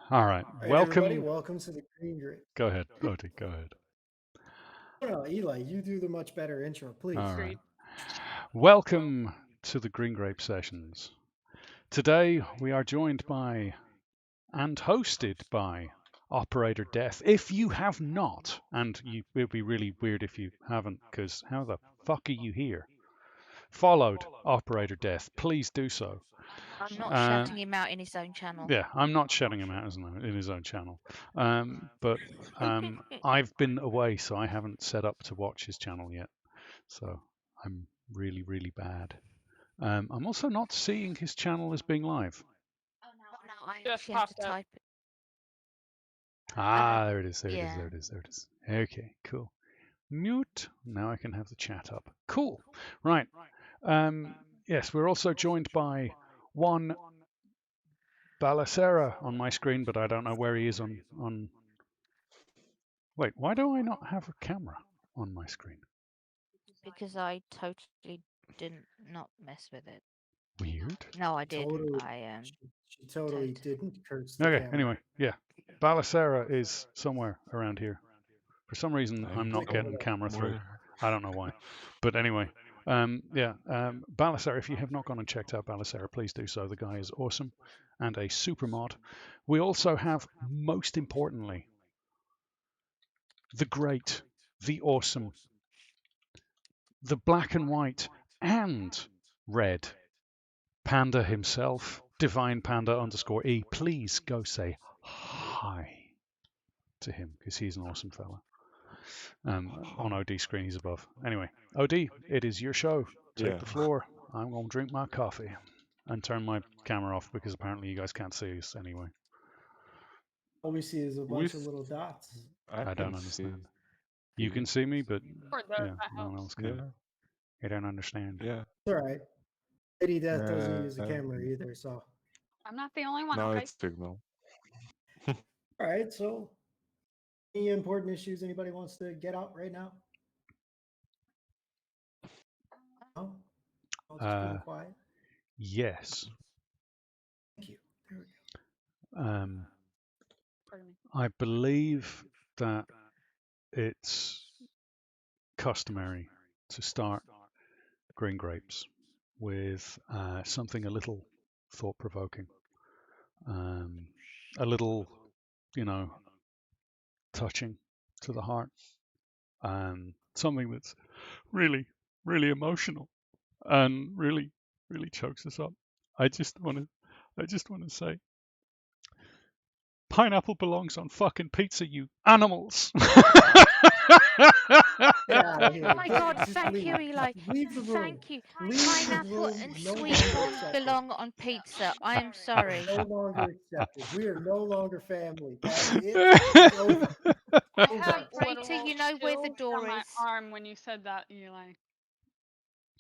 All right. All right, everybody, Welcome. welcome to the Green Grape. Go ahead, Odie. Go ahead. No, Eli, you do the much better intro, All please. right. Agreed. Welcome to the Green Grape Sessions. Today we are joined by and hosted by Operator Death. If you have not, and it would be really weird if you haven't, because how the fuck are you here? Followed Operator Death. Please do so. I'm not Uh, shouting him out in his own channel. Yeah, I'm not shutting him out in his own channel. But I've been away, so I haven't set up to watch his channel yet. So I'm really, really bad. I'm also not seeing his channel as being live. Oh no, I Just actually have to popped up. type it. Ah, there it is. There it is. yeah. There it is. There it is. Okay, cool. Mute. Now I can have the chat up. Cool. Right. Yes, we're also joined by one Balacera on my screen, but I don't know where he is on. Wait, why do I not have a camera on my screen? Because I totally didn't not mess with it. Weird. No, I did. Totally. I She totally Tote. didn't curse the Okay, camera. anyway, yeah. Balacera is somewhere around here. For some reason, I'm not Click over getting there. camera through. I don't know why. But anyway, Balacera, if you have not gone and checked out Balacera, please do so. The guy is awesome and a super mod. We also have, most importantly, the great, the awesome, the black and white and red Panda himself, Divine Panda _E. Please go say hi to him because he's an awesome fella. On OD screen, he's above. Anyway, OD, it is your show. Take the floor. I'm going to drink my coffee and turn my camera off because apparently you guys can't see us anyway. All we see is a bunch of little dots. I don't understand. You can see me, but yeah, no one else can. I don't understand. It's all right. Lady Death doesn't use a camera either, so. I'm not the only one. No, Okay. it's signal. All right, so any important issues anybody wants to get out right now? No? It's kind of quiet. Yes. Thank you. There we go. Pardon me. I believe that it's customary to start green grapes with something a little thought-provoking, a little, touching to the heart, something that's really, really emotional and really, really chokes us up. I just want to say, pineapple belongs on fucking pizza, you animals. Get out of here. Oh my God! Just Thank leave. you, Eli. Leave the room. Thank you. Leave the Pineapple room. and No sweet longer corn accepted. belong on pizza. I'm sorry. No longer accepted. We are no longer family. That's it. It's over. I have Operator, literal you know where the chills door down my is. arm when you said that, Eli.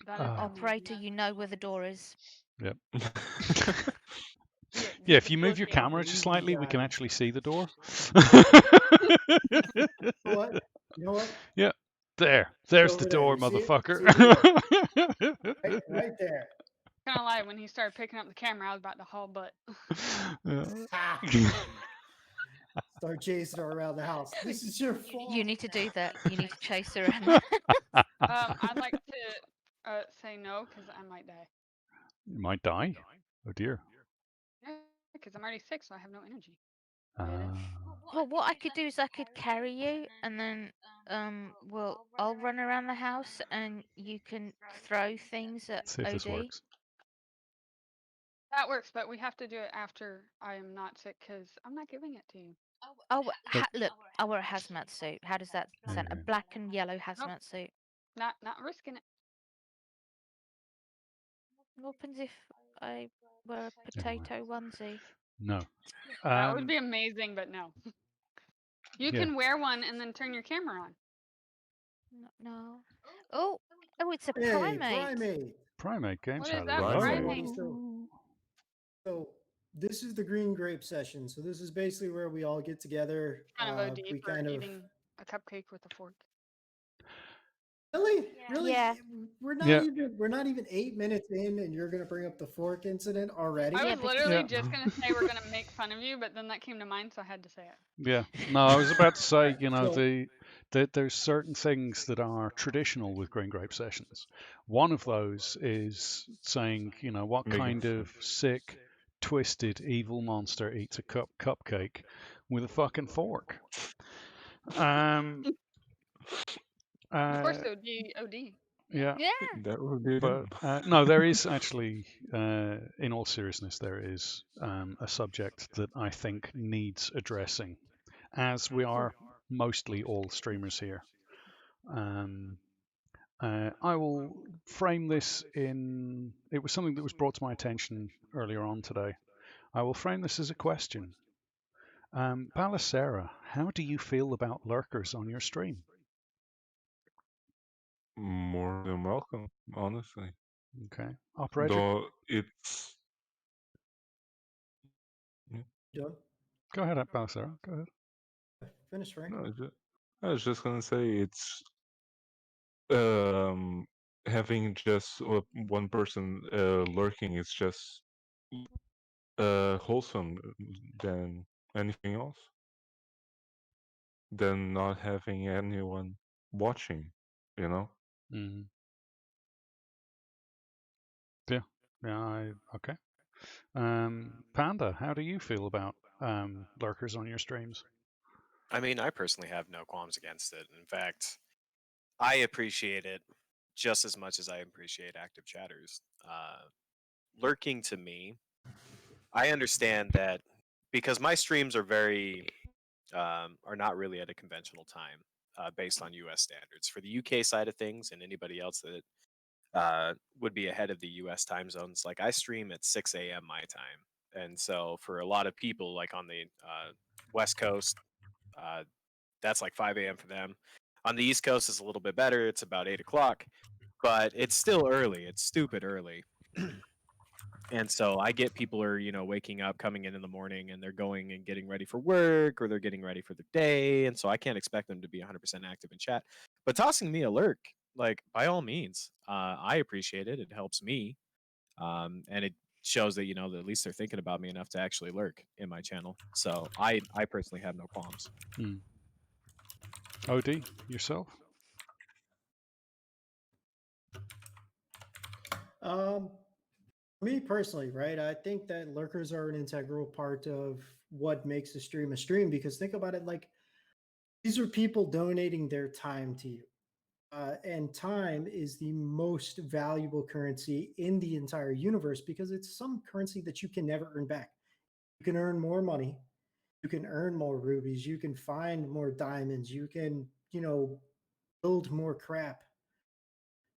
That is Operator, you know where the door is. Yep. Yeah, Yeah, if you move your looking. camera just slightly, we can actually see the door. What? You know what? Yeah, there's Over the there. door, You see it? motherfucker. See right there. Kind of like when he started picking up the camera, I was about to haul butt. Ah. Start chasing her around the house. This is your fault. You need to do that. You need to chase her around. I'd like to say no because I might die. You might die. Oh dear. Yeah, because I'm already sick, so I have no energy. Well, what I could do is I could carry you, and then I'll run around the house, and you can throw things at See if this OD. works. That works, but we have to do it after I am not sick because I'm not giving it to you. Oh, look, I wear a hazmat suit. How does that sound? A Yeah. black and yellow hazmat suit. Not risking it. What happens if I wear a potato onesie? No. That would be amazing, but no. You Yeah. can wear one and then turn your camera on. No. Oh, it's a Hey, primate. Primate games. What is that? Hello. Primate? So this is the Green Grape session. So this is basically where we all get together. Kind of OD we for kind of eating a cupcake with a fork. Really? Really? Yeah. We're not Yeah, even 8 minutes in, and you're gonna bring up the fork incident already? I Yeah, was because literally yeah, just gonna say we're gonna make fun of you, but then that came to mind, so I had to say it. yeah. No, I was about to say, Alright, so there's certain things that are traditional with Green Grape Sessions. One of those is saying, what Making kind of sick, twisted, evil monster eats a cupcake with a fucking fork. Um, Of course, uh, it would be OD. yeah, yeah. that would be but them. no, there is actually, in all seriousness, there is a subject that I think needs addressing, as we are mostly all streamers here. Um, I will frame this in. It was something that was brought to my attention earlier on today. I will frame this as a question. Balasera, how do you feel about lurkers on your stream? More than welcome, honestly. Okay, operator, Though it's yeah, done. go ahead, Balasera. Go ahead. Finish, Frank. no, I was just gonna say it's um having just one person lurking is just wholesome than anything else. Than not having anyone watching, you know. Mm. Yeah, yeah. Okay. Panda, how do you feel about lurkers on your streams? I mean, I personally have no qualms against it. In fact, I appreciate it just as much as I appreciate active chatters. Lurking to me, I understand that because my streams are are not really at a conventional time based on U.S. standards. For the UK side of things, and anybody else that would be ahead of the U.S. time zones, like I stream at 6 a.m. my time, and so for a lot of people, like on the West Coast, uh, that's like 5 a.m. for them. On the East Coast, it's a little bit better. It's about 8 o'clock, but it's still early. It's stupid early. And so I get people are, waking up, coming in the morning, and they're going and getting ready for work or they're getting ready for the day. And so I can't expect them to be 100% active in chat. But tossing me a lurk, like by all means, I appreciate it. It helps me. And it shows that, that at least they're thinking about me enough to actually lurk in my channel. So I personally have no qualms. Mm. OD, yourself? Um, me personally, right? I think that lurkers are an integral part of what makes a stream because think about it like these are people donating their time to you. And time is the most valuable currency in the entire universe because it's some currency that you can never earn back. You can earn more money, you can earn more rubies, you can find more diamonds, you can, build more crap.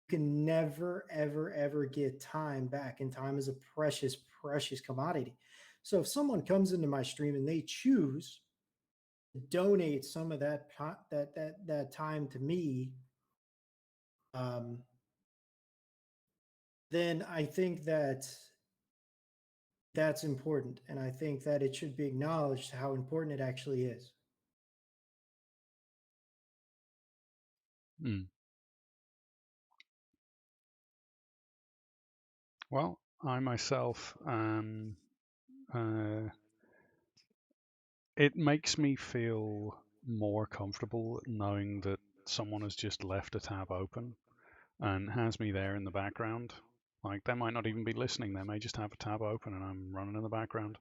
You can never, ever, ever get time back. And time is a precious, precious commodity. So if someone comes into my stream and they choose to donate some of that time to me, um, then I think that that's important. And I think that it should be acknowledged how important it actually is. Mm. Well, I myself, it makes me feel more comfortable knowing that someone has just left a tab open and has me there in the background. Like they might not even be listening; they may just have a tab open and I'm running in the background.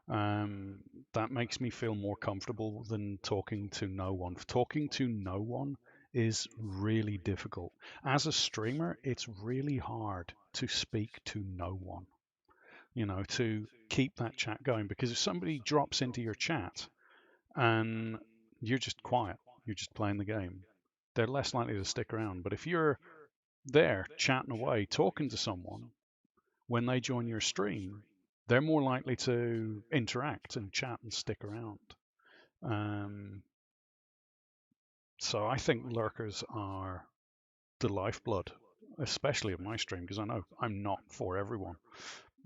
That makes me feel more comfortable than talking to no one. Talking to no one is really difficult. As a streamer, it's really hard to speak to no one, to keep that chat going. Because if somebody drops into your chat and you're just quiet, you're just playing the game, they're less likely to stick around. But if you're there chatting away, talking to someone, when they join your stream, they're more likely to interact and chat and stick around. Um, so I think lurkers are the lifeblood, especially of my stream, because I know I'm not for everyone.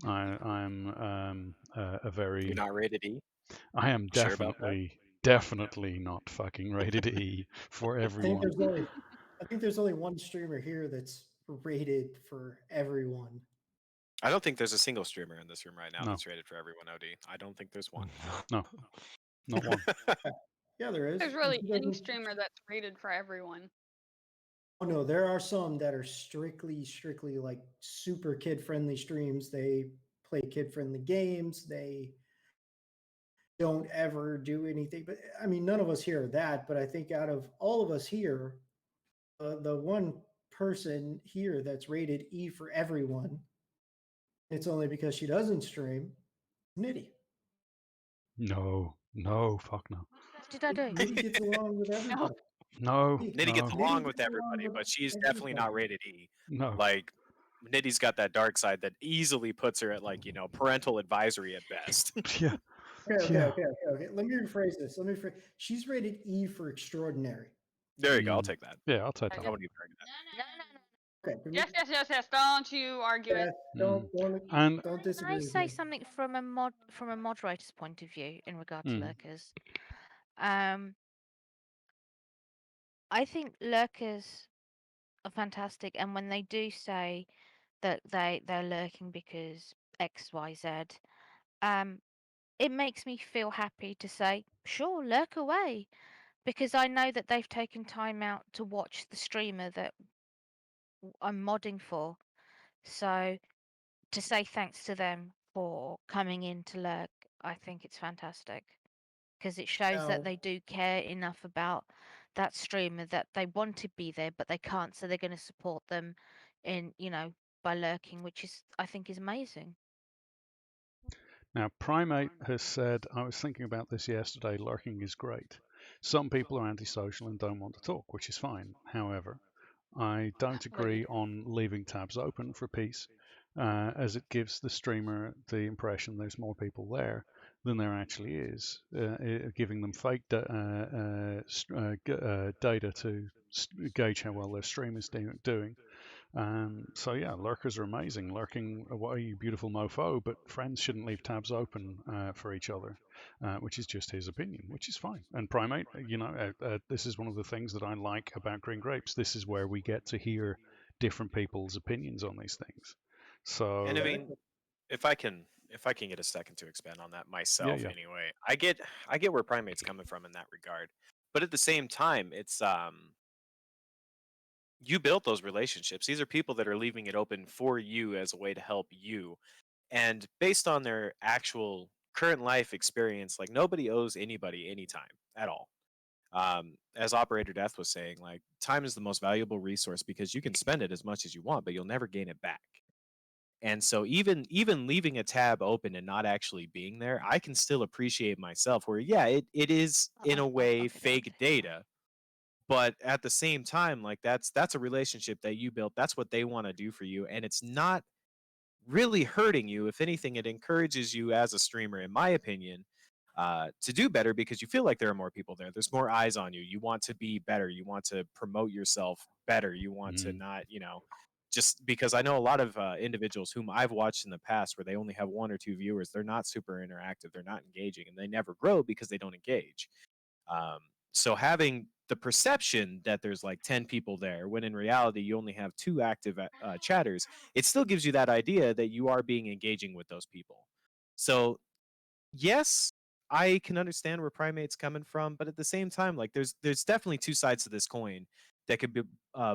I'm a very. You're not rated E? I am Sure about that? definitely not fucking rated E for I think everyone. there's only I think there's only one streamer here that's rated for everyone. I don't think there's a single streamer in this room right now No. that's rated for everyone, OD. I don't think there's one. No, not one. Yeah, there is. There's And really she any doesn't- streamer that's rated for everyone. Oh no, there are some that are strictly like super kid-friendly streams. They play kid-friendly games. They don't ever do anything. But I mean, none of us here are that. But I think out of all of us here, the one person here that's rated E for everyone, it's only because she doesn't stream, Nitty. No, fuck no. What did I do? Nitty gets along with everybody. No, Nitty gets no, along with gets along everybody, with but she's definitely not everybody. rated E. no. Like, Nitty's got that dark side that easily puts her at, like, you know, parental advisory at best. Yeah, Okay. Yeah. Let me rephrase this. She's rated E for extraordinary. There you go. I'll take that. yeah, I'll take I that. wouldn't even argue that. No. Okay. Yes. Don't you argue it. Don't And don't Can disagree. I with say me. something from a moderator's point of view in regard to Mm. lurkers? I think lurkers are fantastic, and when they do say that they're lurking because X, Y, Z, it makes me feel happy to say, sure, lurk away, because I know that they've taken time out to watch the streamer that I'm modding for. So to say thanks to them for coming in to lurk, I think it's fantastic, because it shows that Now- they do care enough about that streamer that they want to be there, but they can't, so they're going to support them in, by lurking, which is, I think, is amazing. Now, Primate has said, I was thinking about this yesterday, lurking is great. Some people are antisocial and don't want to talk, which is fine. However, I don't agree on leaving tabs open for peace, as it gives the streamer the impression there's more people there than there actually is, giving them fake data to gauge how well their stream is doing. So yeah, lurkers are amazing. Lurking away, you beautiful mofo, but friends shouldn't leave tabs open for each other, which is just his opinion, which is fine. And Primate, this is one of the things that I like about Green Grapes. This is where we get to hear different people's opinions on these things. So And I mean, if I can get a second to expand on that myself, yeah. anyway, I get where Primate's coming from in that regard, but at the same time, it's you built those relationships. These are people that are leaving it open for you as a way to help you, and based on their actual current life experience, like nobody owes anybody any time at all. As Operator Death was saying, like time is the most valuable resource because you can spend it as much as you want, but you'll never gain it back. And so even leaving a tab open and not actually being there, I can still appreciate myself where yeah, it is in a way fake data. But at the same time, like that's a relationship that you built. That's what they want to do for you. And it's not really hurting you. If anything, it encourages you as a streamer, in my opinion, to do better because you feel like there are more people there. There's more eyes on you. You want to be better. You want to promote yourself better. You want to not, just because I know a lot of individuals whom I've watched in the past where they only have 1 or 2 viewers, they're not super interactive, they're not engaging, and they never grow because they don't engage. So having the perception that there's like 10 people there, when in reality you only have 2 active chatters, it still gives you that idea that you are being engaging with those people. So yes, I can understand where Primate's coming from, but at the same time, like there's definitely 2 sides to this coin that could be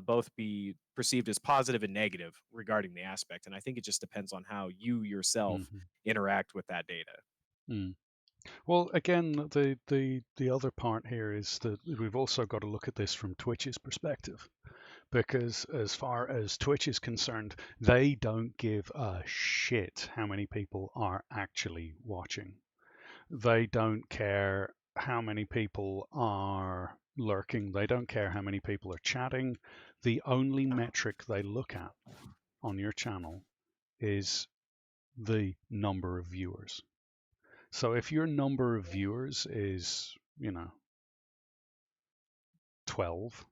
both be perceived as positive and negative regarding the aspect, and I think it just depends on how you yourself interact with that data. Well, again, the other part here is that we've also got to look at this from Twitch's perspective, because as far as Twitch is concerned, they don't give a shit how many people are actually watching. They don't care how many people are lurking. They don't care how many people are chatting. The only metric they look at on your channel is the number of viewers. So if your number of viewers is, 12,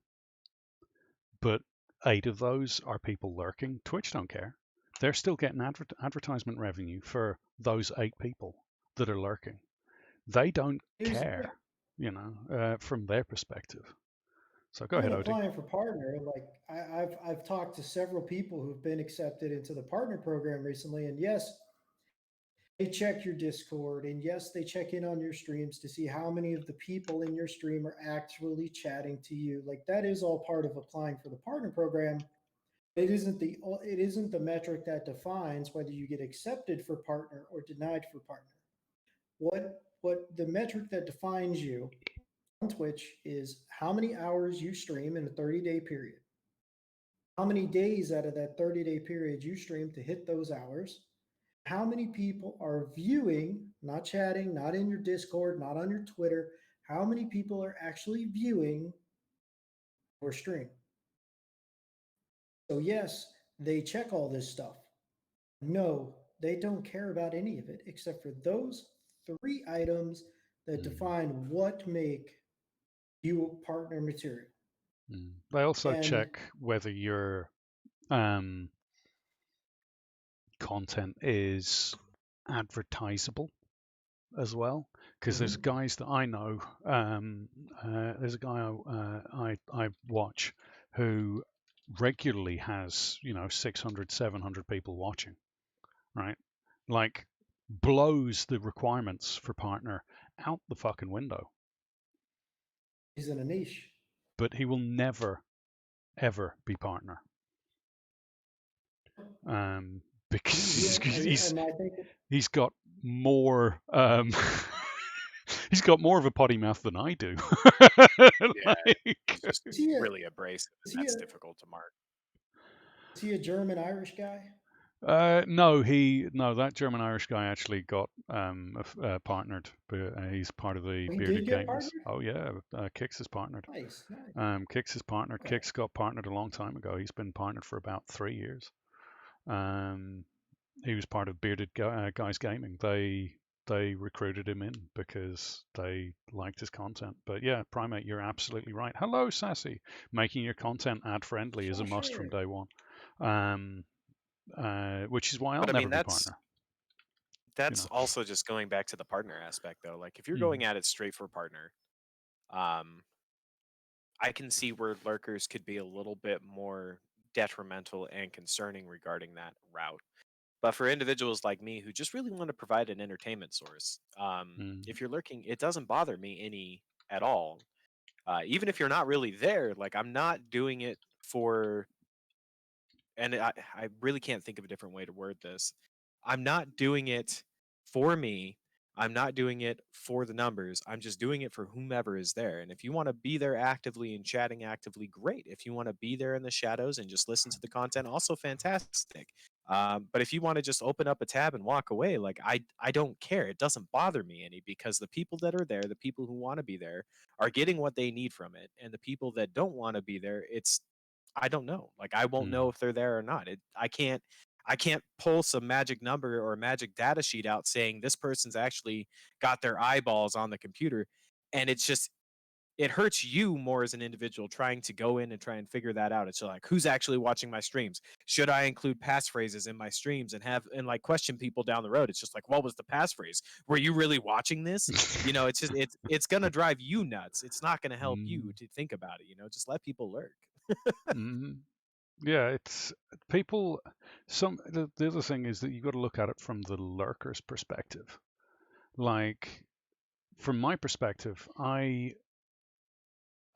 but 8 of those are people lurking, Twitch don't care. They're still getting advertisement revenue for those 8 people that are lurking. They don't care, from their perspective. So go Even ahead, Odie. applying for partner, like I've talked to several people who've been accepted into the partner program recently, and yes, they check your Discord, and yes, they check in on your streams to see how many of the people in your stream are actually chatting to you. Like that is all part of applying for the partner program. It isn't the metric that defines whether you get accepted for partner or denied for partner. What the metric that defines you on Twitch is how many hours you stream in a 30-day period. How many days out of that 30-day period you stream to hit those hours. How many people are viewing, not chatting, not in your Discord, not on your Twitter. How many people are actually viewing your stream? So yes, they check all this stuff. No, they don't care about any of it except for those 3 items that define what make you partner material. They also And check whether your content is advertisable as well, because there's guys that I know. There's a guy I watch who regularly has 600 700 people watching, right? Like blows the requirements for partner out the fucking window, he's in a niche. but he will never ever be partner, because Yeah, and I think he's got more he's got more of a potty mouth than I do. he's just is he a, really abrasive, and that's difficult to mark. is he a German Irish guy? No, that German Irish guy actually got partnered. He's part of the He Bearded did get Gamers. partnered? Oh yeah, Kix is partnered. Nice. Kix is partnered. Okay. Kix got partnered a long time ago. He's been partnered for about 3 years. He was part of Bearded Guys Gaming. They recruited him in because they liked his content. But yeah, Primate, you're absolutely right. Hello, Sassy. Making your content ad friendly is a must from day one. Which is why I'll But I never mean, be partner. that's also just going back to the partner aspect, though. Like, if you're going at it straight for partner, I can see where lurkers could be a little bit more detrimental and concerning regarding that route. But for individuals like me who just really want to provide an entertainment source, if you're lurking, it doesn't bother me any at all. Even if you're not really there, like I'm not doing it for, and I really can't think of a different way to word this. I'm not doing it for me. I'm not doing it for the numbers. I'm just doing it for whomever is there. And if you want to be there actively and chatting actively, great. If you want to be there in the shadows and just listen to the content, also fantastic. But if you want to just open up a tab and walk away, like I don't care. It doesn't bother me any, because the people that are there, the people who want to be there, are getting what they need from it. And the people that don't want to be there, I don't know. Like I won't know if they're there or not. I can't pull some magic number or a magic data sheet out saying this person's actually got their eyeballs on the computer. And it hurts you more as an individual trying to go in and try and figure that out. It's like, who's actually watching my streams? Should I include passphrases in my streams and like question people down the road? It's just like, what was the passphrase? Were you really watching this? It's gonna drive you nuts. It's not gonna help you to think about it. Just let people lurk. Yeah, it's people. The other thing is that you've got to look at it from the lurker's perspective. Like, from my perspective, I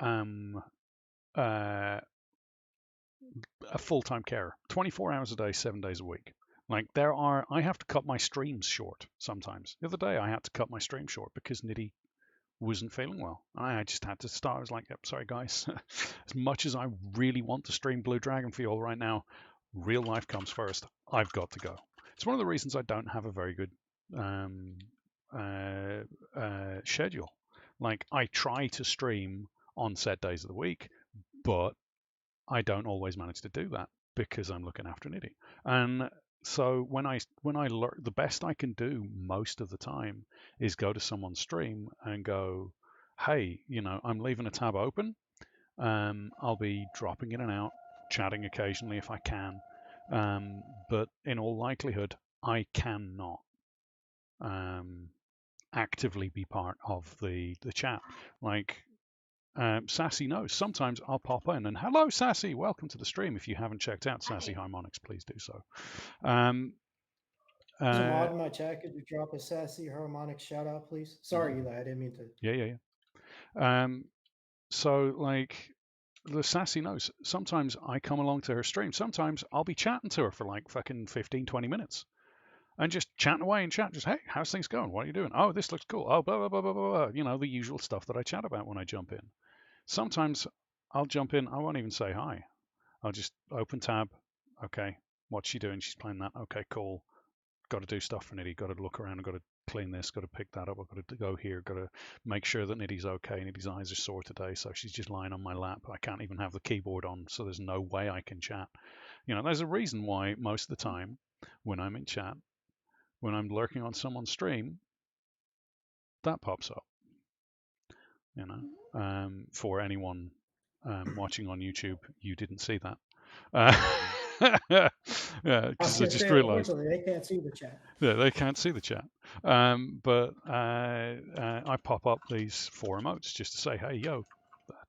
am a full-time carer, 24 hours a day, 7 days a week. Like, I have to cut my streams short sometimes. The other day, I had to cut my stream short because Nitty wasn't feeling well. I just had to start. I was like, yep, sorry guys. As much as I really want to stream Blue Dragon for you all right now, real life comes first. I've got to go. It's one of the reasons I don't have a very good schedule. Like, I try to stream on set days of the week, but I don't always manage to do that because I'm looking after Nitty. And so when I learn, the best I can do most of the time is go to someone's stream and go, hey, I'm leaving a tab open. I'll be dropping in and out, chatting occasionally if I can. But in all likelihood, I cannot actively be part of the chat. Like, Sassy knows. Sometimes I'll pop in and hello, Sassy, welcome to the stream. If you haven't checked out Sassy Harmonics, please do so. There's a mod in my chat. Could you drop a sassy harmonic shout out, please? Sorry, Eli, I didn't mean to. Yeah. So like the Sassy knows. Sometimes I come along to her stream. Sometimes I'll be chatting to her for like fucking 15, 20 minutes. And just chatting away and chat. Just, hey, how's things going? What are you doing? Oh, this looks cool. Oh, blah, blah, blah, blah, blah, blah. You know, the usual stuff that I chat about when I jump in. Sometimes I'll jump in. I won't even say hi. I'll just open tab. Okay. What's she doing? She's playing that. Okay, cool. Got to do stuff for Nitty. Got to look around. Got to clean this. Got to pick that up. I've got to go here. Got to make sure that Nitty's okay. Nitty's eyes are sore today, so she's just lying on my lap. I can't even have the keyboard on, so there's no way I can chat. You know, there's a reason why most of the time when I'm in chat, when I'm lurking on someone's stream, that pops up. You know, for anyone watching on YouTube, you didn't see that. Yeah, because I just realized. Unfortunately, they can't see the chat. Yeah, they can't see the chat. But I pop up these 4 emotes just to say, hey, yo,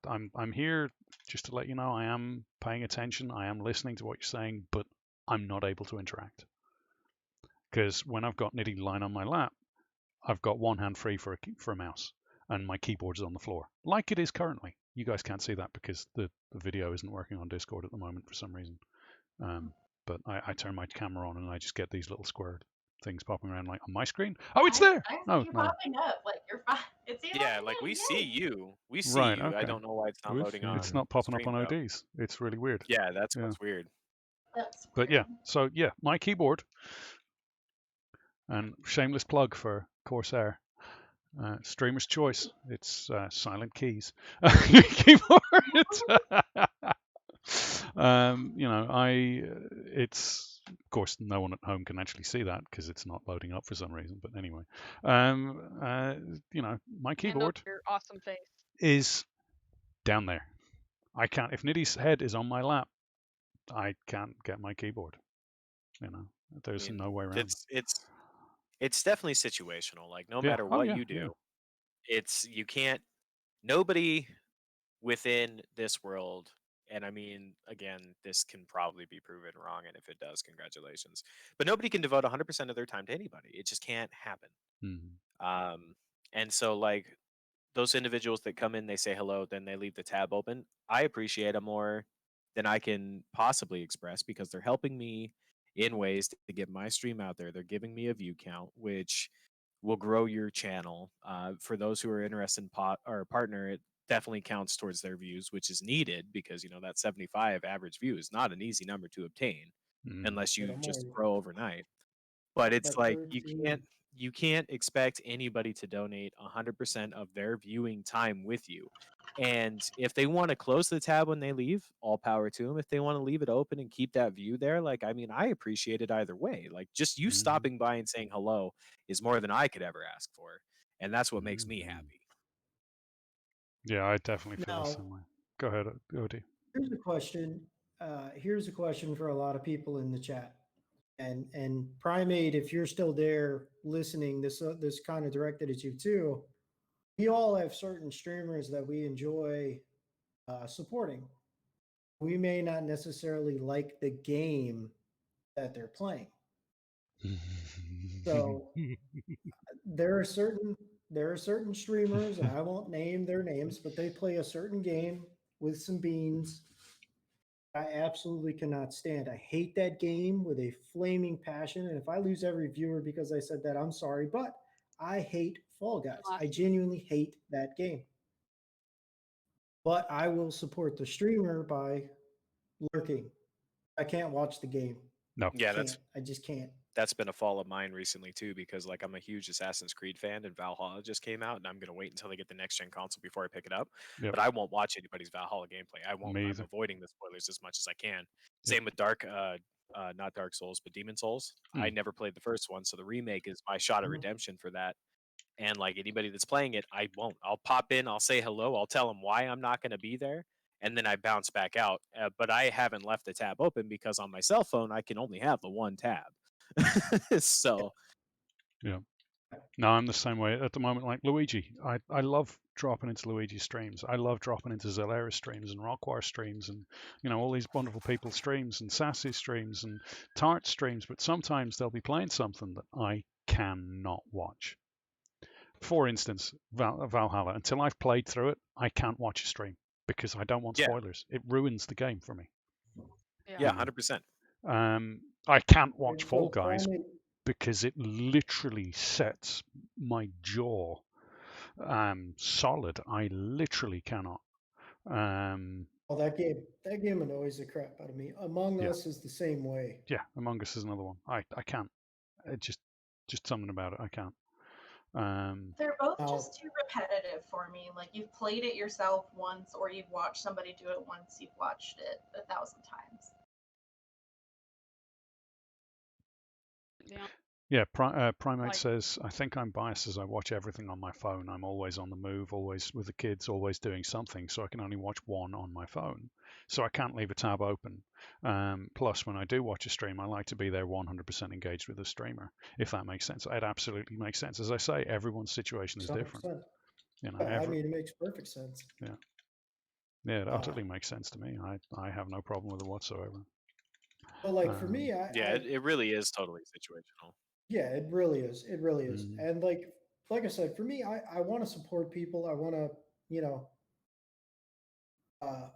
I'm here just to let you know I am paying attention. I am listening to what you're saying, but I'm not able to interact. Because when I've got Nitty lying on my lap, I've got one hand free for a mouse, and my keyboard's on the floor, like it is currently. You guys can't see that because the video isn't working on Discord at the moment for some reason. But I turn my camera on and I just get these little square things popping around like on my screen. Oh, it's there. I see No, you no. popping up. Like you're fine. It's Yeah, like we see you. We see Right, you. okay. I don't know why it's not loading on. It's not popping up screen, on though. ODs. It's really weird. Yeah, that's what's weird. That's But weird. yeah, so yeah, my keyboard. And shameless plug for Corsair. Streamer's choice. It's silent keys. Keyboard. You know, it's of course no one at home can actually see that because it's not loading up for some reason. But anyway, you know, my Hand up keyboard your awesome face. is down there. I can't. If Nitty's head is on my lap, I can't get my keyboard. You know, there's no way around. It's definitely situational. Like no Yeah. matter Oh, what yeah, you do, yeah. you can't. Nobody within this world, and I mean, again, this can probably be proven wrong, and if it does, congratulations. But nobody can devote 100% of their time to anybody. It just can't happen. And so, like those individuals that come in, they say hello, then they leave the tab open. I appreciate them more than I can possibly express because they're helping me in ways to get my stream out there. They're giving me a view count, which will grow your channel. For those who are interested in partner, it definitely counts towards their views, which is needed because you know that 75 average view is not an easy number to obtain unless you just grow overnight. But it's like you can't expect anybody to donate 100% of their viewing time with you. And if they want to close the tab when they leave, all power to them. If they want to leave it open and keep that view there, like I mean, I appreciate it either way. Like just you stopping by and saying hello is more than I could ever ask for, and that's what makes me happy. Yeah, I definitely feel the same way. Go ahead, Odie. Here's a question. Here's a question for a lot of people in the chat. And Primate, if you're still there listening, this kind of directed at you too. We all have certain streamers that we enjoy supporting. We may not necessarily like the game that they're playing. So there are certain streamers, and I won't name their names, but they play a certain game with some beans I absolutely cannot stand. I hate that game with a flaming passion. And if I lose every viewer because I said that, I'm sorry. But I hate Fall Guys. I genuinely hate that game. But I will support the streamer by lurking. I can't watch the game. No. Yeah, I just can't. That's been a fall of mine recently too, because like I'm a huge Assassin's Creed fan, and Valhalla just came out, and I'm gonna wait until they get the next gen console before I pick it up. Yep. But I won't watch anybody's Valhalla gameplay. I'm avoiding the spoilers as much as I can. Yep. Same with not Dark Souls, but Demon Souls. I never played the first one, so the remake is my shot at redemption for that. And like anybody that's playing it, I won't. I'll pop in, I'll say hello, I'll tell them why I'm not gonna be there, and then I bounce back out. But I haven't left the tab open because on my cell phone I can only have the one tab. So yeah, No, I'm the same way at the moment. Like Luigi, I love dropping into Luigi streams. I love dropping into Zellera streams and Rockwire streams, and all these wonderful people streams and Sassy streams and Tart streams. But sometimes they'll be playing something that I cannot watch. For instance, Valhalla. Until I've played through it, I can't watch a stream because I don't want Yeah. spoilers. It ruins the game for me. Yeah, 100%. I can't watch So Fall Guys Primate- because it literally sets my jaw solid. I literally cannot. Oh, that game annoys the crap out of me. Among Yeah. Us is the same way. Yeah, Among Us is another one. I can't. It just something about it. I can't. They're both Now- just too repetitive for me. Like you've played it yourself once, or you've watched somebody do it once. You've watched it 1,000 times. Yeah. Yeah, Primate Like- says, I think I'm biased as I watch everything on my phone. I'm always on the move, always with the kids, always doing something, so I can only watch one on my phone. So I can't leave a tab open. Plus, when I do watch a stream, I like to be there 100% engaged with the streamer, if that makes sense. It absolutely makes sense. As I say, everyone's situation is different. 100%. You know, Yeah, I mean, it makes perfect sense. yeah, it utterly makes sense to me. I have no problem with it whatsoever. But like for me, Yeah, it really is totally situational. Yeah, it really is. It really is. Mhm. And like I said, for me, I want to support people. I want to, I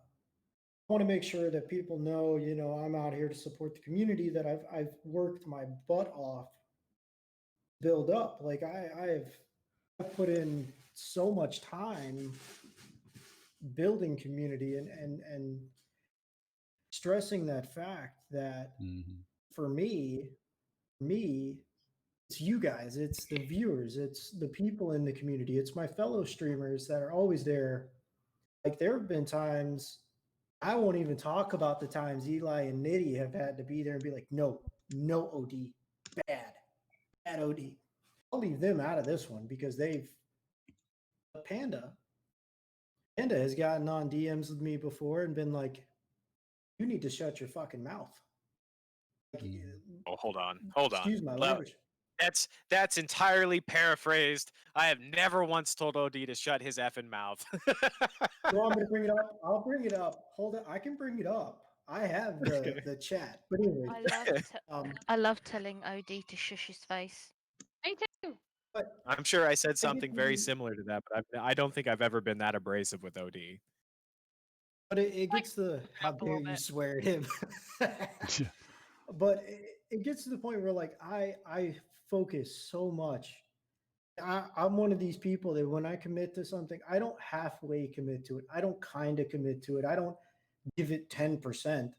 want to make sure that people know, I'm out here to support the community that I've worked my butt off to build up. Like I've put in so much time building community and stressing that fact that Mhm. for me, it's you guys, it's the viewers, it's the people in the community, it's my fellow streamers that are always there. Like there have been times I won't even talk about the times Eli and Nitty have had to be there and be like, no OD, bad OD. I'll leave them out of this one because Panda has gotten on DMs with me before and been like, you need to shut your fucking mouth. Like, Oh, hold on. excuse my language. That's entirely paraphrased. I have never once told OD to shut his effing mouth. You want me to bring it up? I'll bring it up. Hold on, I can bring it up. I have the chat. But anyway, I love telling OD to shush his face. Me too. but I'm sure I said something very the- similar to that, but I don't think I've ever been that abrasive with OD. but it gets the how up a little dare you bit. swear at him. Yeah. But it gets to the point where like I focus so much. I'm one of these people that when I commit to something, I don't halfway commit to it. I don't kind of commit to it. I don't give it 10%.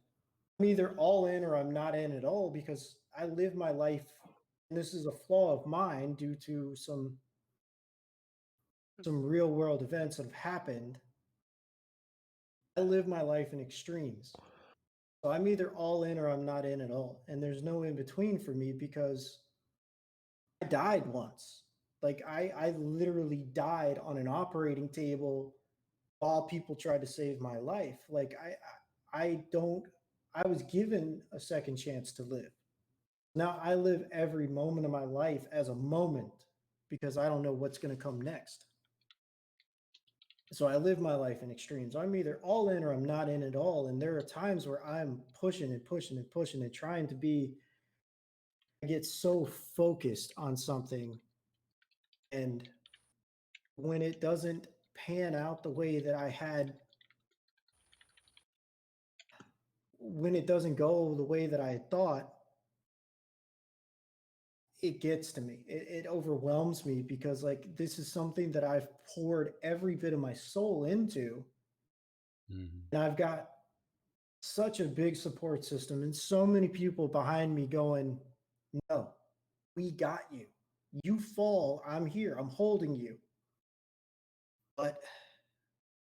I'm either all in or I'm not in at all because I live my life. And this is a flaw of mine due to some real world events that have happened. I live my life in extremes. So I'm either all in or I'm not in at all. And there's no in between for me because I died once. Like I literally died on an operating table while people tried to save my life. Like I was given a second chance to live. Now I live every moment of my life as a moment because I don't know what's going to come next. So I live my life in extremes. I'm either all in or I'm not in at all. And there are times where I'm pushing and pushing and pushing and trying to be, I get so focused on something. And when it doesn't pan out the way that I had, when it doesn't go the way that I had thought, it gets to me. It overwhelms me because like this is something that I've poured every bit of my soul into. Mhm. And I've got such a big support system and so many people behind me going, no, we got you. You fall, I'm here, I'm holding you. But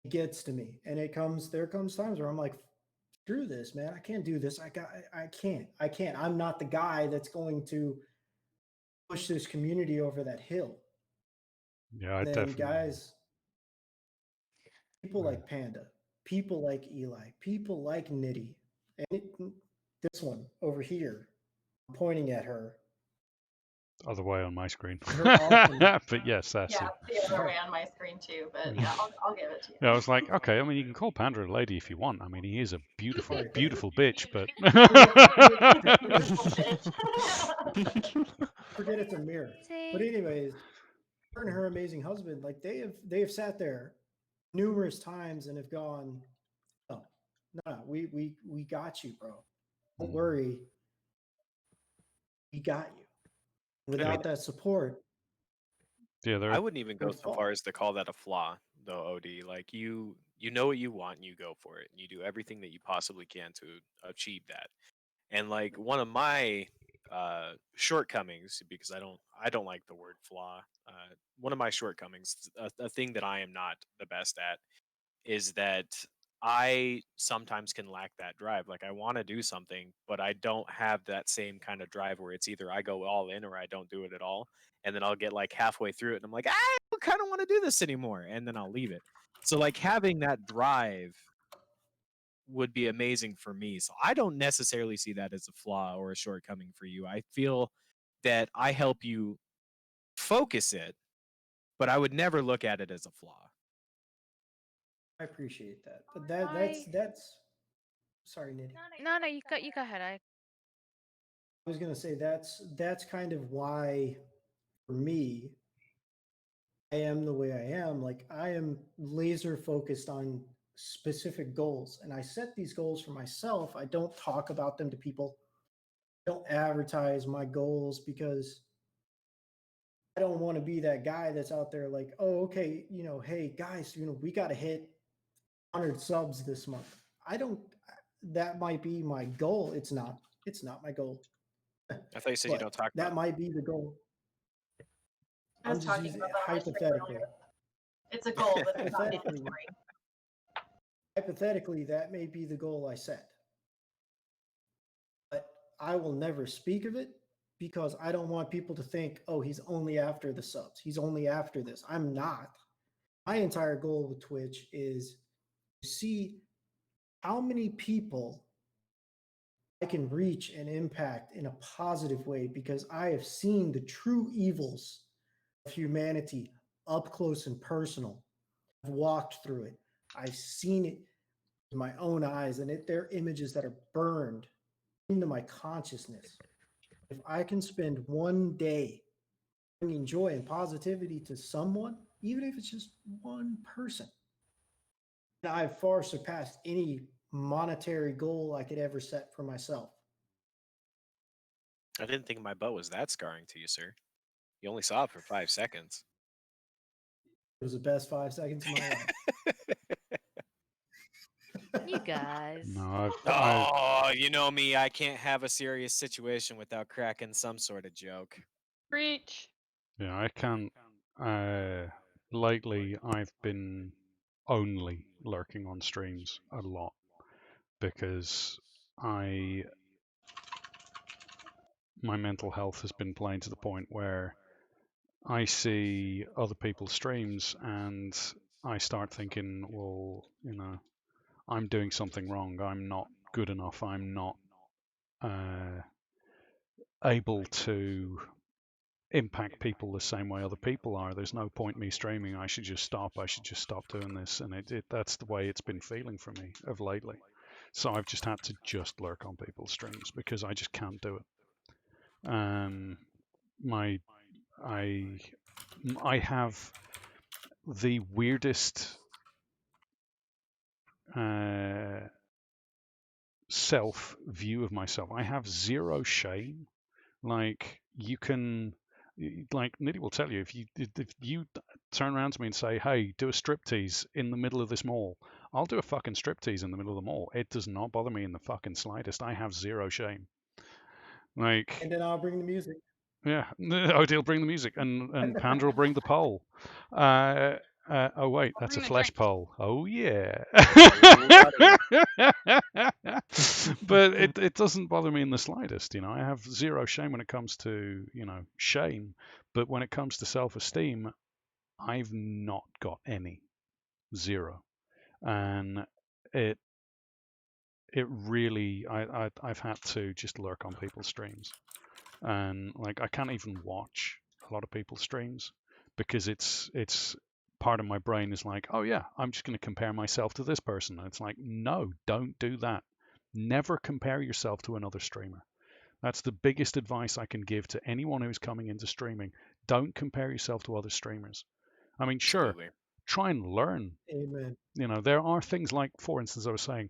it gets to me and there comes times where I'm like, screw this, man. I can't do this. I can't. I'm not the guy that's going to push this community over that hill. Yeah, I And then definitely. guys, people Right. like Panda, people like Eli, people like Nitty, and this one over here, I'm pointing at her. other way on my screen. Her awesome. But yes, that's Yeah, it. the other way on my screen too, but yeah, I'll give it to you. Yeah, I was like, okay, I mean, you can call Panda a lady if you want. I mean, he is a beautiful, Right. beautiful bitch, but Beautiful bitch. Forget it's a mirror. But See? anyways, her and her amazing husband, like they have sat there numerous times and have gone, oh, no, we got you, bro. Don't worry, we got you. Without that support, yeah, I there. wouldn't even go would so far fall. as to call that a flaw, though, OD. Like you know what you want and you go for it. And you do everything that you possibly can to achieve that. And like one of my shortcomings, because I don't like the word flaw. One of my shortcomings, a thing that I am not the best at, is that I sometimes can lack that drive. Like I want to do something, but I don't have that same kind of drive where it's either I go all in or I don't do it at all. And then I'll get like halfway through it and I'm like, I don't kind of want to do this anymore. And then I'll leave it. So like having that drive would be amazing for me. So I don't necessarily see that as a flaw or a shortcoming for you. I feel that I help you focus it, but I would never look at it as a flaw. I appreciate that. But I that's sorry, Nitty. no, you go ahead. I was gonna say that's kind of why for me I am the way I am. Like I am laser focused on specific goals and I set these goals for myself. I don't talk about them to people. I don't advertise my goals because I don't want to be that guy that's out there like, oh, okay, hey guys, we got to hit 100 subs this month. I don't, that might be my goal. It's not my goal. I thought you said you But don't talk that about might be the goal. I I'm was just talking using about it that on my stream hypothetically. earlier. It's a goal, but it's not Hypothetically, mandatory. hypothetically, that may be the goal I set. But I will never speak of it because I don't want people to think, oh, he's only after the subs. He's only after this. I'm not. My entire goal with Twitch is to see how many people I can reach and impact in a positive way because I have seen the true evils of humanity up close and personal. I've walked through it. I've seen it with my own eyes, and they're images that are burned into my consciousness. If I can spend one day bringing joy and positivity to someone, even if it's just one person, I've far surpassed any monetary goal I could ever set for myself. I didn't think my butt was that scarring to you, sir. You only saw it for 5 seconds. It was the best 5 seconds of my life. You guys. No, Oh, you know me. I can't have a serious situation without cracking some sort of joke. Preach. yeah, I can't. Lately, I've been only lurking on streams a lot because my mental health has been playing to the point where I see other people's streams and I start thinking, well, I'm doing something wrong. I'm not good enough. I'm not able to impact people the same way other people are. There's no point me streaming. I should just stop. I should just stop doing this. And that's the way it's been feeling for me of lately. So I've just had to just lurk on people's streams because I just can't do it. I have the weirdest self view of myself. I have zero shame. Like like Nitty will tell you, if you turn around to me and say, "Hey, do a striptease in the middle of this mall," I'll do a fucking striptease in the middle of the mall. It does not bother me in the fucking slightest. I have zero shame. Like, And then I'll bring the music. yeah, Odie'll bring the music, and Panda will bring the pole. Oh wait, I'll that's a bring the flesh drink. pole. Oh yeah. buddy. But it doesn't bother me in the slightest. I have zero shame when it comes to shame, but when it comes to self-esteem, I've not got any, zero, and it really I've had to just lurk on people's streams, and like I can't even watch a lot of people's streams because it's part of my brain is like, oh yeah, I'm just going to compare myself to this person. And it's like, no, don't do that. Never compare yourself to another streamer. That's the biggest advice I can give to anyone who's coming into streaming. Don't compare yourself to other streamers. I mean, sure, Absolutely. try and learn. Amen. You know, there are things like, for instance, I was saying,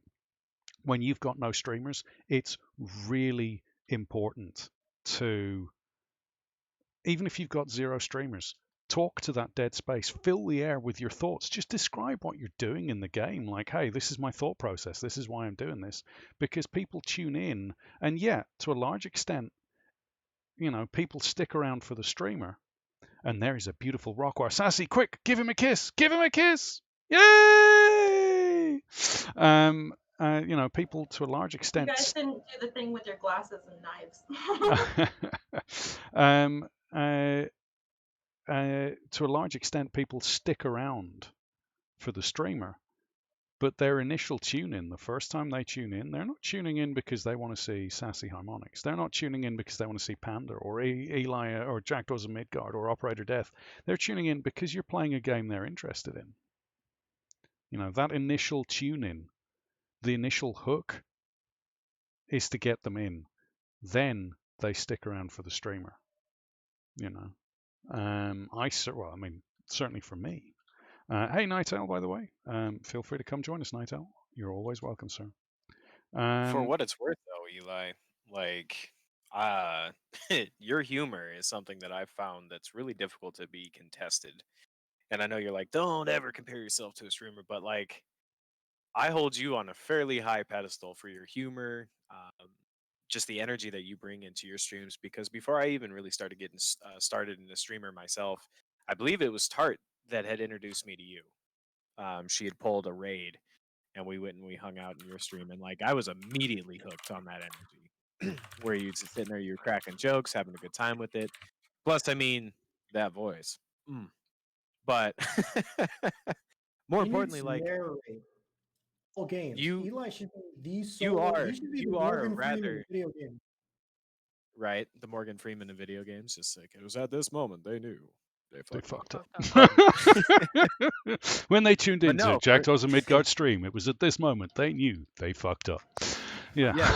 when you've got no streamers, it's really important to, even if you've got 0 streamers, talk to that dead space, fill the air with your thoughts. Just describe what you're doing in the game. Like, hey, this is my thought process. This is why I'm doing this. Because people tune in. And yeah, to a large extent, you know, people stick around for the streamer. And there's a beautiful Rockwire. Sassy, quick, give him a kiss. Give him a kiss. Yay! You know, people to a large You extent. guys didn't do the thing with your glasses and knives. To a large extent, people stick around for the streamer, but their initial tune in, the first time they tune in, they're not tuning in because they want to see Sassy Harmonics. They're not tuning in because they want to see Panda or Eli or Jackdaws and Midgard or Operator Death. They're tuning in because you're playing a game they're interested in. You know, that initial tune in, the initial hook is to get them in. Then they stick around for the streamer. You know. I mean, certainly for me. Hey, Night Owl, by the way, feel free to come join us, Night Owl. You're always welcome, sir. For what it's worth, though, Eli, like, uh, your humor is something that I've found that's really difficult to be contested. And I know you're like, don't ever compare yourself to a streamer, but like, I hold you on a fairly high pedestal for your humor, just the energy that you bring into your streams. Because before I even really started getting started in a streamer myself, I believe it was Tart that had introduced me to you. She had pulled a raid, and we went and we hung out in your stream, and like I was immediately hooked on that energy, where you're just sitting there, you're cracking jokes, having a good time with it. Plus, I mean, that voice. But more He importantly, needs like narrate all games. you, Eli should be the you solo. are, He should be the you are Morgan Freeman rather of video games. right. The Morgan Freeman in video games, just like it was at this moment they knew they They fucked up. fucked up. When they tuned But into no, Jackdaws and Midgard stream, it was at this moment they knew they fucked up. Yeah. yeah.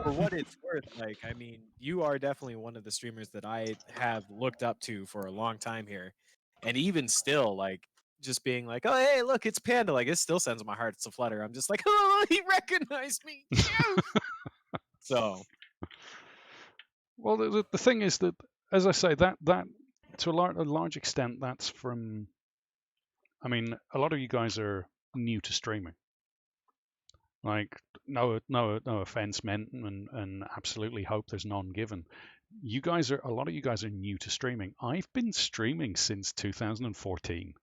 For what it's worth, like I mean, you are definitely one of the streamers that I have looked up to for a long time here, and even still, like just being like, oh hey, look, it's Panda. Like it still sends my heart to flutter. I'm just like, oh, he recognized me. Yes. So Well, the thing is that, as I say, that to a large extent, that's from. I mean, a lot of you guys are new to streaming. Like, no offense meant, and absolutely hope there's none given. A lot of you guys are new to streaming. I've been streaming since 2014.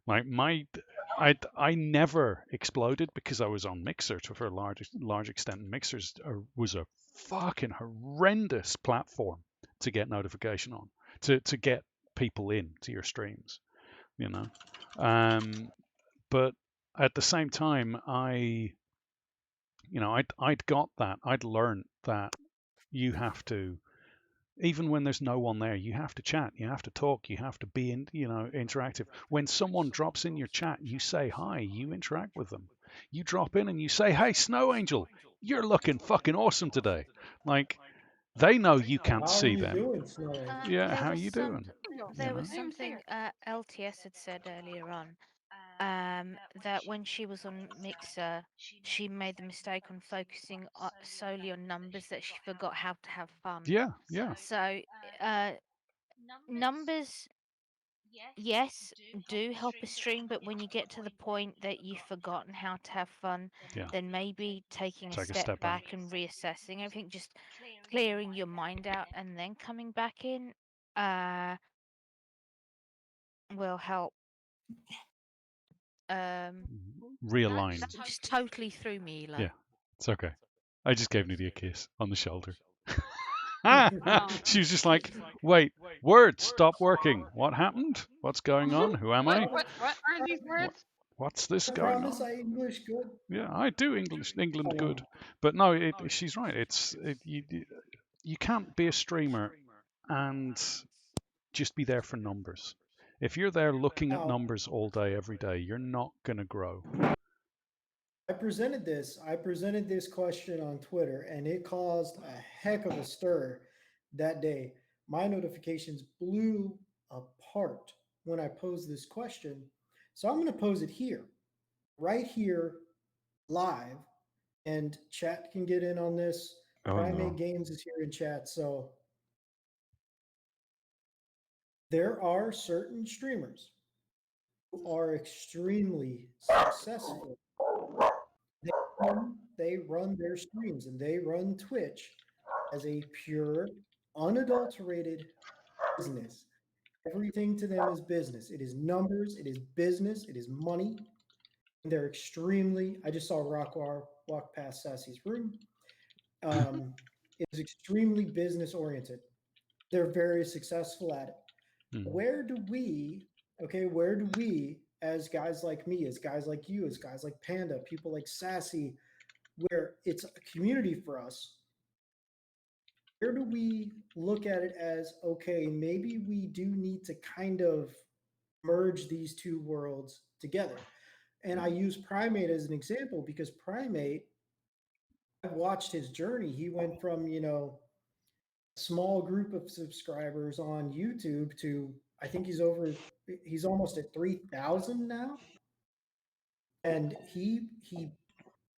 Like I never exploded because I was on Mixer for a large extent. Mixers was a fucking horrendous platform to get notification on, to get people in to your streams, you know. But at the same time, I'd got that. I'd learned that you have to, even when there's no one there, you have to chat, you have to talk, you have to be interactive. When someone drops in your chat, you say hi, you interact with them. You drop in and you say, hey, Snow Angel, you're looking fucking awesome today. Like, they know you can't How are see you them. doing, Snow? Yeah, There how was you doing? There was Same something here. LTS had said earlier on, that when she was on Mixer, she made the mistake on focusing solely on numbers that she forgot how to have fun. Yeah, yeah. So, numbers, yes, do help a stream, but when you get to the point that you've forgotten how to have fun, Yeah. then maybe taking Take a step back and reassessing everything, just clearing your mind out and then coming back in, will help. Realign. That just totally threw me, Eli. Yeah, it's okay. I just gave Nadia a kiss on the shoulder. Oh. She was just like, wait, words stop working. What happened? What's going on? Who am I? What are these words? What's this I going promise on? I English good. Yeah, I do England good, but no, she's right. you can't be a streamer and just be there for numbers. If you're there looking at numbers all day, every day, you're not going to grow. I presented this question on Twitter, and it caused a heck of a stir that day. My notifications blew apart when I posed this question. So I'm going to pose it here, right here, live, and chat can get in on this. Oh Primate no. Games is here in chat. So there are certain streamers who are extremely successful. They run their streams and they run Twitch as a pure, unadulterated business. Everything to them is business. It is numbers, it is business, it is money. And they're extremely, I just saw Rockwar walk past Sassy's room. It is extremely business oriented. They're very successful at it. Where do we, as guys like me, as guys like you, as guys like Panda, people like Sassy, where it's a community for us, where do we look at it as, okay, maybe we do need to kind of merge these two worlds together? And I use Primate as an example because Primate, I watched his journey. He went from, a small group of subscribers on YouTube to, I think he's almost at 3,000 now. And he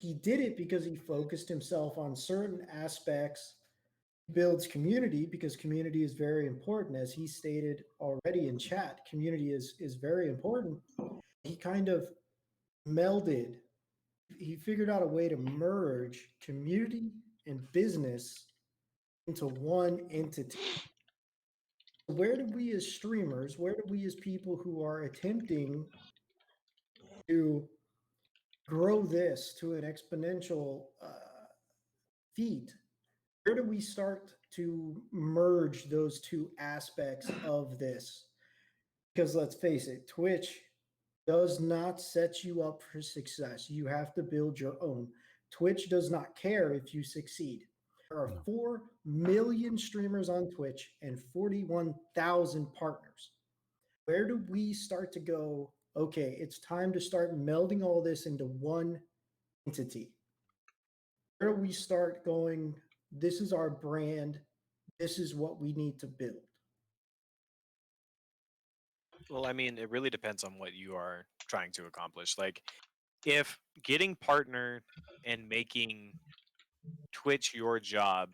did it because he focused himself on certain aspects, builds community, because community is very important. As he stated already in chat, community is very important. He kind of melded, he figured out a way to merge community and business into one entity. Where do we as streamers, where do we as people who are attempting to grow this to an exponential feat, where do we start to merge those two aspects of this? Because let's face it, Twitch does not set you up for success. You have to build your own. Twitch does not care if you succeed. There are 4 million streamers on Twitch and 41,000 partners. Where do we start to go, okay, it's time to start melding all this into one entity? Where do we start going, this is our brand, this is what we need to build? Well, I mean, it really depends on what you are trying to accomplish. Like, if getting partner and making Twitch your job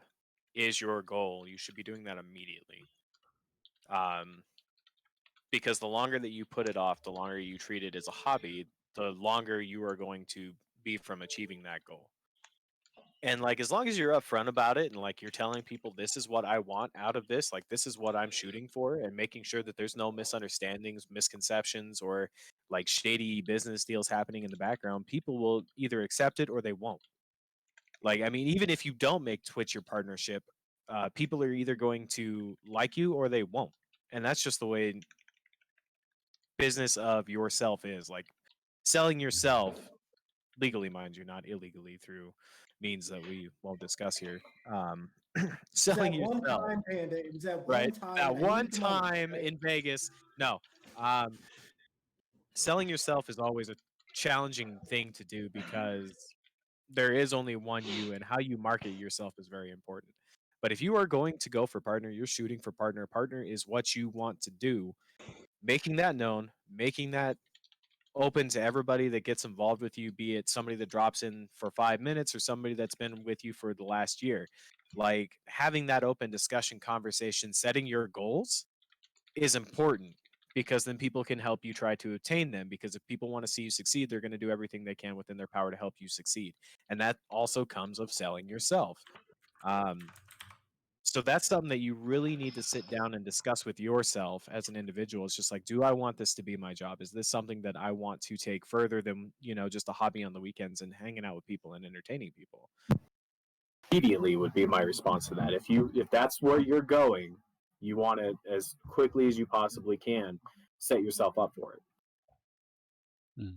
is your goal, you should be doing that immediately. Because the longer that you put it off, the longer you treat it as a hobby, the longer you are going to be from achieving that goal. And like, as long as you're upfront about it and like you're telling people this is what I want out of this, like this is what I'm shooting for, and making sure that there's no misunderstandings, misconceptions, or like shady business deals happening in the background, people will either accept it or they won't. Like, I mean, even if you don't make Twitch your partnership, people are either going to like you or they won't. And that's just the way business of yourself is. Like, selling yourself legally, mind you, not illegally, through means that we won't discuss here. Selling That one yourself, time, Panda, it was that one right? time. That I one need the money, time right? in Vegas. No, selling yourself is always a challenging thing to do because there is only one you, and how you market yourself is very important. But if you are going to go for partner, you're shooting for partner. Partner is what you want to do. Making that known, making that open to everybody that gets involved with you, be it somebody that drops in for 5 minutes or somebody that's been with you for the last year. Like, having that open discussion, conversation, setting your goals is important, because then people can help you try to attain them. Because if people want to see you succeed, they're going to do everything they can within their power to help you succeed. And that also comes of selling yourself. So that's something that you really need to sit down and discuss with yourself as an individual. It's just like, do I want this to be my job? Is this something that I want to take further than, just a hobby on the weekends and hanging out with people and entertaining people? Immediately would be my response to that. If that's where you're going, you want it as quickly as you possibly can, set yourself up for it.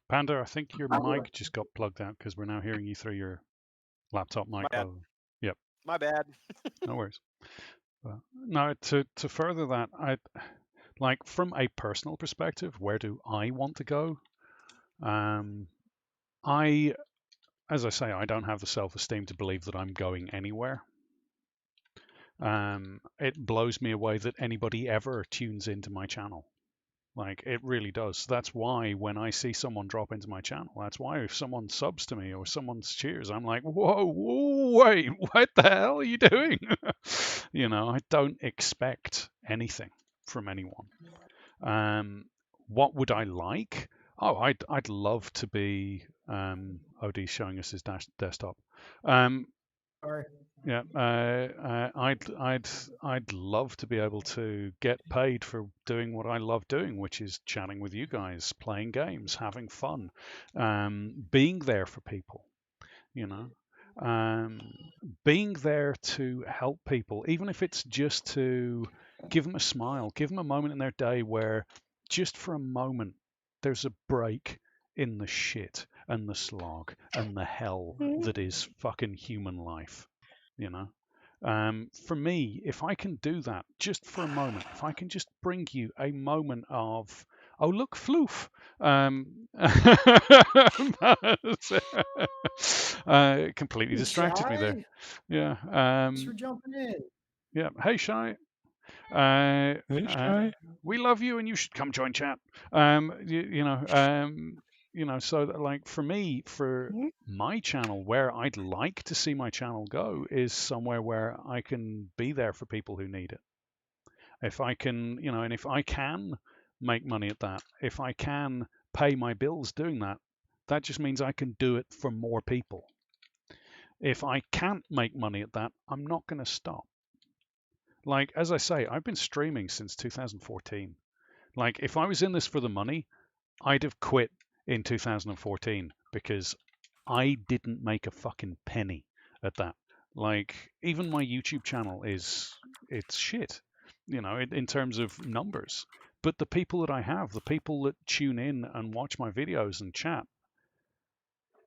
Panda, I think your mic just got plugged out because we're now hearing you through your laptop mic. My bad. Yep. My bad. No worries. Now, to further that, like from a personal perspective, where do I want to go? I, as I say, I don't have the self-esteem to believe that I'm going anywhere. It blows me away that anybody ever tunes into my channel. Like, it really does. That's why when I see someone drop into my channel, that's why if someone subs to me or someone cheers, I'm like, whoa, wait, what the hell are you doing? I don't expect anything from anyone. What would I like? Oh, I'd love to be. OD's showing us his desktop. Sorry. Yeah, I'd love to be able to get paid for doing what I love doing, which is chatting with you guys, playing games, having fun, being there for people, you know, being there to help people, even if it's just to give them a smile, give them a moment in their day where just for a moment there's a break in the shit and the slog and the hell that is fucking human life. you know for me, if I can do that just for a moment, if I can just bring you a moment of, oh look, floof, completely Hey, distracted me there. Shy. Yeah. Thanks for jumping in. Yeah. Hey, Shy. Hey, Shy. We love you, and you should come join chat. So that, like, for me, for my channel, where I'd like to see my channel go is somewhere where I can be there for people who need it. If I can, and if I can make money at that, if I can pay my bills doing that, that just means I can do it for more people. If I can't make money at that, I'm not going to stop. Like, as I say, I've been streaming since 2014. Like, if I was in this for the money, I'd have quit in 2014 because I didn't make a fucking penny at that. Like, even my YouTube channel it's shit, in terms of numbers. But the people that I have, the people that tune in and watch my videos and chat,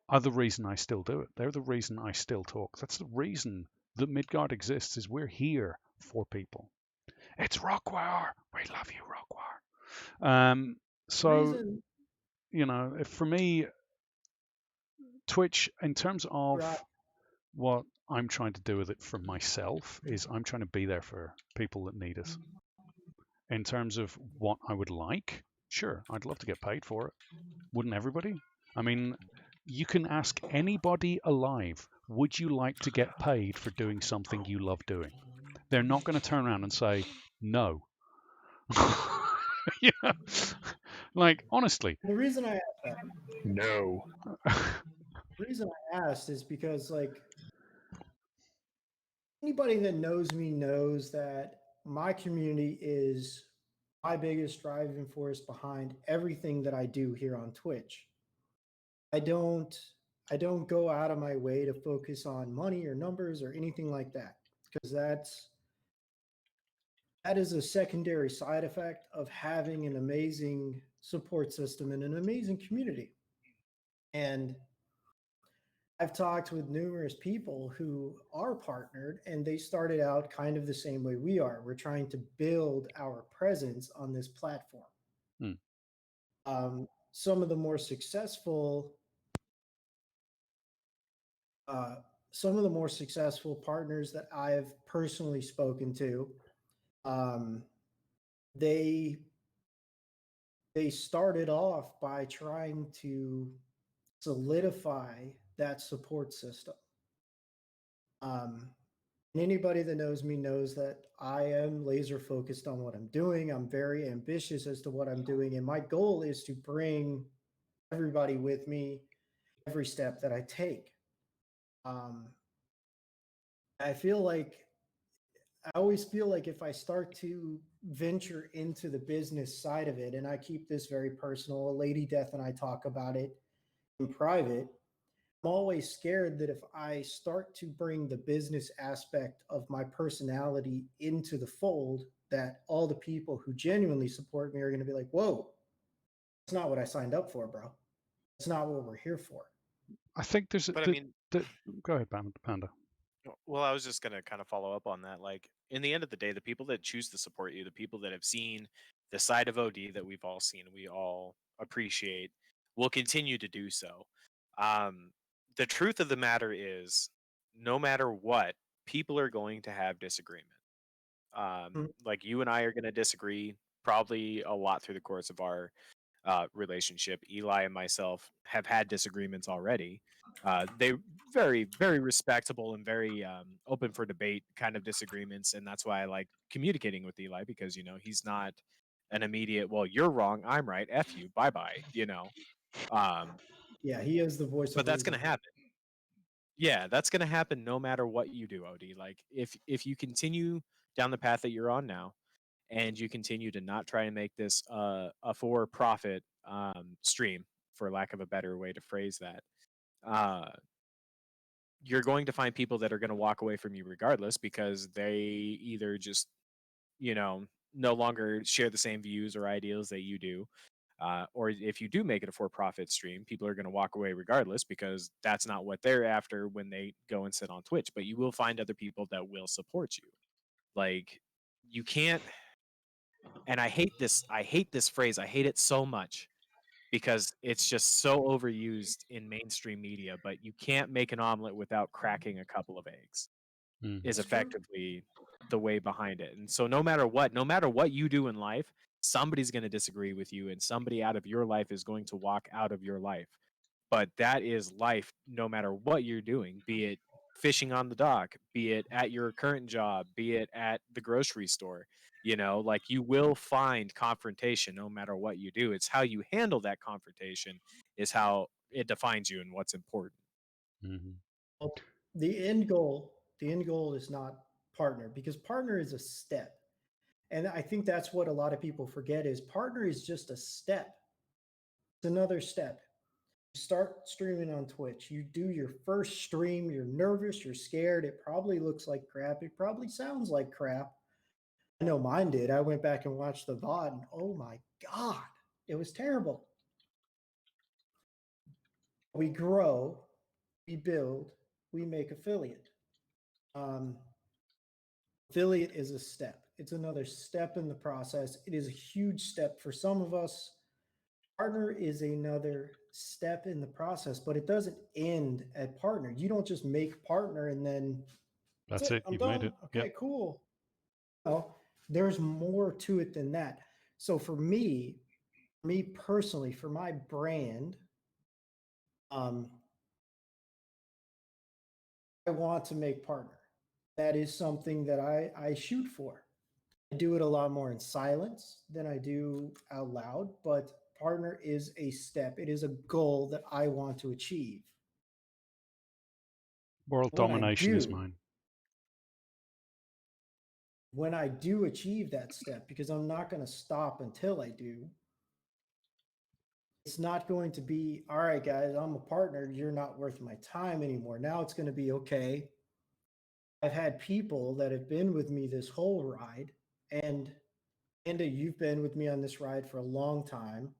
are the reason I still do it. They're the reason I still talk. That's the reason that Midgard exists, is we're here for people. It's Rockwire. We love you, Rockwire. So, for me, Twitch, in terms of Right. what I'm trying to do with it for myself, is I'm trying to be there for people that need us. In terms of what I would like, sure, I'd love to get paid for it. Wouldn't everybody? I mean, you can ask anybody alive, would you like to get paid for doing something you love doing? They're not going to turn around and say no. Yeah. Like, honestly. The reason I asked that, No. the reason I asked is because, like, anybody that knows me knows that my community is my biggest driving force behind everything that I do here on Twitch. I don't go out of my way to focus on money or numbers or anything like that, because that is a secondary side effect of having an amazing support system and an amazing community. And I've talked with numerous people who are partnered, and they started out kind of the same way we are. We're trying to build our presence on this platform. Some of the more successful partners that I've personally spoken to, they started off by trying to solidify that support system. And anybody that knows me knows that I am laser focused on what I'm doing. I'm very ambitious as to what I'm doing, and my goal is to bring everybody with me every step that I take. I always feel like if I start to venture into the business side of it, and I keep this very personal, Lady Death and I talk about it in private, I'm always scared that if I start to bring the business aspect of my personality into the fold, that all the people who genuinely support me are going to be like, whoa, that's not what I signed up for, bro. That's not what we're here for. I think there's. But I mean, Go ahead, Panda. Well, I was just gonna kind of follow up on that. Like, in the end of the day, the people that choose to support you, the people that have seen the side of OD that we've all seen, we all appreciate, will continue to do so. Um, the truth of the matter is, no matter what, people are going to have disagreement. Mm. Like you and I are going to disagree probably a lot through the course of our relationship. Eli and myself have had disagreements already. They very, very respectable and very open for debate kind of disagreements, and that's why I like communicating with Eli because he's not an immediate. Well, you're wrong, I'm right. F you, bye bye. Um, Yeah, he is the voice but of that's going reason. to happen. Yeah, that's going to happen no matter what you do, Od. Like if you continue down the path that you're on now, and you continue to not try and make this a for-profit stream, for lack of a better way to phrase that, uh, you're going to find people that are going to walk away from you regardless because they either just, you know, no longer share the same views or ideals that you do. Or if you do make it a for-profit stream, people are going to walk away regardless because that's not what they're after when they go and sit on Twitch. But you will find other people that will support you. Like, you can't, and I hate this phrase. I hate it so much because it's just so overused in mainstream media, but you can't make an omelet without cracking a couple of eggs Mm. is It's true. effectively the way behind it. And so no matter what you do in life, somebody's going to disagree with you and somebody out of your life is going to walk out of your life. But that is life no matter what you're doing, be it fishing on the dock, be it at your current job, be it at the grocery store. Like, you will find confrontation no matter what you do. It's how you handle that confrontation is how it defines you and what's important. Mhm. Well, the end goal is not partner, because partner is a step. And I think that's what a lot of people forget is partner is just a step. It's another step. You start streaming on Twitch. You do your first stream. You're nervous. You're scared. It probably looks like crap. It probably sounds like crap. I know mine did. I went back and watched the VOD, and oh my God, it was terrible. We grow, we build, we make affiliate. Um, Affiliate is a step. It's another step in the process. It is a huge step for some of us. Partner is another step in the process, but it doesn't end at partner. You don't just make partner and then that's That's it. it. I'm You've made done. it. Okay, Yep. cool. Well, there's more to it than that. So for me personally, for my brand, um, I want to make partner. That is something that I shoot for. I do it a lot more in silence than I do out loud, but partner is a step. It is a goal that I want to achieve. World When I domination is do, mine. when I do achieve that step, because I'm not going to stop until I do, it's not going to be, all right, guys, I'm a partner. You're not worth my time anymore. Now it's going to be, okay, I've had people that have been with me this whole ride, and Andy, you've been with me on this ride for a long time.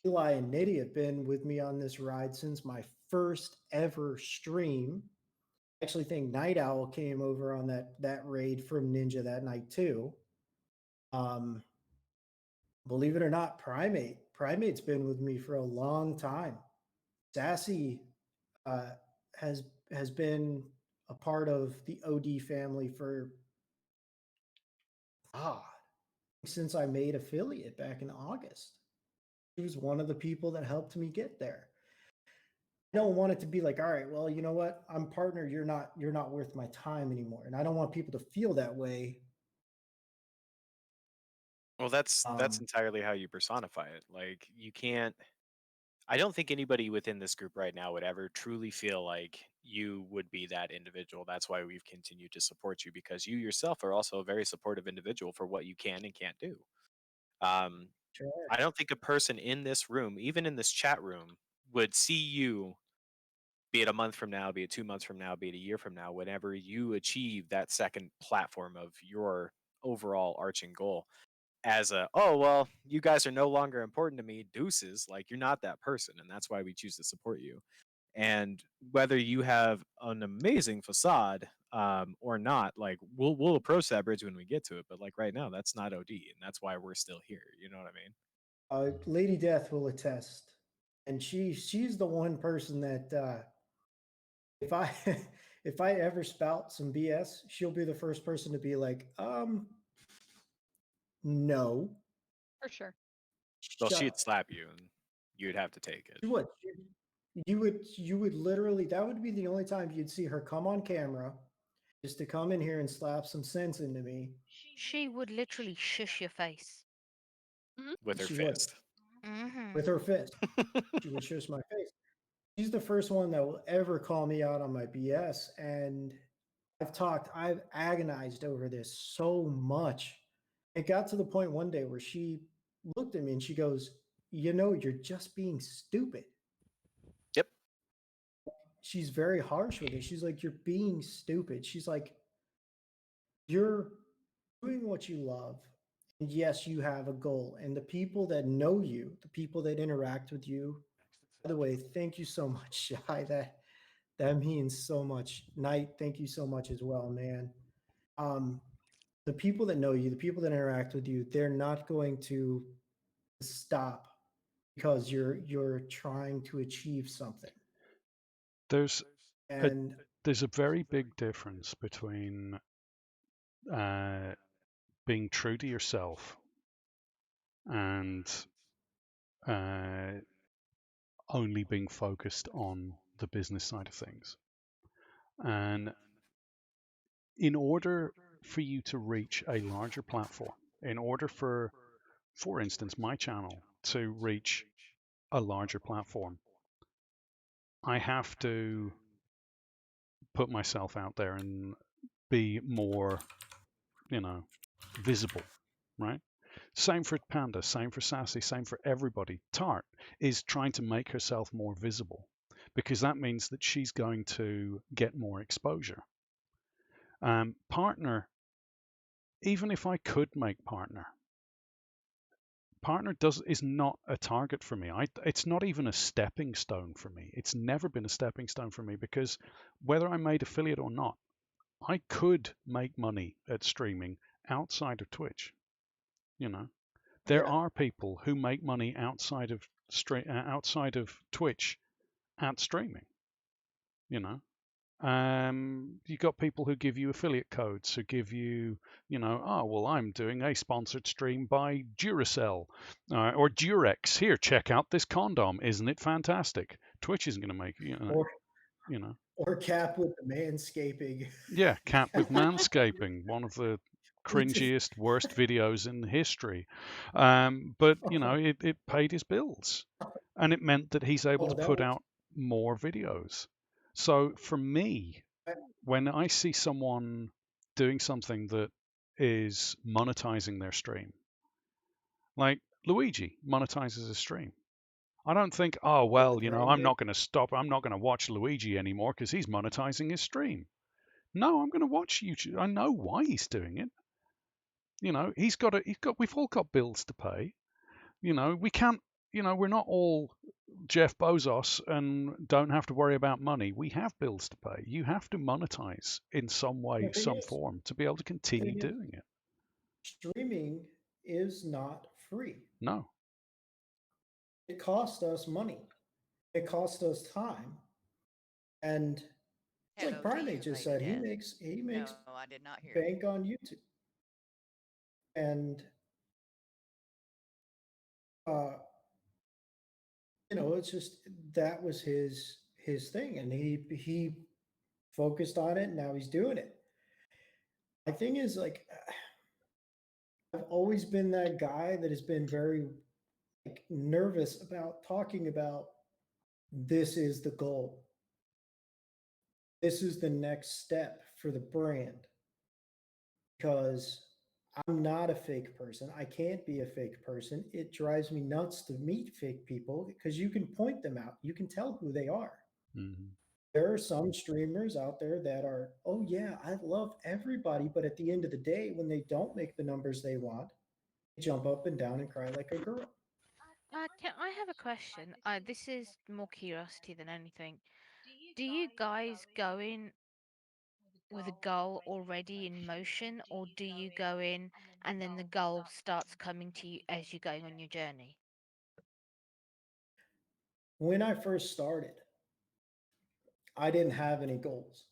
Eli and Nitty have been with me on this ride since my first ever stream. I actually think Night Owl came over on that raid from Ninja that night too. Um, Believe it or not, Primate's been with me for a long time. Sassy uh, has has been a part of the OD family for since I made affiliate back in August. She was one of the people that helped me get there. I don't want it to be like, all right, well, you know what? I'm partner. You're not worth my time anymore. And I don't want people to feel that way. Well, that's Um, entirely how you personify it. Like, you can't. I don't think anybody within this group right now would ever truly feel like you would be that individual. That's why we've continued to support you because you yourself are also a very supportive individual for what you can and can't do. Um, sure. I don't think a person in this room, even in this chat room, would see you, be it a month from now, be it 2 months from now, be it a year from now, whenever you achieve that second platform of your overall arching goal, as a, oh, well, you guys are no longer important to me, deuces. Like, you're not that person, and that's why we choose to support you. And whether you have an amazing facade or not. Like we'll approach that bridge when we get to it, but like right now, that's not OD, and that's why we're still here. You know what I mean? Lady Death will attest, and she's the one person that if I if I ever spout some BS, she'll be the first person to be like, no, For sure. Well, shut she'd up. slap you, and you'd have to take it. She would. You would literally, that would be the only time you'd see her come on camera, just to come in here and slap some sense into me. She would literally shush your face. With her She would. fist. With her fist. She would shush my face. She's the first one that will ever call me out on my BS. And I've agonized over this so much. It got to the point one day where she looked at me and she goes, you're just being stupid. Yep. She's very harsh with it. She's like, you're being stupid. She's like, you're doing what you love. And yes, you have a goal. And the people that know you, the people that interact with you, by the way, thank you so much, Shy. That means so much. Knight, thank you so much as well, man. The people that know you, the people that interact with you, they're not going to stop because you're trying to achieve something. There's And there's a very big difference between being true to yourself and only being focused on the business side of things. And in order for you to reach a larger platform, in order for instance, my channel to reach a larger platform, I have to put myself out there and be more, visible, right? Same for Panda, same for Sassy, same for everybody. Tart is trying to make herself more visible because that means that she's going to get more exposure. Partner, even if I could make partner is not a target for me. It's not even a stepping stone for me. It's never been a stepping stone for me because whether I made affiliate or not, I could make money at streaming outside of Twitch. There are people who make money outside of Twitch at streaming. You got people who give you affiliate codes, who give you, oh, well, I'm doing a sponsored stream by Duracell or Durex. Here, check out this condom. Isn't it fantastic? Twitch isn't going to make or Cap with the manscaping. Yeah, Cap with manscaping, one of the cringiest, worst videos in history. But it paid his bills, and it meant that he's able to put out more videos. So for me, when I see someone doing something that is monetizing their stream, like Luigi monetizes a stream, I don't think, oh, well, I'm not going to stop. I'm not going to watch Luigi anymore because he's monetizing his stream. No, I'm going to watch YouTube. I know why he's doing it. We've all got bills to pay. We can't, we're not all Jeff Bezos and don't have to worry about money. We have bills to pay. You have to monetize in some way, some form to be able to continue doing it. Streaming is not free. No. It costs us money. It costs us time. And like Primate just said, he makes No, I did not hear bank on YouTube. And it's just that was his thing, and he focused on it, and now he's doing it. My thing is, like, I've always been that guy that has been very nervous about talking about this is the goal. This is the next step for the brand. Because I'm not a fake person. I can't be a fake person. It drives me nuts to meet fake people because you can point them out. You can tell who they are. Mm-hmm. There are some streamers out there that are, oh yeah, I love everybody. But at the end of the day, when they don't make the numbers they want, they jump up and down and cry like a girl. I have a question? This is more curiosity than anything. Do you guys go in with a goal already in motion, or do you go in and then the goal starts coming to you as you're going on your journey? When I first started, I didn't have any goals.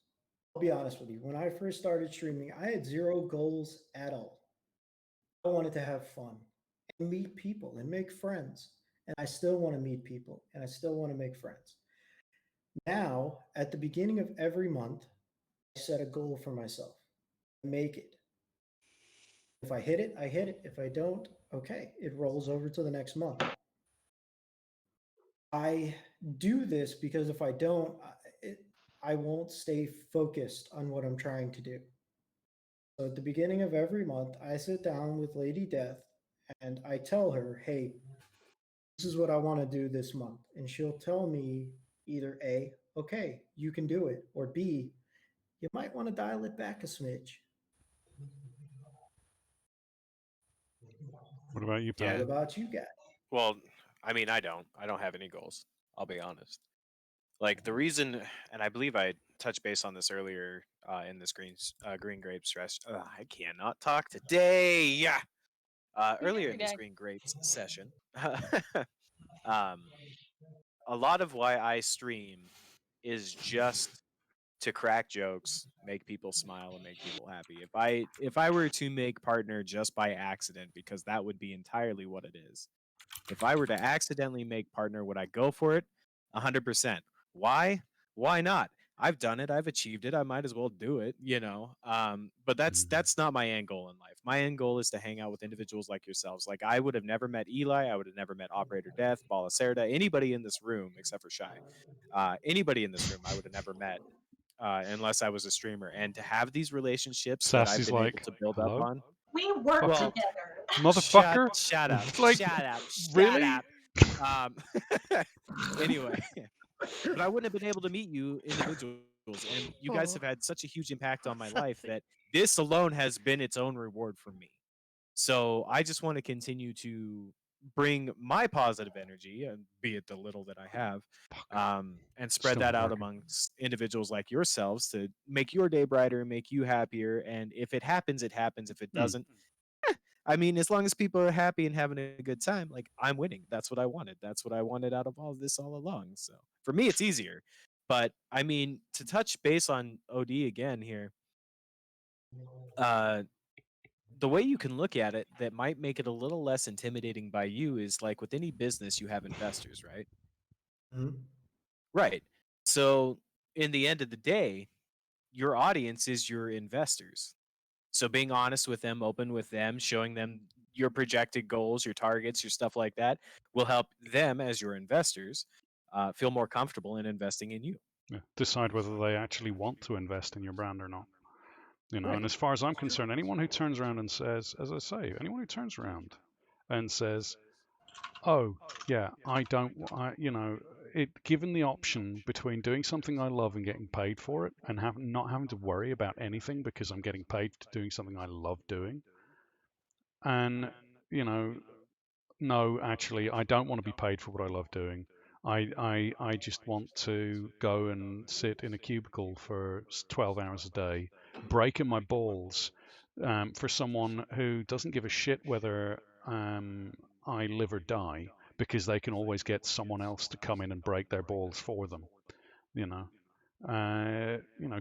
I'll be honest with you. When I first started streaming, I had zero goals at all. I wanted to have fun and meet people and make friends. And I still want to meet people and I still want to make friends. Now, at the beginning of every month, I set a goal for myself. Make it. If I hit it, I hit it. If I don't, okay, it rolls over to the next month. I do this because if I don't, I won't stay focused on what I'm trying to do. So at the beginning of every month, I sit down with Lady Death and I tell her, hey, this is what I want to do this month. And she'll tell me either A, okay, you can do it, or B, you might want to dial it back a smidge. What about you, Yeah. What Pam? about you guys? Well, I mean, I don't have any goals. I'll be honest. Like the reason, and I believe I touched base on this earlier in this green grape stress. I cannot talk today. Yeah. Earlier in this day. green grapes session, um, a lot of why I stream is just to crack jokes, make people smile, and make people happy. If I were to make partner just by accident, because that would be entirely what it is. If I were to accidentally make partner, would I go for it? 100%. Why? Why not? I've done it. I've achieved it. I might as well do it, you know. But that's not my end goal in life. My end goal is to hang out with individuals like yourselves. Like I would have never met Eli. I would have never met Operator Death, Balacerda, anybody in this room except for Shy. Anybody in this room I would have never met unless I was a streamer. And to have these relationships that I've Sassy's been able like, to build up hello? on. We work Well, together. Motherfucker? Shut up, Like, shut up, shut really? up. Um, anyway, but I wouldn't have been able to meet you individuals, and you guys have had such a huge impact on my life Sassy. that this alone has been its own reward for me. So I just want to continue to bring my positive energy, be it the little that I have, and spread Still that not out working. amongst individuals like yourselves to make your day brighter, make you happier. And if it happens, it happens. If it doesn't, I mean, as long as people are happy and having a good time, like I'm winning. That's what I wanted. That's what I wanted out of all this all along. So for me, it's easier. But I mean, to touch base on OD again here, uh, the way you can look at it that might make it a little less intimidating by you is like with any business, you have investors, right? Mhm. Right. So in the end of the day, your audience is your investors. So being honest with them, open with them, showing them your projected goals, your targets, your stuff like that will help them as your investors feel more comfortable in investing in you. Yeah. Decide whether they actually want to invest in your brand or not. You know, Right. and as far as I'm concerned, anyone who turns around and says, as I say, anyone who turns around and says, "Oh, yeah, I don't, you know, given the option between doing something I love and getting paid for it, and not having to worry about anything because I'm getting paid for doing something I love doing, and you know, no, actually, I don't want to be paid for what I love doing. I just want to go and sit in a cubicle for 12 hours a day, breaking my balls for someone who doesn't give a shit whether I live or die, because they can always get someone else to come in and break their balls for them. You know,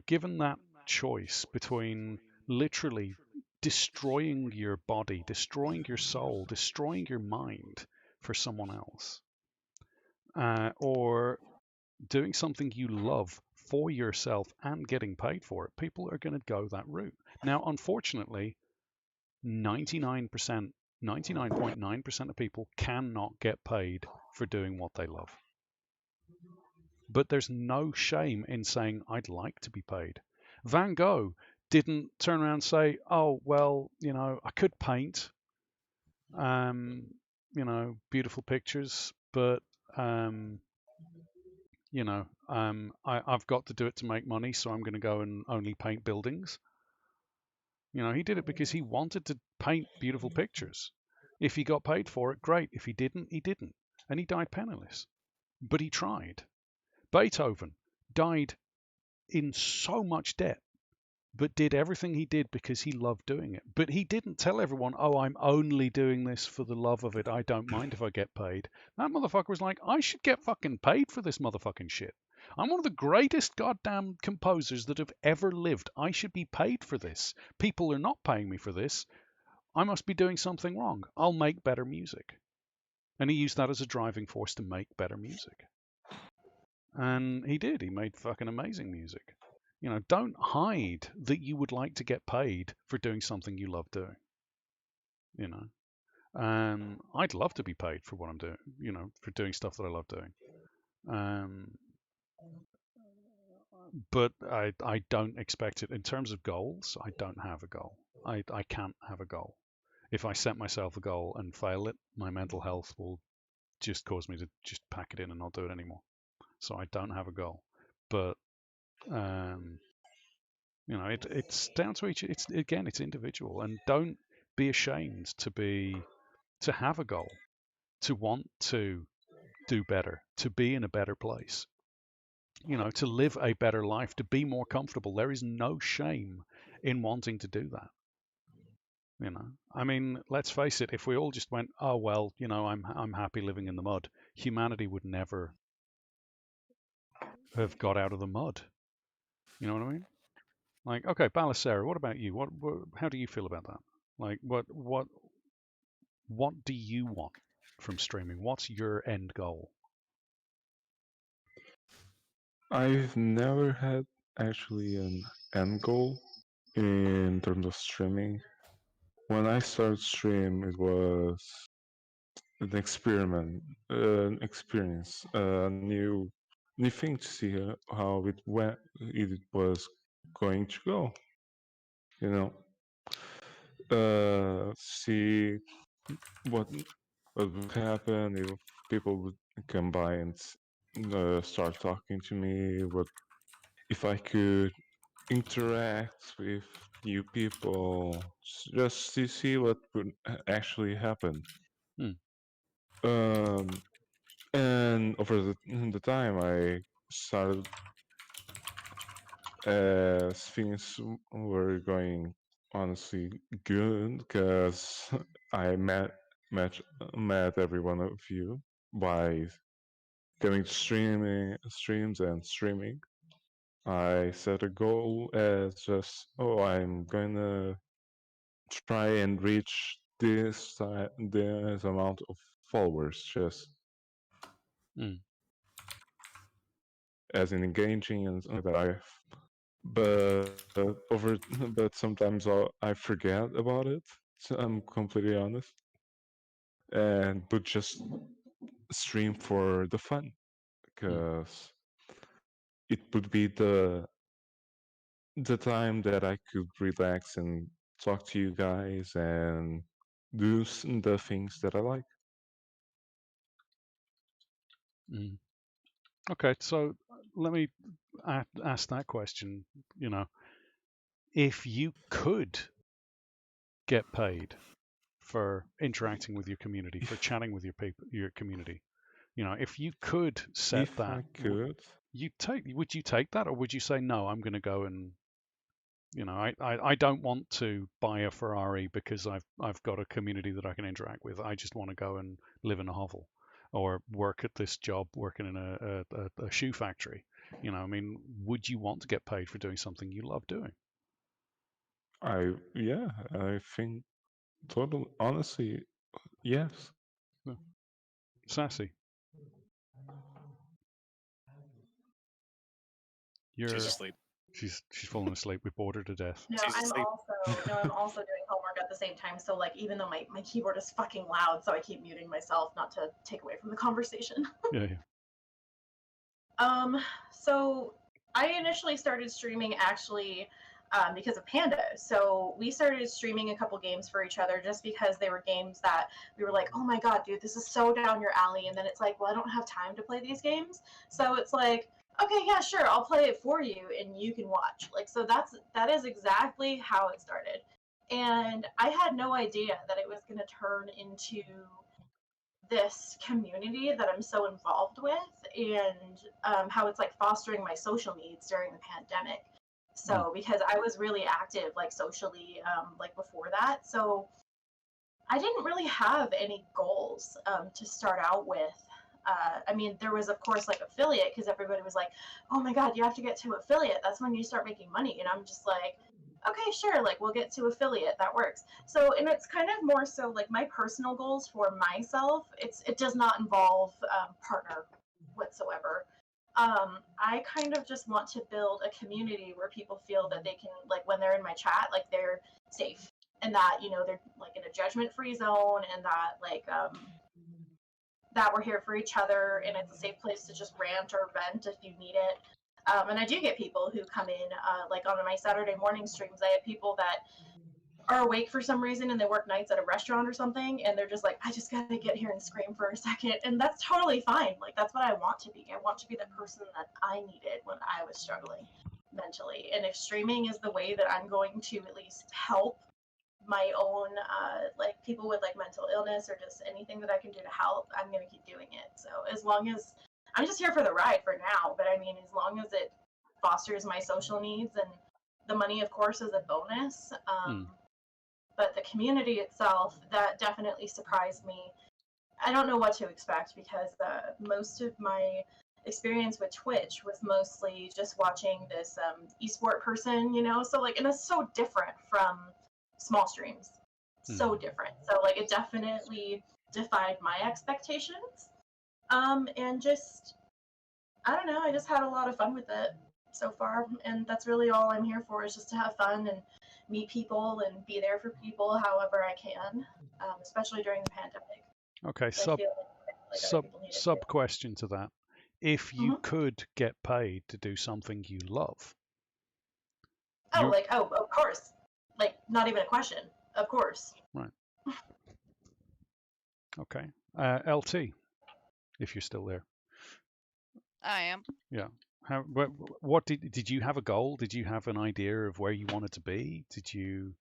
given that choice between literally destroying your body, destroying your soul, destroying your mind for someone else, or doing something you love for yourself and getting paid for it, people are going to go that route. Now, unfortunately, 99%, 99.9% of people cannot get paid for doing what they love. But there's no shame in saying, I'd like to be paid. Van Gogh didn't turn around and say, oh, well, I could paint, beautiful pictures, but, I've got to do it to make money, so I'm going to go and only paint buildings. He did it because he wanted to paint beautiful pictures. If he got paid for it, great. If he didn't, he didn't. And he died penniless. But he tried. Beethoven died in so much debt but did everything he did because he loved doing it. But he didn't tell everyone, oh, I'm only doing this for the love of it. I don't mind if I get paid. That motherfucker was like, I should get fucking paid for this motherfucking shit. I'm one of the greatest goddamn composers that have ever lived. I should be paid for this. People are not paying me for this. I must be doing something wrong. I'll make better music. And he used that as a driving force to make better music. And he did. He made fucking amazing music. You know, don't hide that you would like to get paid for doing something you love doing. You know, I'd love to be paid for what I'm doing. You know, for doing stuff that I love doing. But I don't expect it in terms of goals. I don't have a goal. I can't have a goal. If I set myself a goal and fail it, my mental health will just cause me to just pack it in and not do it anymore. So I don't have a goal. But you know, it's down to each. It's again, it's individual, and don't be ashamed to have a goal, to want to do better, to be in a better place. You know, to live a better life, to be more comfortable. There is no shame in wanting to do that. You know, I mean, let's face it. If we all just went, oh well, you know, I'm happy living in the mud, humanity would never have got out of the mud. You know what I mean? Like, okay, Balasera, what about you? How do you feel about that? Like, what do you want from streaming? What's your end goal? I've never had actually an end goal in terms of streaming. When I started stream, it was an experiment, an experience, a new thing to see how it was going to go. You know, see what would happen if people would come by and start talking to me. What if I could interact with new people just to see what would actually happen. Hmm. And over the time, I started as things were going honestly good because I met every one of you by going to streams and streaming. I set a goal as just, oh, I'm gonna try and reach this amount of followers, just Mm. as in engaging and that but over but sometimes I forget about it. So I'm completely honest, and but just stream for the fun because it would be the time that I could relax and talk to you guys and do the things that I like. Mm. Okay, so let me ask that question. You know, if you could get paid for interacting with your community, for chatting with your community, you know, if you could set If that, I could, would you take that, or would you say no? I'm going to go and you know, I don't want to buy a Ferrari because I've got a community that I can interact with. I just want to go and live in a hovel or work at this job working in a shoe factory. You know, I mean, would you want to get paid for doing something you love doing? I think totally honestly, yes. Yeah. Sassy, She's you're asleep. she's fallen asleep. We bored her to death. No, She's I'm asleep. also no, I'm also doing homework at the same time. So like even though my keyboard is fucking loud, so I keep muting myself not to take away from the conversation. Yeah, So I initially started streaming actually because of Panda. So we started streaming a couple games for each other just because they were games that we were like, oh my god, dude, this is so down your alley. And then it's like, well, I don't have time to play these games. So it's like, okay, yeah, sure, I'll play it for you and you can watch. Like, so that is exactly how it started. And I had no idea that it was going to turn into this community that I'm so involved with and how it's like fostering my social needs during the pandemic. So because I was really active, like socially, like before that, so I didn't really have any goals to start out with. I mean, there was of course like affiliate because everybody was like, "Oh my God, you have to get to affiliate. That's when you start making money." And I'm just like, "Okay, sure. Like we'll get to affiliate. That works." So, and it's kind of more so like my personal goals for myself. It does not involve partner whatsoever. I kind of just want to build a community where people feel that they can, like, when they're in my chat, like they're safe and that, you know, they're like in a judgment-free zone and that like that we're here for each other and it's a safe place to just rant or vent if you need it. And I do get people who come in, like on my Saturday morning streams, I have people that are awake for some reason and they work nights at a restaurant or something and they're just like, I just gotta get here and scream for a second. And that's totally fine. Like that's what I want to be. I want to be the person that I needed when I was struggling mentally. And if streaming is the way that I'm going to at least help my own like people with like mental illness or just anything that I can do to help, I'm gonna keep doing it. So as long as I'm just here for the ride for now, but I mean as long as it fosters my social needs and the money of course is a bonus. But the community itself, that definitely surprised me. I don't know what to expect because most of my experience with Twitch was mostly just watching this esport person, you know? So, like, and it's so different from small streams. So different. So, like, it definitely defied my expectations. And just, I don't know, I just had a lot of fun with it so far. And that's really all I'm here for is just to have fun and meet people and be there for people however I can, especially during the pandemic. Okay, I feel like other people need it sub too. question to that. If you could get paid to do something you love, Oh, like, oh, of course. Like, not even a question. Of course. right? Okay, LT, if you're still there. I am. Yeah. What did you have a goal? Did you have an idea of where you wanted to be? Did you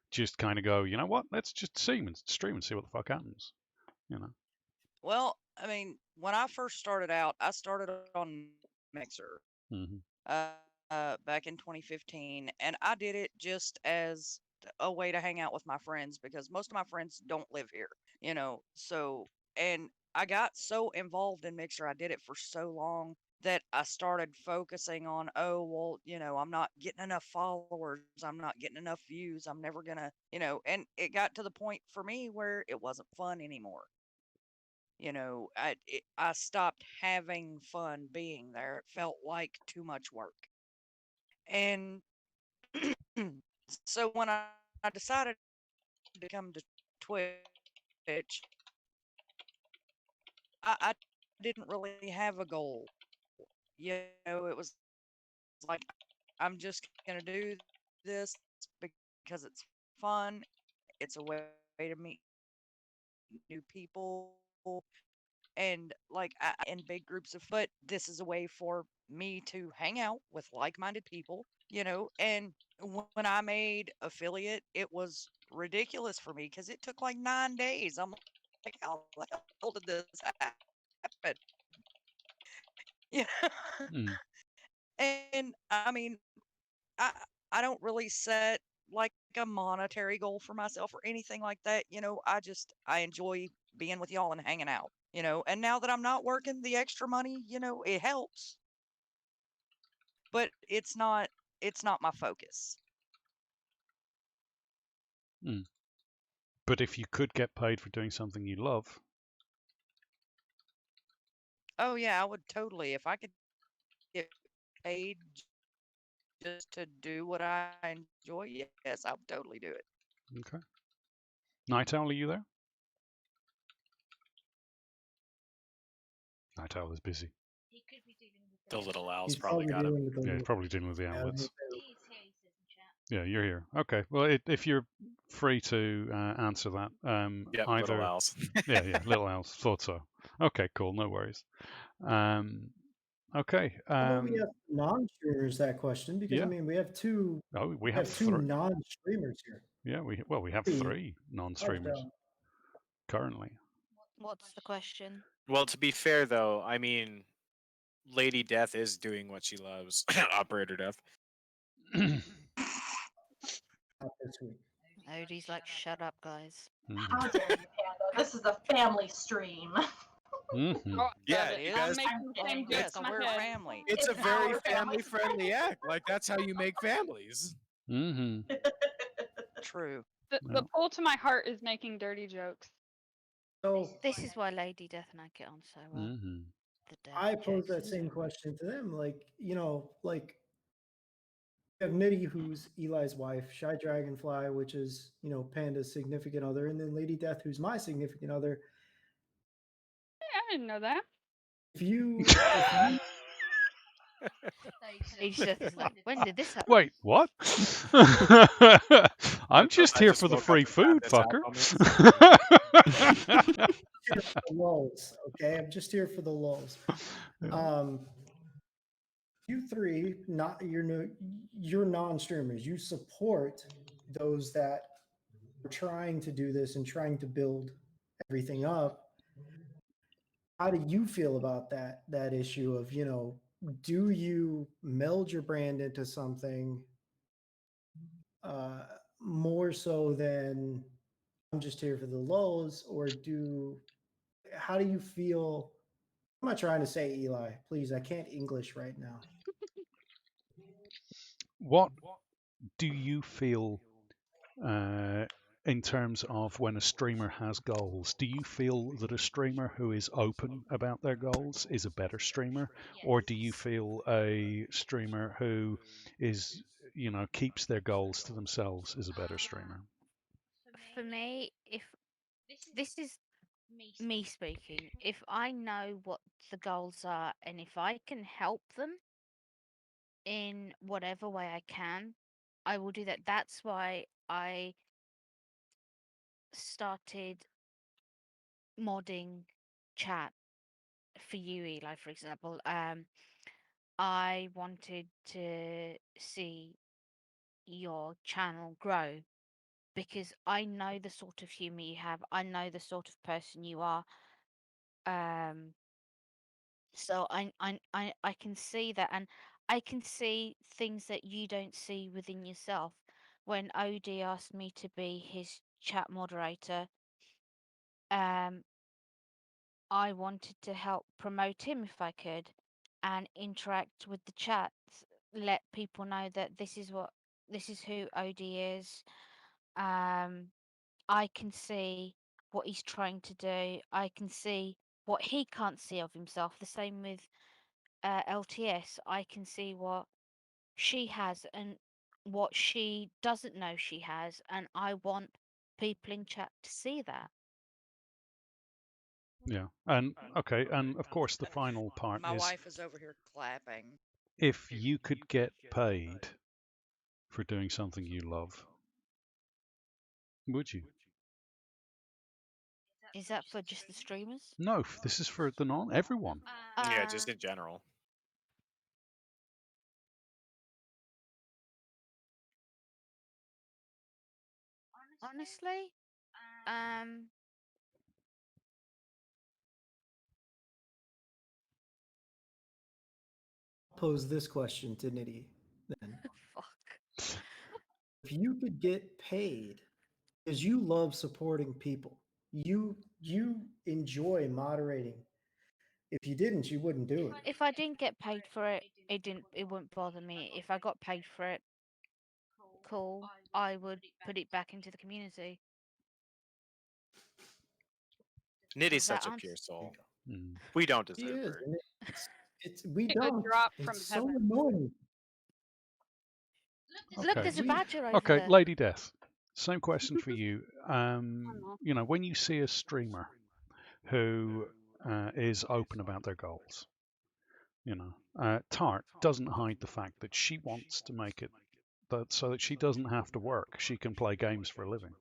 just kind of go, you know what, let's just stream and see what the fuck happens, you know? Well, I mean, when I first started out, I started on Mixer back in 2015, and I did it just as a way to hang out with my friends because most of my friends don't live here, you know. So, and I got so involved in Mixer, I did it for so long that I started focusing on, oh, well, you know, I'm not getting enough followers, I'm not getting enough views, I'm never gonna, you know, and it got to the point for me where it wasn't fun anymore. You know, I stopped having fun being there. It felt like too much work. And so when I decided to come to Twitch, I didn't really have a goal. You know, it was like, I'm just going to do this because it's fun. It's a way to meet new people and like in big groups of, but this is a way for me to hang out with like-minded people, you know. And when I made affiliate, it was ridiculous for me because it took like 9 days. I'm like, how the hell did this happen? Yeah. And I mean, I I don't really set like a monetary goal for myself or anything like that. You know, I enjoy being with y'all and hanging out, you know. And now that I'm not working the extra money, you know, it helps, but it's not my focus. But if you could get paid for doing something you love, Oh yeah, I would totally, if I could get paid just to do what I enjoy, yes, I would totally do it. okay. Night Owl, are you there? Night Owl is busy. The little owls He's probably got him. dealing with Yeah, he's probably dealing with the yeah, owlets. he's- Yeah, you're here. Okay. Well, if you're free to answer that, Yep, either little owls. yeah, little owls. Thought so. Okay, cool. No worries. Okay. How about we have non-streamers that question because I Yeah. mean we have two Oh, we have two non-streamers here. Yeah, we have Three. three non-streamers currently. What's the question? Well, to be fair though, I mean, Lady Death is doing what she loves. Operator Death. Not this week. Odie's like, shut up, guys. How dare you, Panda? This is a family stream. Mhm. Oh, Yeah, got it. you I'm guys- making the same Yes, jokes in my we're head. family. It's a It's very our family. family-friendly act. Like that's how you make families. Mhm. True. The Yeah. pull to my heart is making dirty jokes. So This is why Lady Death and I get on so well. Mhm. The dirty I pose jokes that and same stuff. question to them. Like, like you have Nitty, who's Eli's wife, Shy Dragonfly, which is, Panda's significant other, and then Lady Death, who's my significant other. Hey, I didn't know that. If you Lady Death is like, when did this happen? Wait, what? I'm just I here just for the woke up free and found food, this out fucker. on here for the lulls, okay? I'm just here for the lulls. You three, you're non-streamers. You support those that are trying to do this and trying to build everything up. How do you feel about that issue of, do you meld your brand into something more so than I'm just here for the lulls, or how do you feel? I'm not trying to say Eli, please, I can't English right now. What do you feel in terms of when a streamer has goals? Do you feel that a streamer who is open about their goals is a better streamer, or do you feel a streamer who is, keeps their goals to themselves is a better streamer? For me, if this is me speaking, if I know what the goals are and if I can help them in whatever way I can, I will do that. That's why I started modding chat for you, Eli, for example. I wanted to see your channel grow because I know the sort of humor you have. I know the sort of person you are. So I can see that, and I can see things that you don't see within yourself. When Odie asked me to be his chat moderator, um, I wanted to help promote him if I could, and interact with the chat, let people know that this is who Odie is. I can see what he's trying to do. I can see what he can't see of himself. The same with LTS. I can see what she has and what she doesn't know she has, and I want people in chat to see that. Yeah. And okay, and of course the final part My is wife is over here clapping. if you could get paid for doing something you love, would you? Is that for just the streamers? No, this is for the everyone. Yeah, just in general. Honestly, um, Pose this question to Nitty then. fuck. If you could get paid because you love supporting people, you enjoy moderating. If you didn't, you wouldn't do it. If I didn't get paid for it, it wouldn't bother me. If I got paid for it, cool. I would put it back into the community. Nitty's Does that such a answer- pure soul. Mm. We don't He deserve is. her. And we A don't. drop from It's so heaven. annoying. Look, Okay. there's a We- badger over Okay, there. Lady Death. Same question for you. know. When you see a streamer who is open about their goals, Tart doesn't hide the fact that she wants to make it so that she doesn't have to work. She can play games for a living,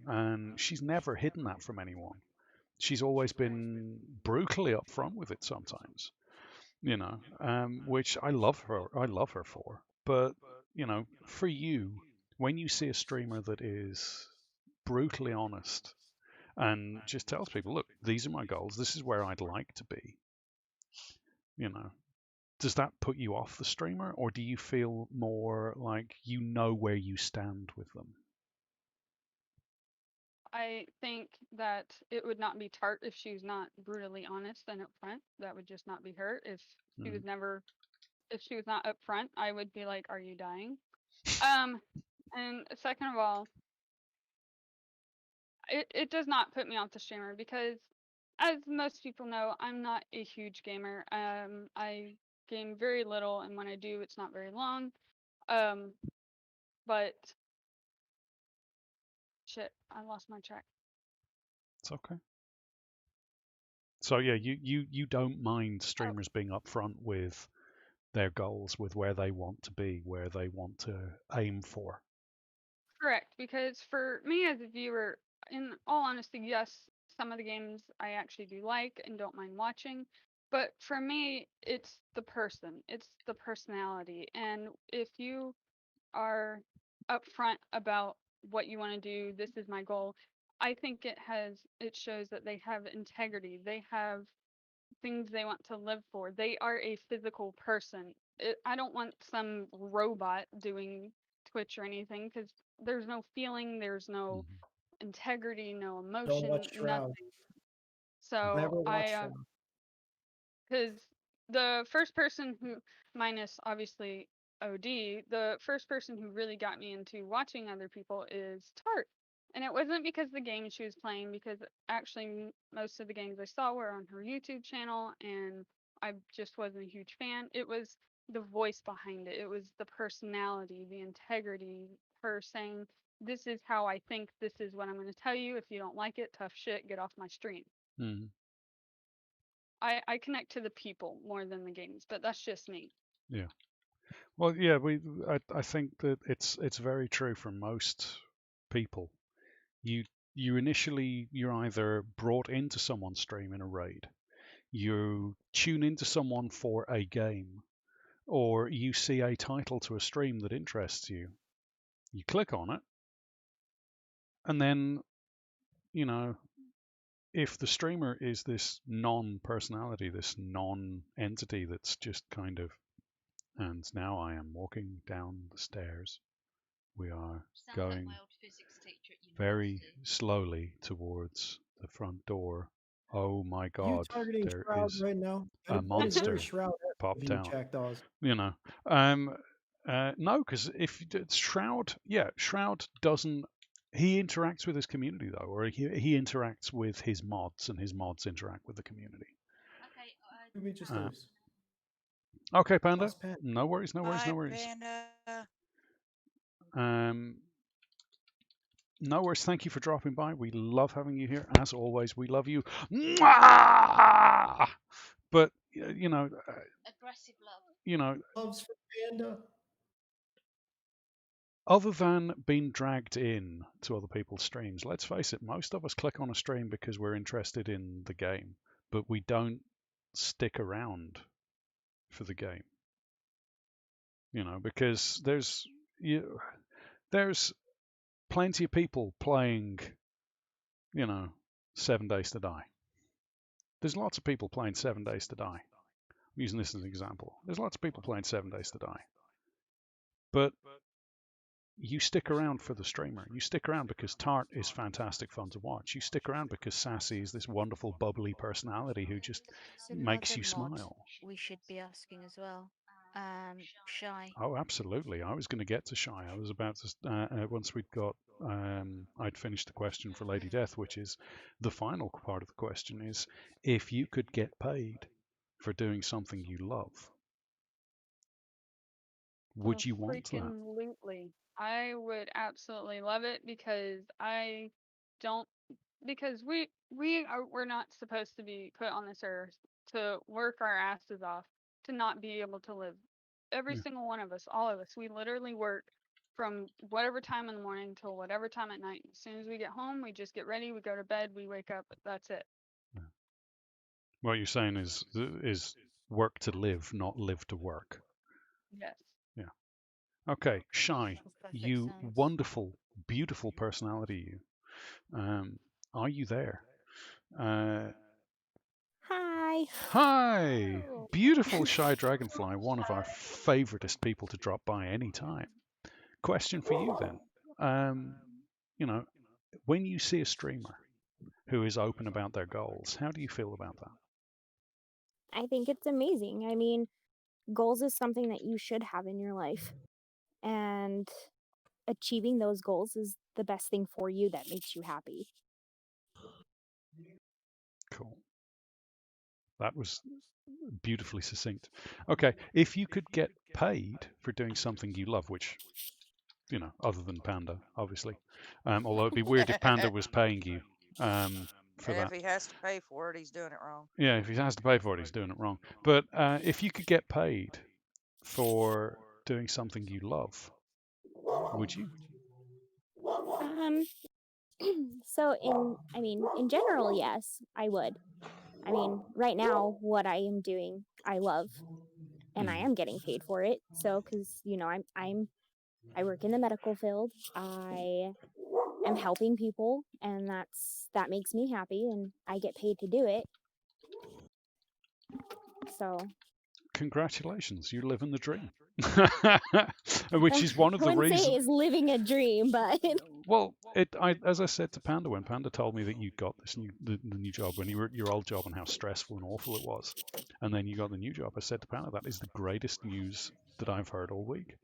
and she's never hidden that from anyone. She's always been brutally upfront with it sometimes, which I love her. I love her for. But for you, when you see a streamer that is brutally honest and just tells people, look, these are my goals. This is where I'd like to be. does that put you off the streamer, or do you feel more like you know where you stand with them? I think that it would not be Tart if she was not brutally honest and upfront. That would just not be her. If she was never, if she was not upfront, I would be like, "Are you dying?" And second of all, it does not put me off the streamer because, as most people know, I'm not a huge gamer. I game very little, and when I do, it's not very long. But shit, I lost my track. It's okay. So yeah, you don't mind streamers being upfront with their goals, with where they want to be, where they want to aim for. Correct, because for me as a viewer, in all honesty, yes, some of the games I actually do like and don't mind watching. But for me, it's the person, it's the personality. And if you are upfront about what you want to do, this is my goal, I think it shows that they have integrity. They have things they want to live for. They are a physical person. I don't want some robot doing Twitch or anything because there's no feeling, there's no integrity, no Don't emotion, watch Shroud. nothing. So Never watch I, Shroud. because the first person who, minus obviously OD, the first person who really got me into watching other people is Tart. And it wasn't because the game she was playing, because actually most of the games I saw were on her YouTube channel, and I just wasn't a huge fan. It was the voice behind it. It was the personality, the integrity, her saying, "This is how I think. This is what I'm going to tell you. If you don't like it, tough shit. Get off my stream." Mm. I connect to the people more than the games, but that's just me. Yeah. Well, yeah, I think that it's very true for most people. You're either brought into someone's stream in a raid, you tune into someone for a game, or you see a title to a stream that interests you. You click on it, and then, you know, if the streamer is this non-personality, this non-entity that's just kind of, and now I am walking down the stairs. We are going very slowly towards the front door. Oh my You God, targeting there Shroud is right now? a That is monster very Shroud popped you out. jackdaws. You know, no, because if it's Shroud, yeah, Shroud doesn't. He interacts with his community though, or he interacts with his mods, and his mods interact with the community. Did we just Uh, lose? Okay, Panda. Lost Panda. No worries, no worries, no Bye, worries. Panda. No worries. Thank you for dropping by. We love having you here. As always, we love you. Mwah! But Aggressive love. Loves for Panda. Other than being dragged in to other people's streams, let's face it, most of us click on a stream because we're interested in the game, but we don't stick around for the game. Because there's plenty of people playing, 7 Days to Die. There's lots of people playing 7 Days to Die. I'm using this as an example. There's lots of people playing 7 Days to Die. But you stick around for the streamer. You stick around because Tart is fantastic fun to watch. You stick around because Sassy is this wonderful, bubbly personality who just makes you smile. We should be asking as well. Shy. Oh, absolutely. I was going to get to Shy. I was about to, once we'd got, I'd finished the question for Lady Death, which is the final part of the question is, if you could get paid for doing something you love, would you want that? Freaking I would absolutely love it because I don't because we're not supposed to be put on this earth to work our asses off to not be able to live. Every Yeah. single one of us, all of us, we literally work from whatever time in the morning till whatever time at night. As soon as we get home, we just get ready, we go to bed, we wake up, that's it. Yeah. What you're saying is work to live, not live to work. Yes. Yeah. Okay, Shy, Perfect you sense. wonderful, beautiful personality. Are you there? Hi. Hi. beautiful Shy Dragonfly, one of our favoritist people to drop by any time. Question for you then. You know, when you see a streamer who is open about their goals, how do you feel about that? I think it's amazing. I mean, goals is something that you should have in your life. And achieving those goals is the best thing for you that makes you happy. Cool. That was beautifully succinct. Okay, if you could get paid for doing something you love, which, other than Panda, obviously, although it'd be weird if Panda was paying you for If that. he has to pay for it, he's doing it wrong. Yeah, if he has to pay for it, he's doing it wrong. But if you could get paid for doing something you love, would you? Um, so in general, yes, I would. I mean, right now, what I am doing, I love, and I am getting paid for it. So, because I work in the medical field, I am helping people, and that makes me happy, and I get paid to do it. So, Congratulations, you live in the dream. Which is one of I the wouldn't say reasons. it's living a dream, but Well, as I said to Panda, when Panda told me that you got the new job, when you were at your old job and how stressful and awful it was, and then you got the new job, I said to Panda, that is the greatest news that I've heard all week.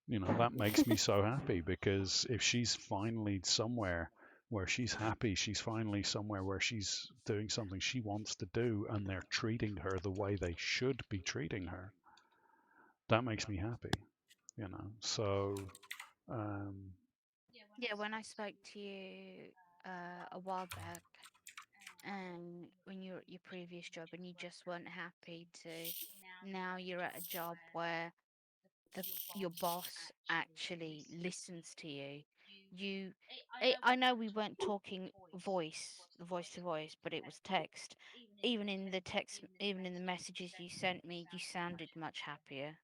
That makes me so happy, because if she's finally somewhere where she's happy, she's finally somewhere where she's doing something she wants to do, and they're treating her the way they should be treating her, that makes me happy. So Yeah, when I spoke to you a while back, and when you were at your previous job and you just weren't happy to, now you're at a job where your boss actually listens to you. I know we weren't talking voice to voice, but it was text. Even in the messages you sent me, you sounded much happier.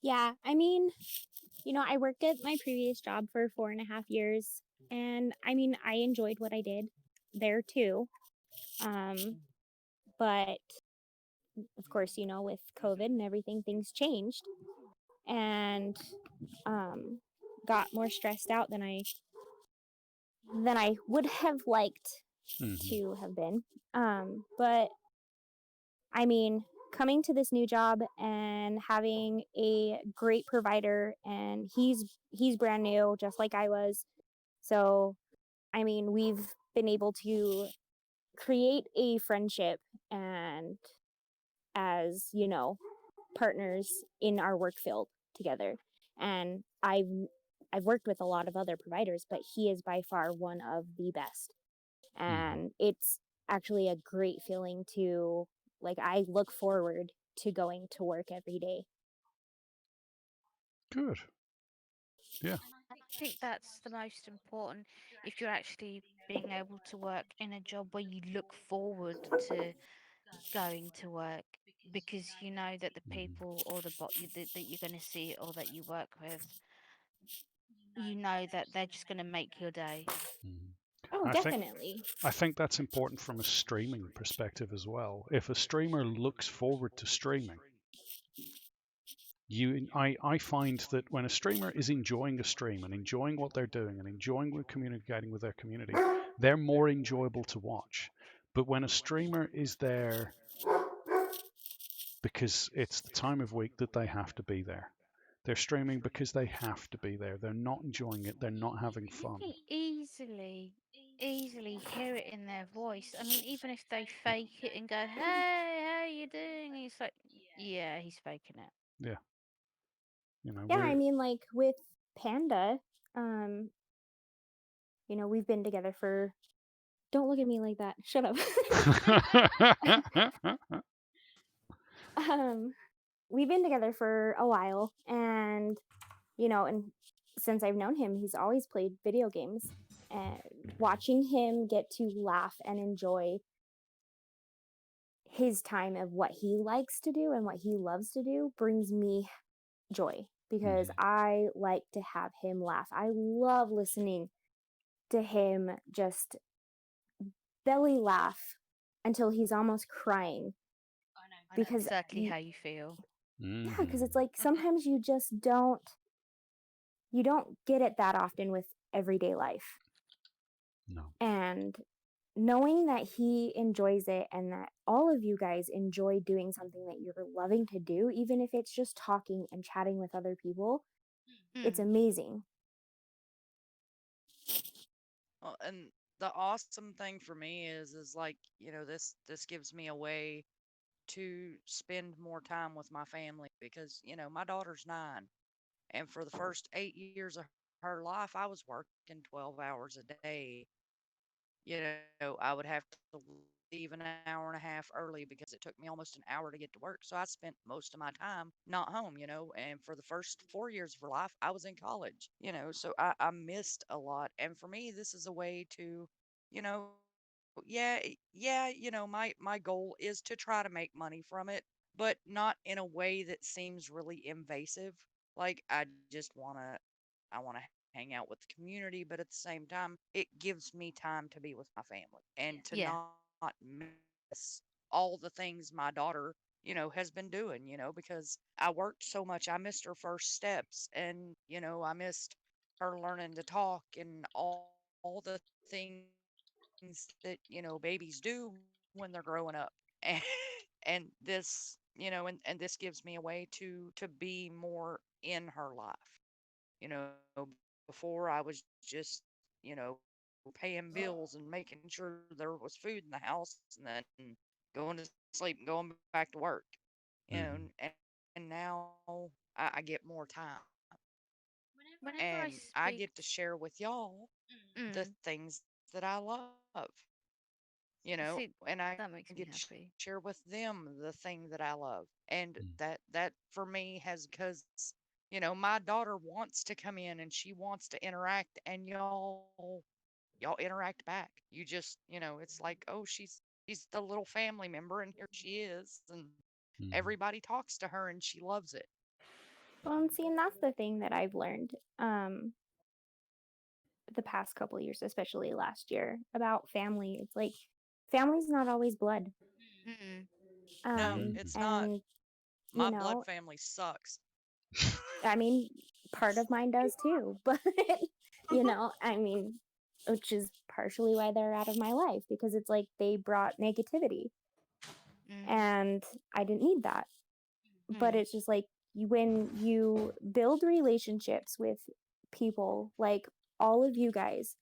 yeah, I mean, I worked at my previous job for 4.5 years, and I mean, I enjoyed what I did there too. Um, but of course, with COVID and everything, things changed, and got more stressed out than I would have liked to have been. But I mean, coming to this new job and having a great provider, and he's brand new, just like I was. So, I mean, we've been able to create a friendship, and as partners in our work field together. And I've worked with a lot of other providers, but he is by far one of the best. And it's actually a great feeling to, like, I look forward to going to work every day. Good. Yeah. I think that's the most important, if you're actually being able to work in a job where you look forward to going to work, because you know that the people or that you're going to see or that you work with, you know that they're just going to make your day. Oh, I think definitely. I think that's important from a streaming perspective as well. If a streamer looks forward to streaming, I find that when a streamer is enjoying a stream and enjoying what they're doing and enjoying communicating with their community, they're more enjoyable to watch. But when a streamer is there because it's the time of week that they have to be there, they're streaming because they have to be there. They're not enjoying it. They're not having You fun. can easily hear it in their voice. I mean, even if they fake it and go, "Hey, how you doing?" It's like, yeah, he's faking it. Yeah. Yeah, I mean, like with Panda, um, we've been together for. Don't look at me like that. Shut up. We've been together for a while, and and since I've known him, he's always played video games, and watching him get to laugh and enjoy his time of what he likes to do and what he loves to do brings me joy, because I like to have him laugh. I love listening to him just belly laugh until he's almost crying. I know because exactly how you feel. yeah, because it's Mhm. like sometimes you just don't get it that often with everyday life. No. And knowing that he enjoys it and that all of you guys enjoy doing something that you're loving to do, even if it's just talking and chatting with other people, it's Mm. amazing. Well, and the awesome thing for me is like, this gives me a way to spend more time with my family because, my daughter's 9, and for the first 8 years of her life, I was working 12 hours a day. I would have to leave an hour and a half early because it took me almost an hour to get to work. So I spent most of my time not home, and for the first 4 years of her life, I was in college, so I missed a lot. And for me, this is a way to, you know, yeah, my goal is to try to make money from it, but not in a way that seems really invasive. Like I want to hang out with the community, but at the same time, it gives me time to be with my family and to Yeah. not miss all the things my daughter, has been doing, because I worked so much. I missed her first steps and, I missed her learning to talk and all the things that, babies do when they're growing up. And, and this, and this gives me a way to be more in her life. You know, before I was just, paying bills and making sure there was food in the house and then going to sleep and going back to work. Mhm. And now I get more time Whenever I and I speak, get to share with y'all the mm, things that I love, see, and I that get makes to me share happy. with them the thing that I love. And Mm. that for me has because my daughter wants to come in and she wants to interact and y'all interact back. You just, it's like, oh, she's the little family member and here she is and Mhm. everybody talks to her and she loves it. Well, and see, and that's the thing that I've learned the past couple years, especially last year, about family. It's like family's not always blood. Mm. No, Mhm. it's not. And you My blood know, family sucks. I mean, part of mine does too, but I mean, which is partially why they're out of my life because it's like they brought negativity Mm. and I didn't need that. But Mm. it's just like when you build relationships with people, like all of you guys,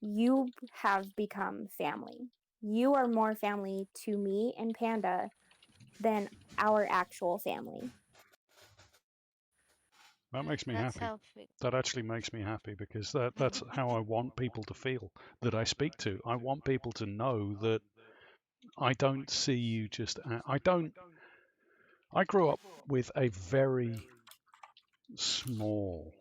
you have become family. You are more family to me and Panda than our actual family. That makes me That's happy. healthy. That actually makes me happy because that's Mm. how I want people to feel that I speak to. I want people to know that I don't see you just. I don't. I grew up with a very small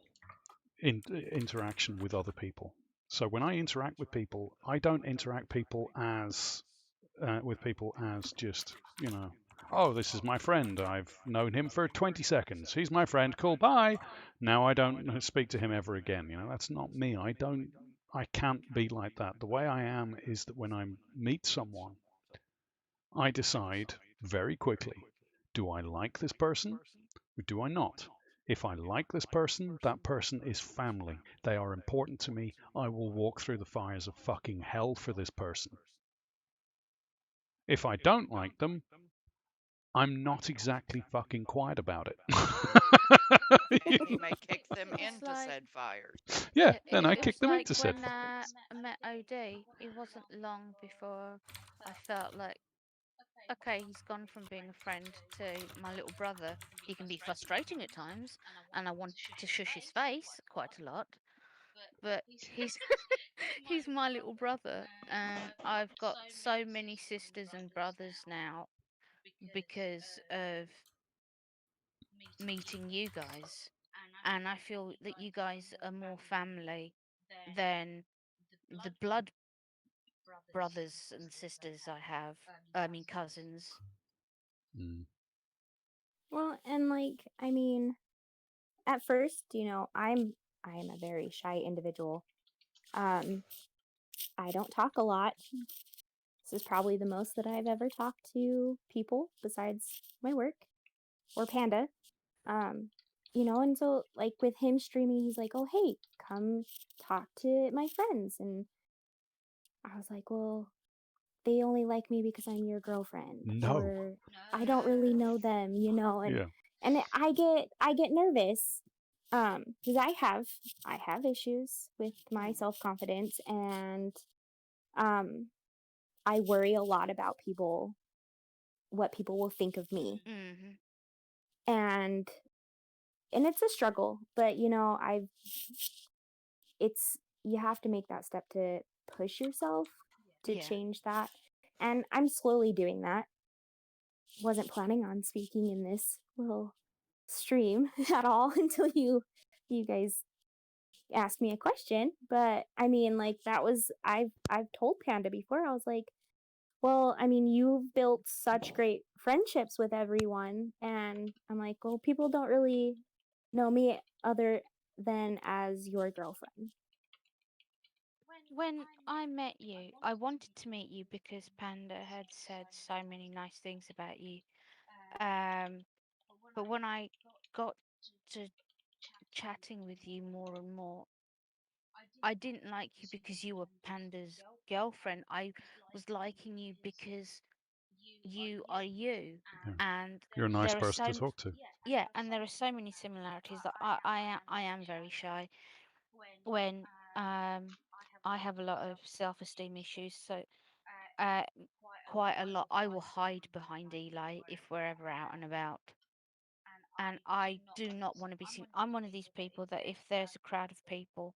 interaction with other people. So when I interact with people, I don't interact people as with people as just oh, this is my friend. I've known him for 20 seconds. He's my friend. Cool. Bye. Now I don't speak to him ever again. That's not me. I can't be like that. The way I am is that when I meet someone, I decide very quickly, do I like this person or do I not? If I like this person, that person is family. They are important to me. I will walk through the fires of fucking hell for this person. If I don't like them, I'm not exactly fucking quiet about it. And you may kick them It's into like said fires. Yeah, it, then it, I it kick was them like into said when fires. I met OD. It wasn't long before I felt like, okay, he's gone from being a friend to my little brother. He can be frustrating at times, and I want to shush his face quite a lot. But he's he's my little brother, and I've got so many sisters and brothers now because of meeting you guys. And I feel that you guys are more family than the blood brothers and sisters I have. I mean, cousins. Mm, Well, and I mean, at first, I'm a very shy individual. Um, I don't talk a lot, This is probably the most that I've ever talked to people besides my work or Panda. And so like with him streaming, he's like, "Oh, hey, come talk to my friends." And I was like, "Well, they only like me because I'm your girlfriend, No. or I don't really know them, and Yeah. and I get nervous because I have issues with my self-confidence, and um I worry a lot about what people will think of me. And it's a struggle, but you have to make that step to push yourself to Yeah. change that. And I'm slowly doing that. Wasn't planning on speaking in this little stream at all until you guys asked me a question. But I mean, like, that was I've told Panda before. I was like, well, I mean, you've built such great friendships with everyone, and I'm like, well, people don't really know me other than as your girlfriend. When I met you, I wanted to meet you because Panda had said so many nice things about you. But when I got to chatting with you more and more, I didn't like you because you were Panda's girlfriend. I was liking you because you are you, Yeah. and You're a nice there are person to talk to. yeah, and there are so many similarities that I am very shy when I have a lot of self-esteem issues, so uh quite a lot I will hide behind Eli if we're ever out and about. And I do not want to be seen. I'm one of these people that if there's a crowd of people,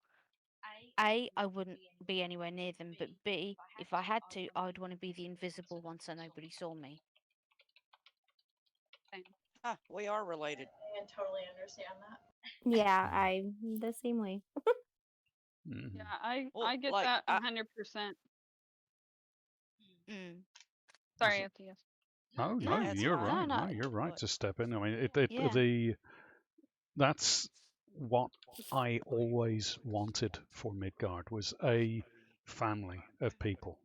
A, I wouldn't be anywhere near them, but B, if I had to, I would want to be the invisible one so nobody saw me. We are related. I can totally understand that. Yeah, I'm the same way. Mhm. Yeah, I Well, get like that I 100%. Mm. Sorry, So- Anthea. No, No, that's you're fine. right. no. No, you're right But to step in. I mean, Yeah. that's what I always wanted for Midgard was a family of people.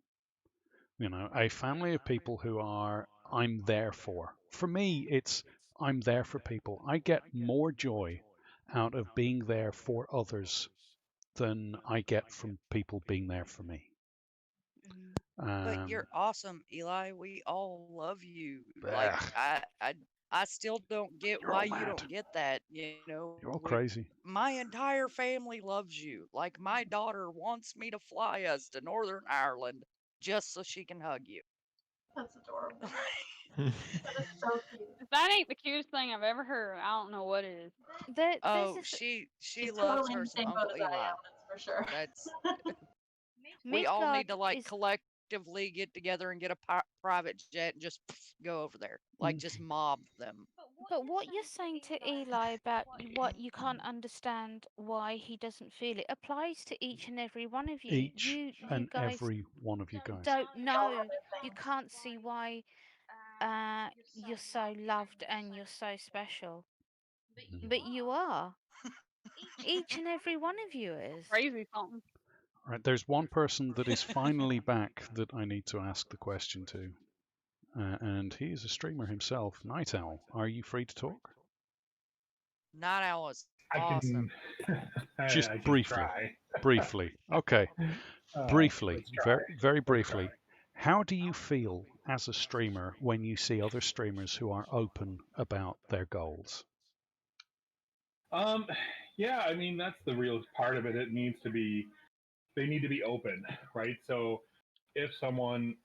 A family of people who are I'm there for. For me, it's I'm there for people. I get more joy out of being there for others than I get from people being there for me. but Um, you're awesome, Eli. We all love you. Like ugh, I still don't get you're why all you mad. don't get that. You're all crazy. My entire family loves you. Like my daughter wants me to fly us to Northern Ireland just so she can hug you. That's adorable. That is so cute. If that ain't the cutest thing I've ever heard, I don't know what is. There's Oh, this she She's loves totally in her the some same boat Uncle as I Eli. am, that's for sure. That's we all need Midgard to like is. collectively get together and get a private jet and just go over there, like Mm. just mob them. But what you're saying to Eli about what you can't understand why he doesn't feel it applies to each and every one of you. Each You and guys every one of you guys. don't We all have know. their You things. can't see why you're so loved and you're so special. But you are. Each and every one of you is. Crazy something. Right, there's one person that is finally back that I need to ask the question to, and he is a streamer himself. Night Owl, are you free to talk? Night Owl is I awesome. can, Just I can briefly. try. Briefly. Okay. Briefly, Let's try. very briefly. How do you feel as a streamer when you see other streamers who are open about their goals? Yeah, I mean that's the real part of it. It needs to be they need to be open, right? So if someone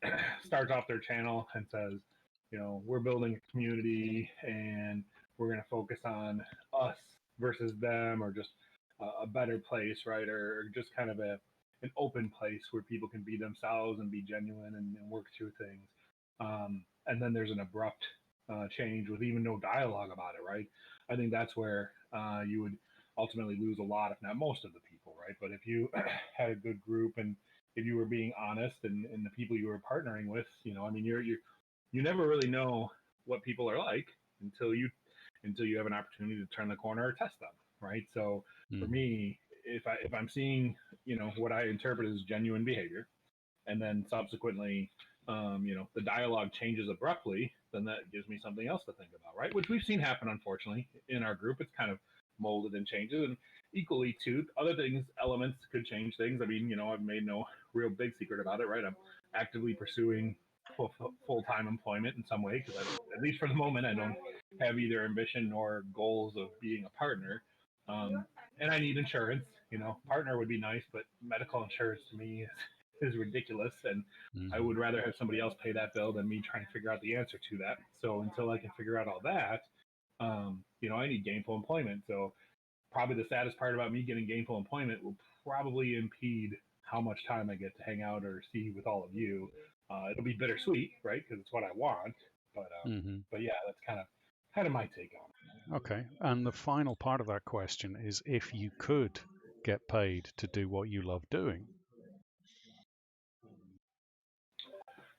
starts off their channel and says, we're building a community and we're going to focus on us versus them, or just a better place, right? Or just kind of an open place where people can be themselves and be genuine and work through things. And then there's an abrupt change with even no dialogue about it, right? I think that's where you would ultimately lose a lot, if not most of the people, right? But if you had a good group and if you were being honest and the people you were partnering with, I mean, you never really know what people are like until you have an opportunity to turn the corner or test them, right? So for me, if I'm seeing what I interpret as genuine behavior, and then subsequently the dialogue changes abruptly, then that gives me something else to think about, right? Which we've seen happen, unfortunately, in our group. It's kind of molded and changes, and equally too, other things, elements could change things. I mean, I've made no real big secret about it, right? I'm actively pursuing full-time employment in some way because, at least for the moment, I don't have either ambition nor goals of being a partner. And I need insurance. Partner would be nice, but medical insurance to me is ridiculous, and I would rather have somebody else pay that bill than me trying to figure out the answer to that. So until I can figure out all that, I need gainful employment. So probably the saddest part about me getting gainful employment will probably impede how much time I get to hang out or see with all of you. It'll be bittersweet, right? Because it's what I want. But yeah, that's kind of my take on it. Okay. And the final part of that question is, if you could get paid to do what you love doing.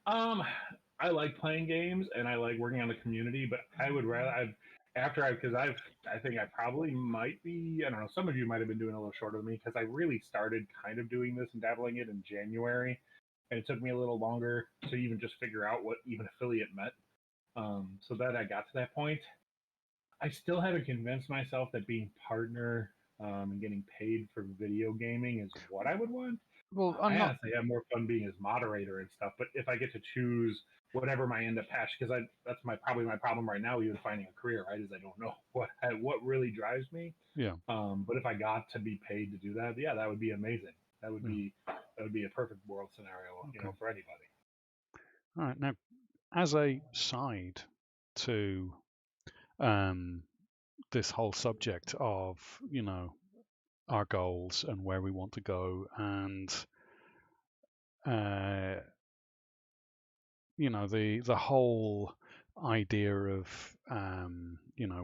I like playing games and I like working on the community, but I would rather because I think I probably might be, I don't know, some of you might have been doing a little shorter than me, because I really started kind of doing this and dabbling it in January, and it took me a little longer to even just figure out what even affiliate meant. So that I got to that point. I still haven't convinced myself that being partner and getting paid for video gaming is what I would want. Well, I honestly have more fun being as moderator and stuff, but if I get to choose whatever my end up patch, because that's probably my problem right now, even finding a career, right, is I don't know what really drives me. Yeah. But if I got to be paid to do that, yeah, that would be amazing. That would be a perfect world scenario, for anybody. All right. Now, as a side to this whole subject of our goals and where we want to go, and the whole idea of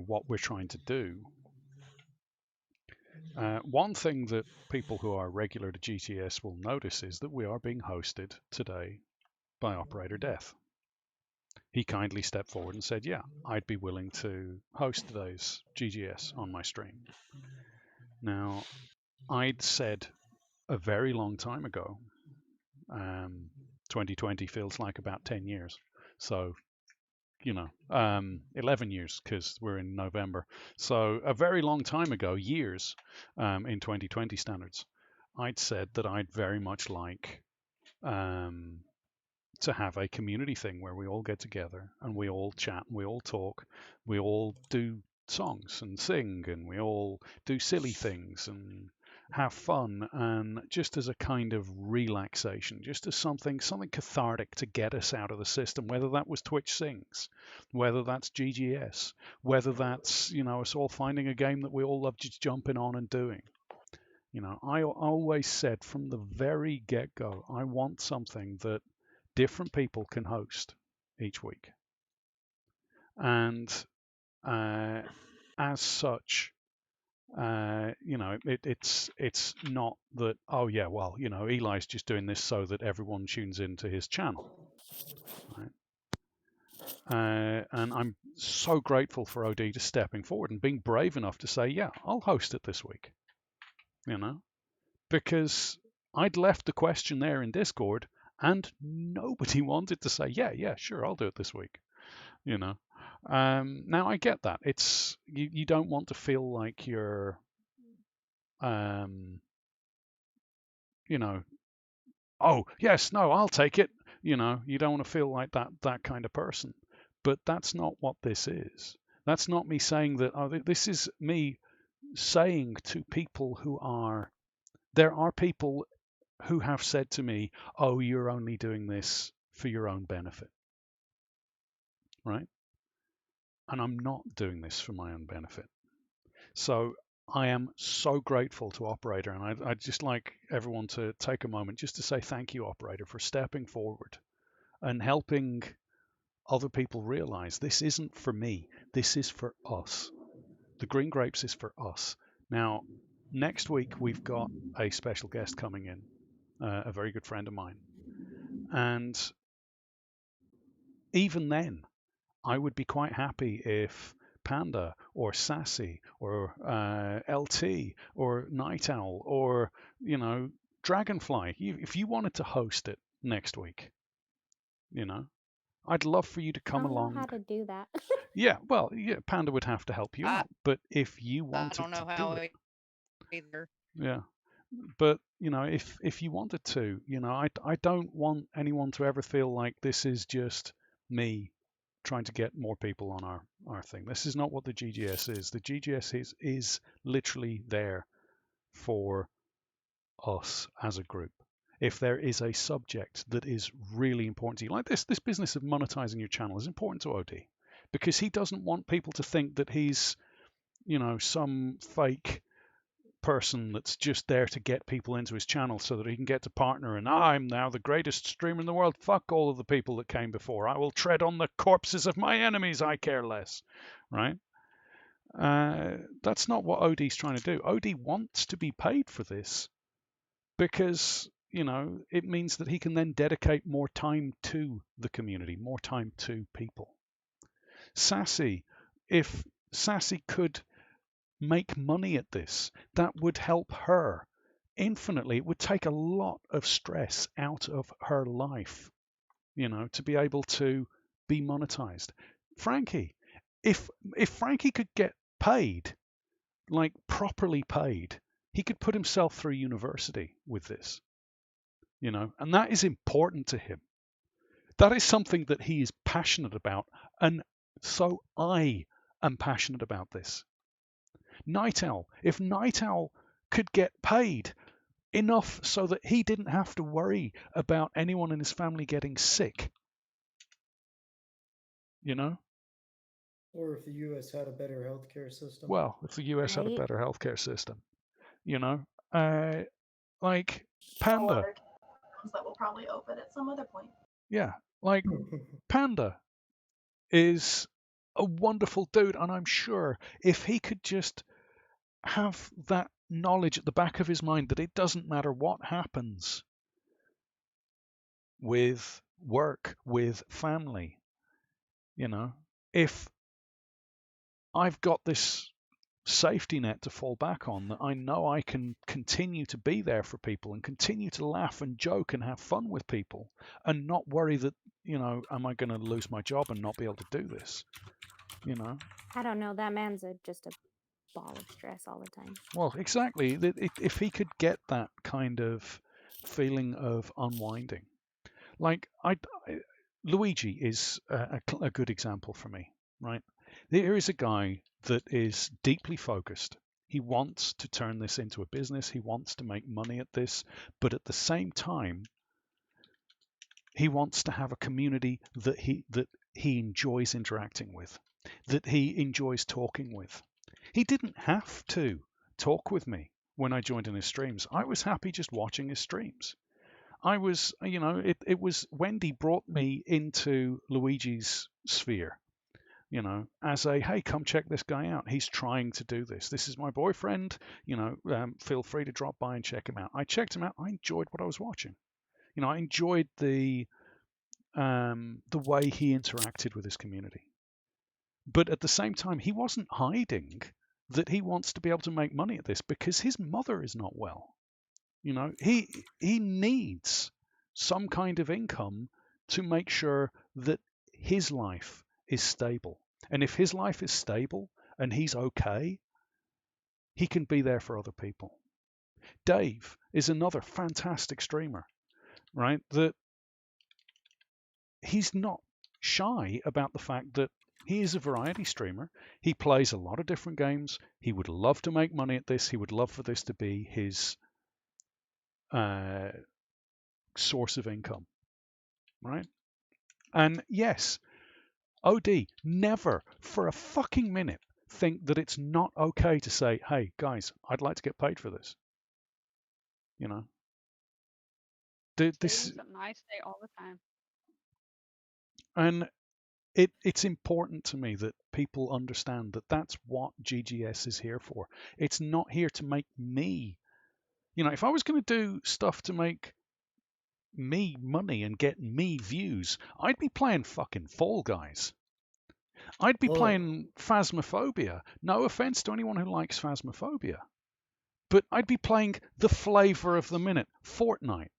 what we're trying to do. One thing that people who are regular to GGS will notice is that we are being hosted today by Operator Death. He kindly stepped forward and said, yeah, I'd be willing to host today's GGS on my stream. Now, I'd said a very long time ago, 2020 feels like about 10 years. So, 11 years, because we're in November. So a very long time ago, years, in 2020 standards, I'd said that I'd very much like to have a community thing where we all get together and we all chat, and we all talk, we all do songs and sing, and we all do silly things and have fun, and just as a kind of relaxation, just as something cathartic to get us out of the system, whether that was Twitch Sings, whether that's GGS, whether that's us all finding a game that we all love just jumping on and doing. I always said from the very get-go, I want something that different people can host each week, and as such, it's not that, oh yeah, well, Eli's just doing this so that everyone tunes into his channel, right? And I'm so grateful for OD to stepping forward and being brave enough to say, yeah, I'll host it this week, because I'd left the question there in Discord and nobody wanted to say, yeah, sure, I'll do it this week. Now I get that. It's you don't want to feel like you're oh yes, no, I'll take it. You don't want to feel like that kind of person. But that's not what this is. That's not me saying that, this is me saying to people there are people who have said to me, oh, you're only doing this for your own benefit, right? And I'm not doing this for my own benefit. So I am so grateful to Operator, and I'd just like everyone to take a moment just to say thank you, Operator, for stepping forward and helping other people realize this isn't for me, this is for us. The Green Grapes is for us. Now, next week we've got a special guest coming in, a very good friend of mine. And even then, I would be quite happy if Panda or Sassy or LT or Night Owl or Dragonfly, if you wanted to host it next week, You know, I'd love for you to I come don't know along. how to do that. Yeah, well, yeah, Panda would have to help you I out, but if you I wanted don't to know do how it, either. yeah. But if you wanted to, I don't want anyone to ever feel like this is just me trying to get more people on our thing. This is not what the GGS is. The GGS is literally there for us as a group. If there is a subject that is really important to you, like this business of monetizing your channel is important to OD, because he doesn't want people to think that he's, some fake person that's just there to get people into his channel so that he can get to partner and I'm now the greatest streamer in the world. Fuck all of the people that came before. I will tread on the corpses of my enemies. I care less. Right? That's not what OD's trying to do. OD wants to be paid for this because, it means that he can then dedicate more time to the community, more time to people. Sassy, if Sassy could make money at this, that would help her infinitely. It would take a lot of stress out of her life, to be able to be monetized. Frankie, if Frankie could get paid, like properly paid, he could put himself through university with this, and that is important to him. That is something that he is passionate about, and so I am passionate about this. Night Owl, if Night Owl could get paid enough so that he didn't have to worry about anyone in his family getting sick, Or if the U.S. had a better healthcare system. well, if the US had a Right? better healthcare system, like Panda, Other towns that will probably open at some other point. yeah, like Panda is a wonderful dude, and I'm sure if he could just have that knowledge at the back of his mind that it doesn't matter what happens with work, with family, if I've got this safety net to fall back on, that I know I can continue to be there for people and continue to laugh and joke and have fun with people and not worry that, am I going to lose my job and not be able to do this? I don't know. That man's just a ball of stress all the time. Well, exactly. If he could get that kind of feeling of unwinding, like Luigi is a good example for me, right? Here is a guy that is deeply focused. He wants to turn this into a business. He wants to make money at this, but at the same time, he wants to have a community that he enjoys interacting with, that he enjoys talking with. He didn't have to talk with me when I joined in his streams. I was happy just watching his streams. I was, it was Wendy brought me into Luigi's sphere, as a, hey, come check this guy out. He's trying to do this. This is my boyfriend, feel free to drop by and check him out. I checked him out. I enjoyed what I was watching. I enjoyed the way he interacted with his community. But at the same time, he wasn't hiding that he wants to be able to make money at this because his mother is not well. He needs some kind of income to make sure that his life is stable. And if his life is stable and he's okay, he can be there for other people. Dave is another fantastic streamer, right? That he's not shy about the fact that he is a variety streamer. He plays a lot of different games. He would love to make money at this. He would love for this to be his source of income, right? And yes, OD, never for a fucking minute think that it's not okay to say, hey, guys, I'd like to get paid for this. This, Something I say all the time. and it's important to me that people understand that that's what GGS is here for. It's not here to make me, if I was going to do stuff to make me money and get me views, I'd be playing fucking Fall Guys. I'd be playing Phasmophobia. No offense to anyone who likes Phasmophobia, but I'd be playing the flavor of the minute, Fortnite.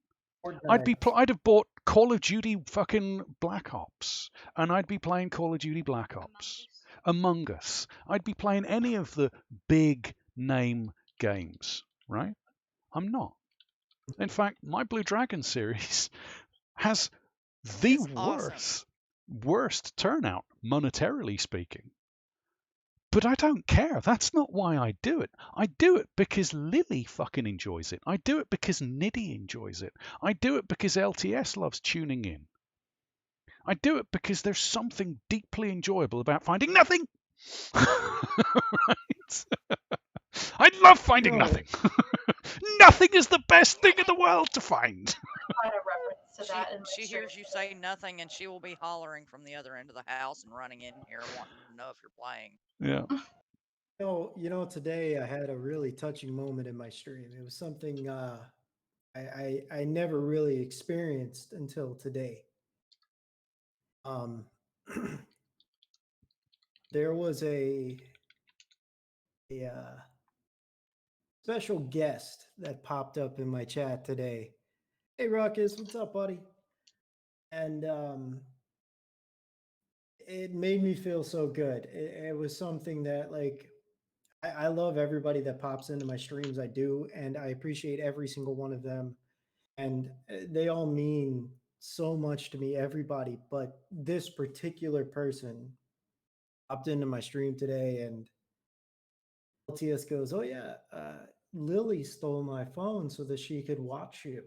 I'd have bought Call of Duty fucking Black Ops, and I'd be playing Call of Duty Black Ops, Among Us. I'd be playing any of the big name games, right? I'm not. In fact, my Blue Dragon series has the It's awesome. worst turnout, monetarily speaking. But I don't care. That's not why I do it. I do it because Lily fucking enjoys it. I do it because Niddy enjoys it. I do it because LTS loves tuning in. I do it because there's something deeply enjoyable about finding nothing. Right? I love finding nothing. Nothing is the best thing in the world to find. Find a reference to that in my She stream. hears you say nothing, and she will be hollering from the other end of the house and running in here wanting to know if you're playing. Yeah. Today I had a really touching moment in my stream. It was something I never really experienced until today. There was a special guest that popped up in my chat today. Hey Ruckus, what's up, buddy? And it made me feel so good. It was something that, like, I love everybody that pops into my streams. I do, and I appreciate every single one of them. And they all mean so much to me, everybody. But this particular person popped into my stream today, and LTS goes, "Oh yeah, Lily stole my phone so that she could watch you."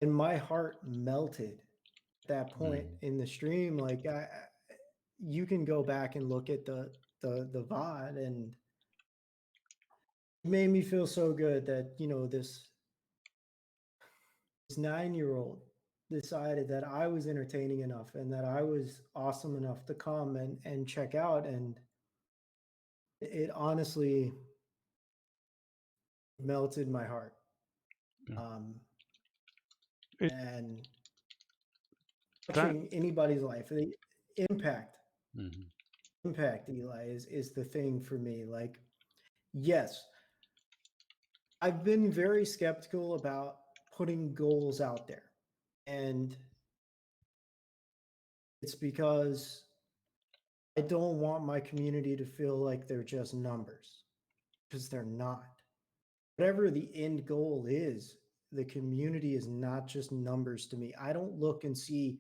And my heart melted at that point in the stream. Like, you can go back and look at the VOD, and it made me feel so good that this 9-year-old decided that I was entertaining enough and that I was awesome enough to come and check out. And it honestly melted my heart. And touching anybody's life, the impact, Eli, is the thing for me. Like, yes, I've been very skeptical about putting goals out there. And it's because I don't want my community to feel like they're just numbers, because they're not. Whatever the end goal is, the community is not just numbers to me. I don't look and see,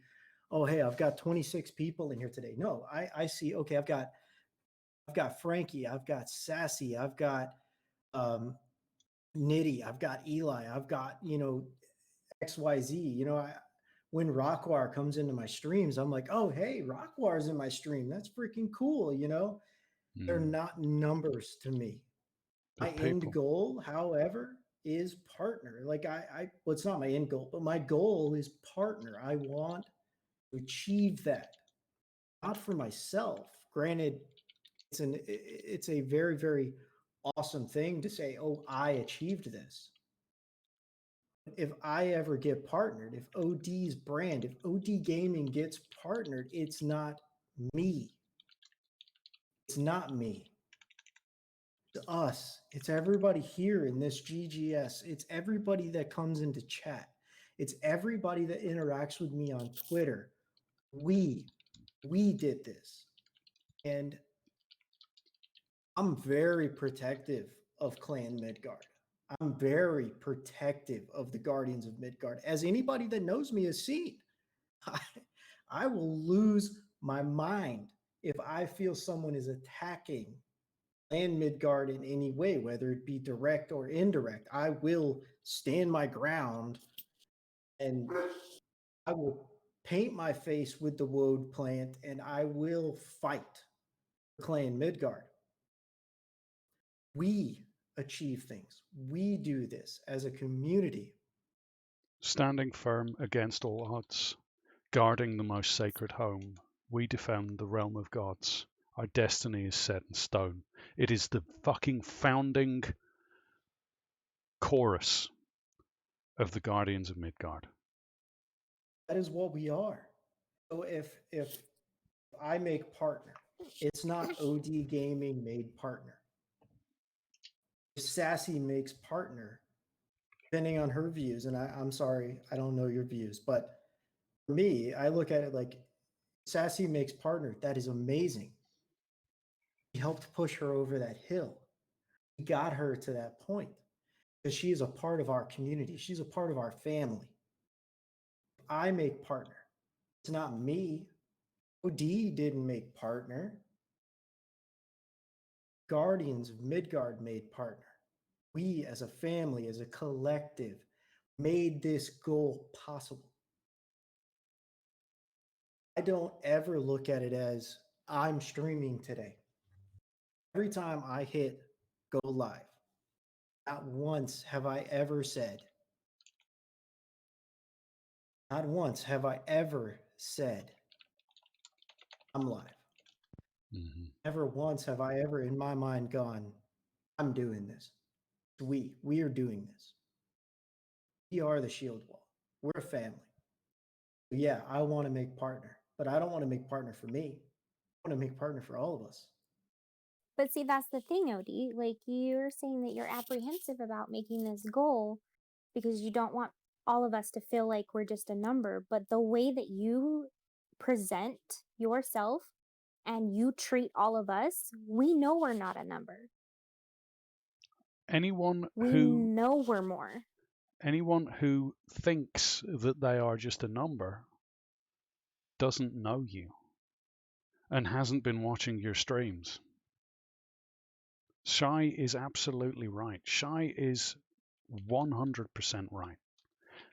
oh, hey, I've got 26 people in here today. No, I see, okay, I've got Frankie, I've got Sassy, I've got Nitty, I've got Eli, I've got, XYZ. When Rockwire comes into my streams, I'm like, oh, hey, Rockwire's in my stream. That's freaking cool. They're not numbers to me. My end goal, however, is partner. Like, well, it's not my end goal, but my goal is partner. I want to achieve that, not for myself. Granted, it's a very, very awesome thing to say, oh, I achieved this. If I ever get partnered, if OD's brand, if OD Gaming gets partnered, it's not me. It's not me. It's us. It's everybody here in this GGS. It's everybody that comes into chat. It's everybody that interacts with me on Twitter. We did this. And I'm very protective of Clan Midgard. I'm very protective of the Guardians of Midgard. As anybody that knows me has seen, I will lose my mind if I feel someone is attacking Clan Midgard in any way, whether it be direct or indirect. I will stand my ground, and I will paint my face with the woad plant, and I will fight Clan Midgard. We achieve things. We do this as a community. Standing firm against all odds, guarding the most sacred home, we defend the realm of gods. Our destiny is set in stone. It is the fucking founding chorus of the Guardians of Midgard. That is what we are. So if I make partner, it's not OD Gaming made partner. If Sassy makes partner, depending on her views, and I'm sorry, I don't know your views, but for me, I look at it like Sassy makes partner. That is amazing. He helped push her over that hill. He got her to that point because she is a part of our community. She's a part of our family. I make partner. It's not me. OD didn't make partner. Guardians of Midgard made partner. We as a family, as a collective, made this goal possible. I don't ever look at it as I'm streaming today. Every time I hit go live, not once have I ever said, not once have I ever said, I'm live. Mm-hmm. Never once have I ever in my mind gone, I'm doing this. We are doing this. We are the shield wall. We're a family. Yeah, I want to make partner, but I don't want to make partner for me. I want to make partner for all of us. But see, that's the thing, Odie. Like, you're saying that you're apprehensive about making this goal because you don't want all of us to feel like we're just a number. But the way that you present yourself and you treat all of us, we know we're not a number. Anyone We who know we're more. thinks that they are just a number doesn't know you and hasn't been watching your streams. Shy is absolutely right. Shy is 100% right.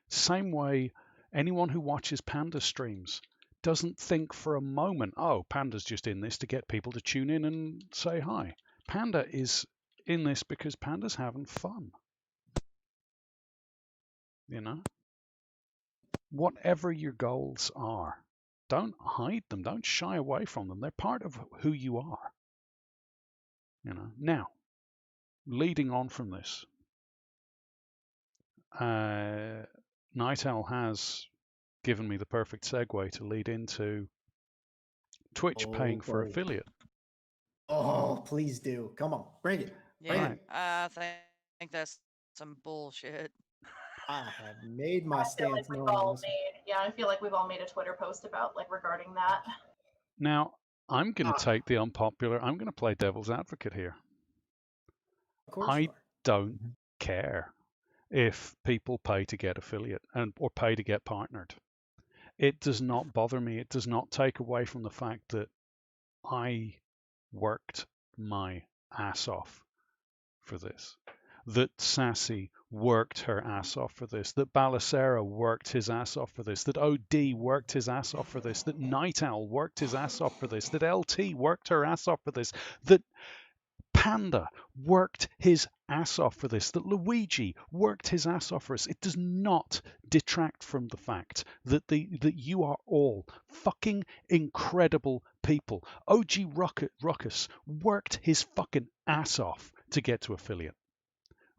Same way, anyone who watches Panda streams doesn't think for a moment, oh, Panda's just in this to get people to tune in and say hi. Panda is in this because Panda's having fun. You know? Whatever your goals are, don't hide them. Don't shy away from them. They're part of who you are. You know? Now, leading on from this, Night Owl has given me the perfect segue to lead into Twitch paying for boy. affiliate. Oh, please do. Come on, bring it. Bring Yeah, it. I think that's some bullshit. I have made my I feel like stance we've known on all this. made, yeah, I feel like we've all made a Twitter post about like regarding that. Now, I'm going to take the unpopular, I'm going to play devil's advocate here. Of course I you are. don't care if people pay to get affiliate or pay to get partnered. It does not bother me. It does not take away from the fact that I worked my ass off for this. That Sassy worked her ass off for this. That Balacera worked his ass off for this. That OD worked his ass off for this. That Night Owl worked his ass off for this. That LT worked her ass off for this. That Panda worked his ass off for this, that Luigi worked his ass off for us. It does not detract from the fact that that you are all fucking incredible people. OG Ruckus worked his fucking ass off to get to affiliate.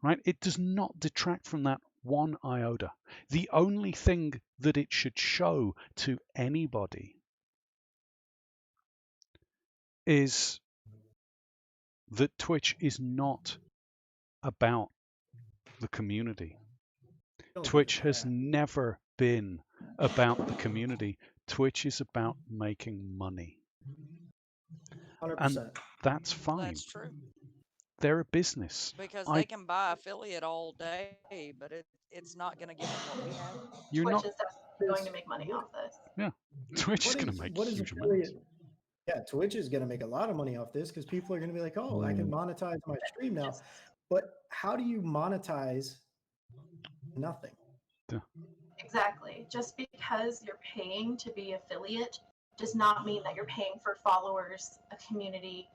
Right? It does not detract from that one iota. The only thing that it should show to anybody is that Twitch is not about the community. Twitch has never been about the community. Twitch is about making money. 100%. And that's fine. That's true. They're a business. Because they can buy affiliate all day, but it's not going to give them what we have. You're Twitch not. is definitely going to make money off this. Yeah, Twitch is going to make huge amounts. Yeah, Twitch is going to make a lot of money off this because people are going to be like, oh, I can monetize my stream now. But how do you monetize nothing? Yeah. Exactly. Just because you're paying to be affiliate does not mean that you're paying for followers, a community,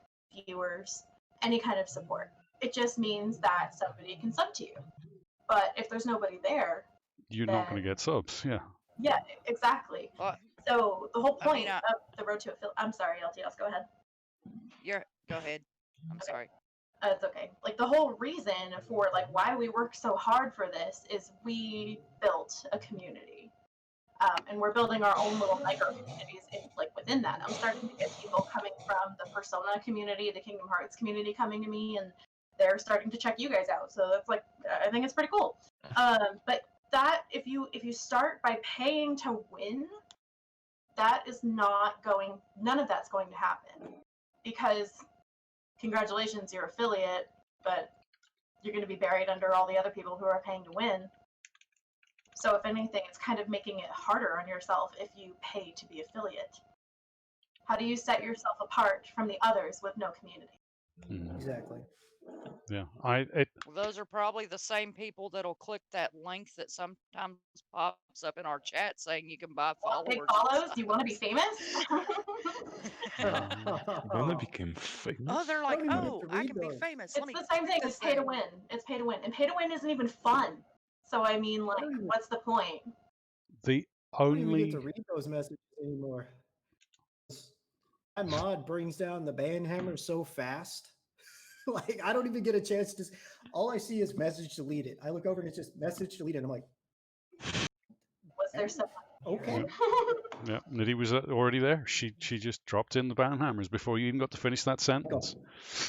viewers, any kind of support. It just means that somebody can sub to you. But if there's nobody there, you're not going to get subs. Yeah. Yeah, exactly. So the whole point I of the road to affiliate. I'm sorry, LTS. Go ahead. Go ahead. I'm sorry. It's okay. Like the whole reason for like why we work so hard for this is we built a community, and we're building our own little micro communities like within that. I'm starting to get people coming from the Persona community, the Kingdom Hearts community coming to me, and they're starting to check you guys out. So that's like I think it's pretty cool. But that if you start by paying to win, that is not going. None of that's going to happen, because congratulations, you're affiliate, but you're going to be buried under all the other people who are paying to win. So if anything, it's kind of making it harder on yourself if you pay to be affiliate. How do you set yourself apart from the others with no community? Exactly. Yeah, Those are probably the same people that'll click that link that sometimes pops up in our chat saying you can buy followers. Big follows? Do you want to be famous? Wanna become famous? Oh, they're I like, don't even get oh, to I read can be those. famous. It's the same thing. It's pay to win. It's pay to win, and pay to win, and pay to win isn't even fun. So I mean, like, what's the point? the I don't even get only to read those messages anymore. My mod brings down the band hammer so fast. Like, I don't even get a chance to. All I see is message deleted. I look over and it's just message deleted. I'm like, Was there someone? okay. yeah, Nidhi was already there. She just dropped in the band hammers before you even got to finish that sentence.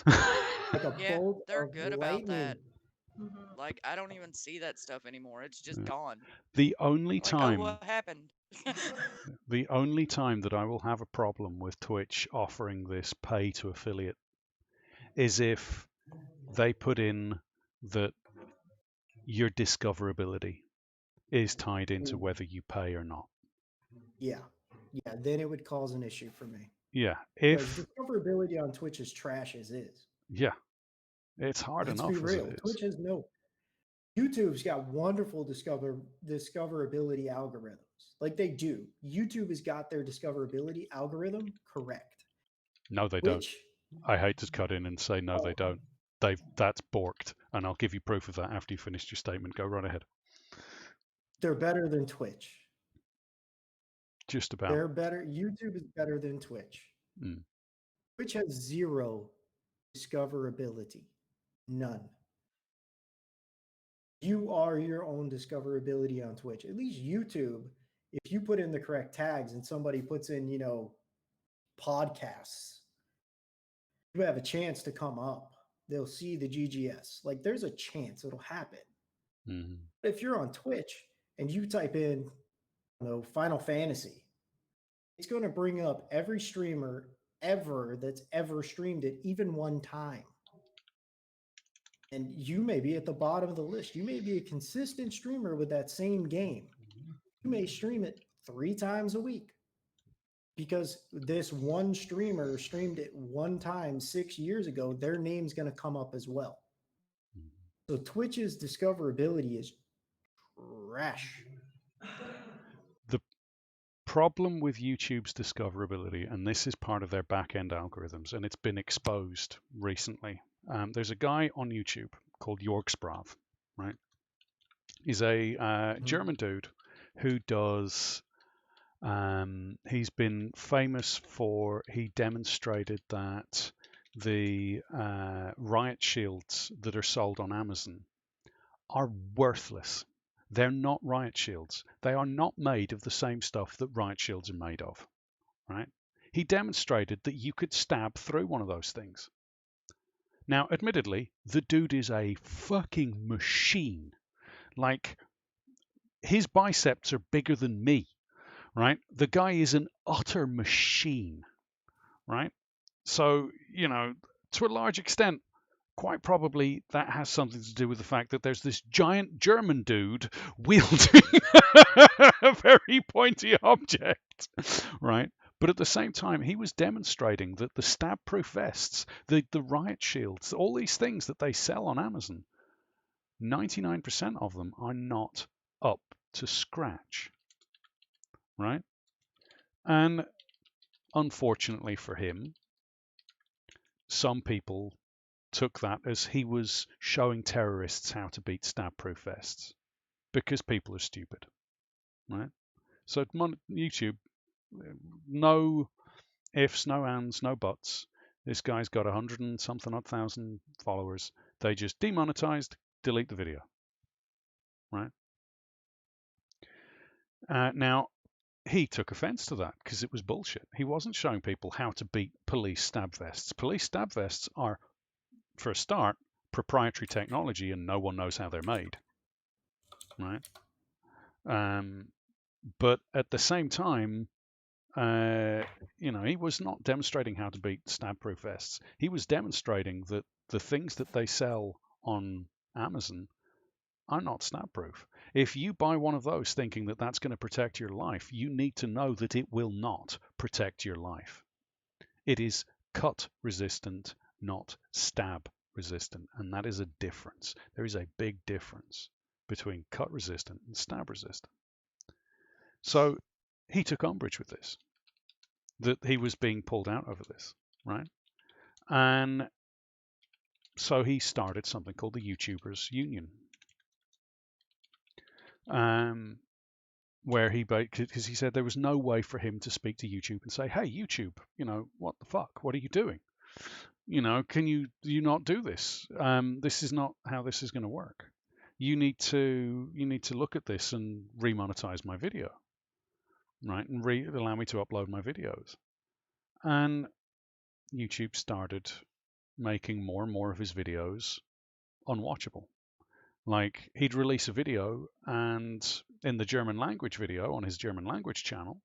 Like a Yeah, bolt they're of good about lightning. that. Mhm. Like, I don't even see that stuff anymore. It's just gone. The only Like, time oh, what happened? the only time that I will have a problem with Twitch offering this pay to affiliate is if they put in that your discoverability is tied into whether you pay or not. Yeah. Yeah. Then it would cause an issue for me. Yeah, Because if discoverability on Twitch is trash as is. yeah, it's hard Let's enough be as real. it is. Twitch has no. YouTube's got wonderful discoverability algorithms. Like they do. YouTube has got their discoverability algorithm correct. No, they don't. Twitch, I hate to cut in and say no, they don't. That's borked, and I'll give you proof of that after you finished your statement. Go right ahead. they're better than Twitch. Just about. They're better. YouTube is better than Twitch. Mm. Twitch has zero discoverability. None. You are your own discoverability on Twitch. At least YouTube, if you put in the correct tags and somebody puts in, podcasts, you have a chance to come up. They'll see the GGS. Like there's a chance it'll happen. Mm-hmm. But if you're on Twitch and you type in, Final Fantasy, it's going to bring up every streamer ever that's ever streamed it, even one time. And you may be at the bottom of the list. You may be a consistent streamer with that same game. You may stream it 3 times a week because this one streamer streamed it one time 6 years ago. Their name's going to come up as well. So Twitch's discoverability is trash. The problem with YouTube's discoverability, and this is part of their back-end algorithms, and it's been exposed recently. There's a guy on YouTube called Yorksprav, right? He's a German dude who does. He's been famous for he demonstrated that the riot shields that are sold on Amazon are worthless. They're not riot shields. They are not made of the same stuff that riot shields are made of, right? He demonstrated that you could stab through one of those things. Now, admittedly, the dude is a fucking machine. Like, his biceps are bigger than me, right? The guy is an utter machine, right? So, to a large extent, quite probably that has something to do with the fact that there's this giant German dude wielding a very pointy object, right? But at the same time, he was demonstrating that the stab-proof vests, the riot shields, all these things that they sell on Amazon, 99% of them are not up to scratch, right? And unfortunately for him, some people took that as he was showing terrorists how to beat stab-proof vests because people are stupid, right? So YouTube, no ifs, no ands, no buts. This guy's got 100 and something odd thousand followers. They just demonetized, delete the video, right? Now, he took offense to that because it was bullshit. He wasn't showing people how to beat police stab vests. Police stab vests are, for a start, proprietary technology and no one knows how they're made, right? But at the same time, he was not demonstrating how to beat stab-proof vests. He was demonstrating that the things that they sell on Amazon are not stab-proof. If you buy one of those thinking that that's going to protect your life, you need to know that it will not protect your life. It is cut resistant, not stab resistant, and that is a difference. There is a big difference between cut resistant and stab resistant. So he took umbrage with this, that he was being pulled out over this, right? And so he started something called the YouTubers Union, where because he said there was no way for him to speak to YouTube and say, hey, YouTube, what the fuck? What are you doing? Can you not do this? This is not how this is going to work. You need to look at this and remonetize my video, right? And allow me to upload my videos. And YouTube started making more and more of his videos unwatchable. Like, he'd release a video, and in the German language video on his German language channel,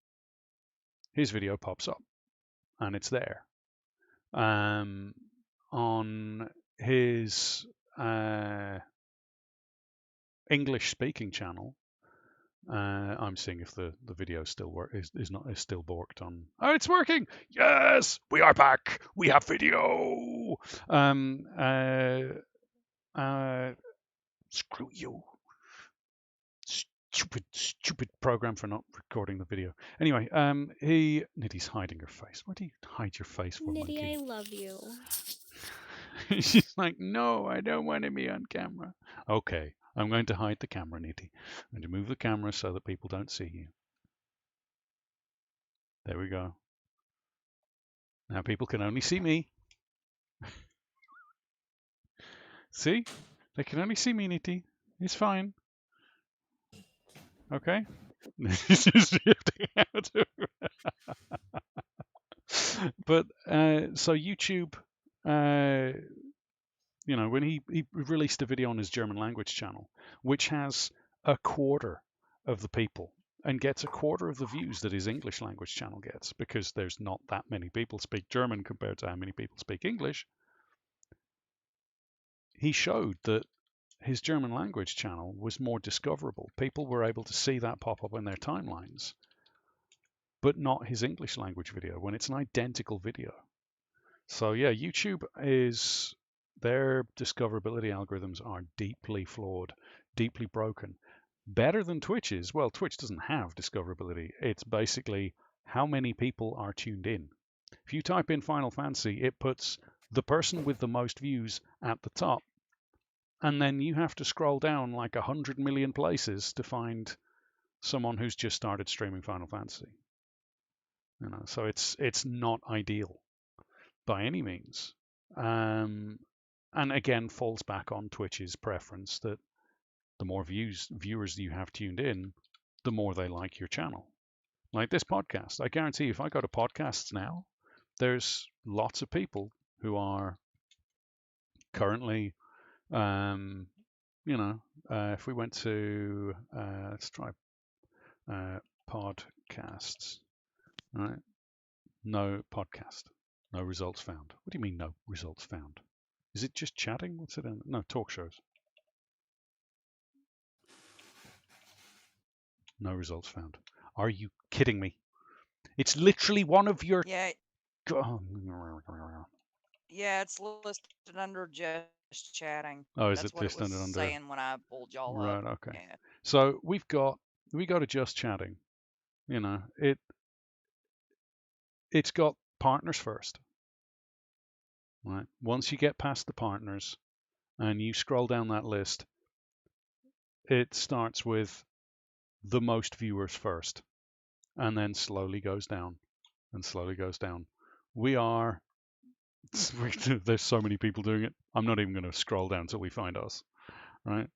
his video pops up and it's there. On his English speaking channel, I'm seeing if the video still is still borked on. Oh, it's working! Yes, we are back. We have video. Screw you. Stupid program for not recording the video. Anyway, Niddy's hiding her face. Why do you hide your face for, Niddy, monkey? I love you. She's like, no, I don't want to be on camera. Okay, I'm going to hide the camera, Niddy. I'm going to move the camera so that people don't see you. There we go. Now people can only see me. See? They can only see me, Niddy. It's fine. Okay? This is shifting out. But so YouTube, when he released a video on his German language channel, which has a quarter of the people and gets a quarter of the views that his English language channel gets, because there's not that many people speak German compared to how many people speak English, he showed that his German language channel was more discoverable. People were able to see that pop up in their timelines, but not his English language video when it's an identical video. So yeah, YouTube their discoverability algorithms are deeply flawed, deeply broken. Better than Twitch's. Well, Twitch doesn't have discoverability. It's basically how many people are tuned in. If you type in Final Fantasy, it puts the person with the most views at the top, and then you have to scroll down like 100 million places to find someone who's just started streaming Final Fantasy. So it's not ideal by any means. And again, falls back on Twitch's preference that the more viewers you have tuned in, the more they like your channel. Like this podcast, I guarantee if I go to podcasts now, there's lots of people who are currently, if we went to, let's try podcasts, right? No podcast, no results found. What do you mean no results found? Is it just chatting? What's it in? No, talk shows. No results found. Are you kidding me? It's literally one of your... Yeah, it's listed under just chatting. Oh, is That's it what it listed was under? saying when I pulled y'all Right, up. okay. Yeah. So we go to just chatting. It's got partners first. Right. Once you get past the partners and you scroll down that list, it starts with the most viewers first, and then slowly goes down and slowly goes down. There's so many people doing it. I'm not even going to scroll down till we find us, right?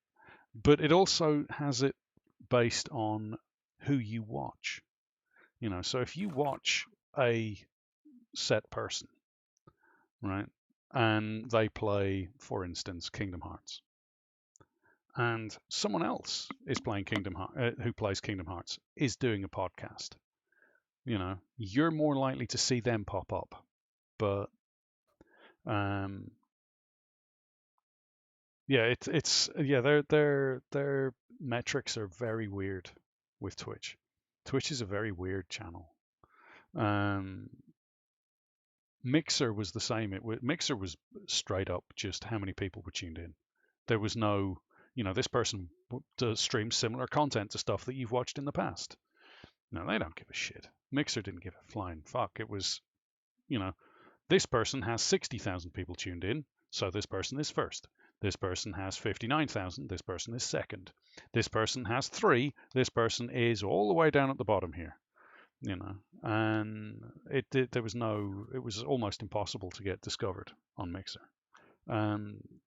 But it also has it based on who you watch. So if you watch a set person, right, and they play, for instance, Kingdom Hearts. And someone else is playing who plays Kingdom Hearts is doing a podcast. You're more likely to see them pop up, but yeah, their metrics are very weird with Twitch. Twitch is a very weird channel. Mixer was the same. Mixer was straight up just how many people were tuned in. There was no, this person does stream similar content to stuff that you've watched in the past. No, they don't give a shit. Mixer didn't give a flying fuck. It was, this person has 60,000 people tuned in, so this person is first. This person has 59,000. This person is second. This person has 3. This person is all the way down at the bottom here. And it was almost impossible to get discovered on Mixer.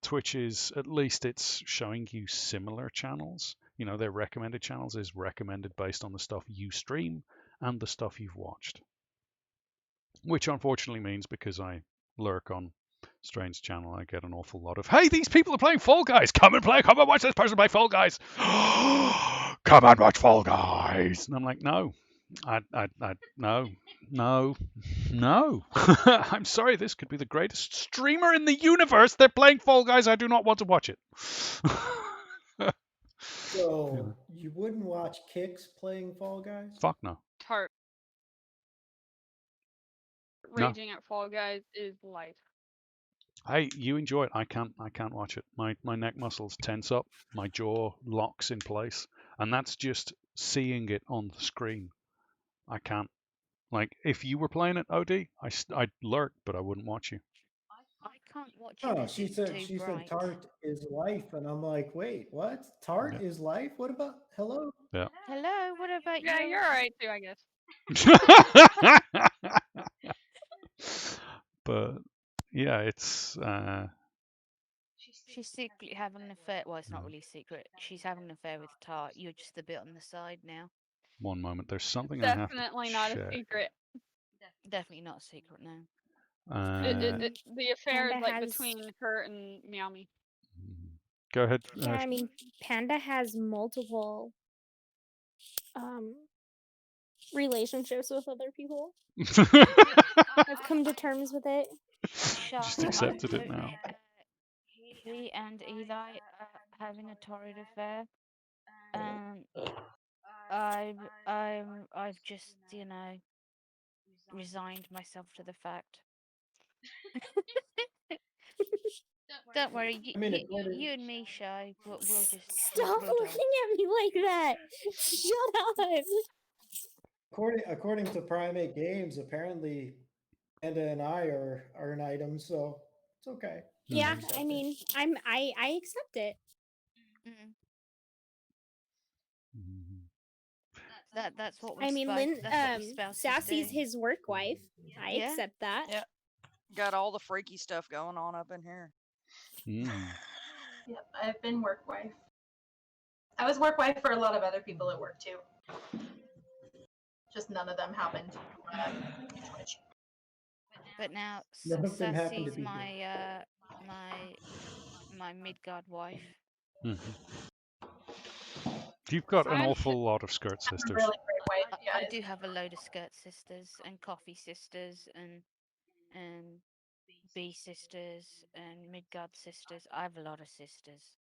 Twitch is, at least it's showing you similar channels. Their recommended channels is recommended based on the stuff you stream and the stuff you've watched. Which unfortunately means, because I lurk on Strange channel, I get an awful lot of, hey, these people are playing Fall Guys. Come and watch this person play Fall Guys. Come and watch Fall Guys. And I'm like, no. No. I'm sorry, this could be the greatest streamer in the universe. They're playing Fall Guys. I do not want to watch it. So you wouldn't watch Kix playing Fall Guys? Fuck no. Tart. Raging at Fall Guys is life. Hey, you enjoy it. I can't watch it. My neck muscles tense up. My jaw locks in place. And that's just seeing it on the screen. I can't. Like, if you were playing it, OD, I'd lurk, but I wouldn't watch you. I can't watch it. Oh, 'cause she it's said too she said bright. Tart is life, and I'm like, wait, what? Tart Yeah. is life? What about hello? Yeah. Hello, what about Yeah, you? you're alright too, I guess. But yeah, it's She's secretly having an affair. Well, it's not really secret. She's having an affair with Tart. You're just a bit on the side now. one moment. There's something I have to Definitely not a check. secret. Definitely not a secret now. The affair is Panda like has- between her and Meowmy. Go ahead. Yeah, I mean, Panda has multiple relationships with other people. I've come to terms with it. Just accepted it now. He and Eli are having a torrid affair. I've just, resigned myself to the fact. Don't worry, I mean, you and me, Shy. We'll just Stop we'll looking at me like that. Shut up. according to Primate Games, apparently Panda and I are an item, so it's okay. Yeah, Accept I it. mean, I accept it. Mm. Mhm. That's what we. I mean, that's what we spouses Sassy's do. his work wife. I Yeah. accept that. Yeah. Got all the freaky stuff going on up in here. Yep, I've been work wife. I was work wife for a lot of other people at work too. Just none of them happened to Twitch. But now None of them happen to Sassy's be my Midgard wife. Mhm. You've got an I'm awful lot of skirt I'm a sisters. really great wife, I guys. do have a load of skirt sisters and coffee sisters and bee sisters and Midgard sisters. I have a lot of sisters.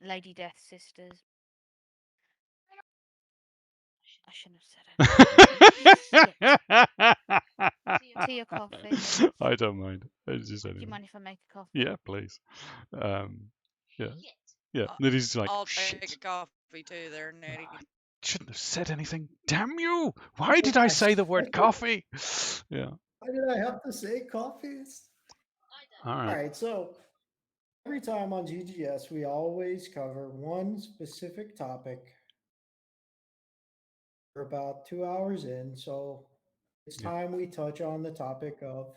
Lady Death sisters. I shouldn't have said it. Tea or coffee? I don't mind. It's just Do you anything. mind if I make a coffee? Yeah, please. Yeah. Yeah. Nitty's like, I'll shit. take a coffee too there, Nettie. Shouldn't have said anything. Damn you! Why did I say the word coffee? Yeah. Why did I have to say coffees? All All right. right, so every time on GGS, we always cover one specific topic. We're about 2 hours in, so it's Yeah. time we touch on the topic of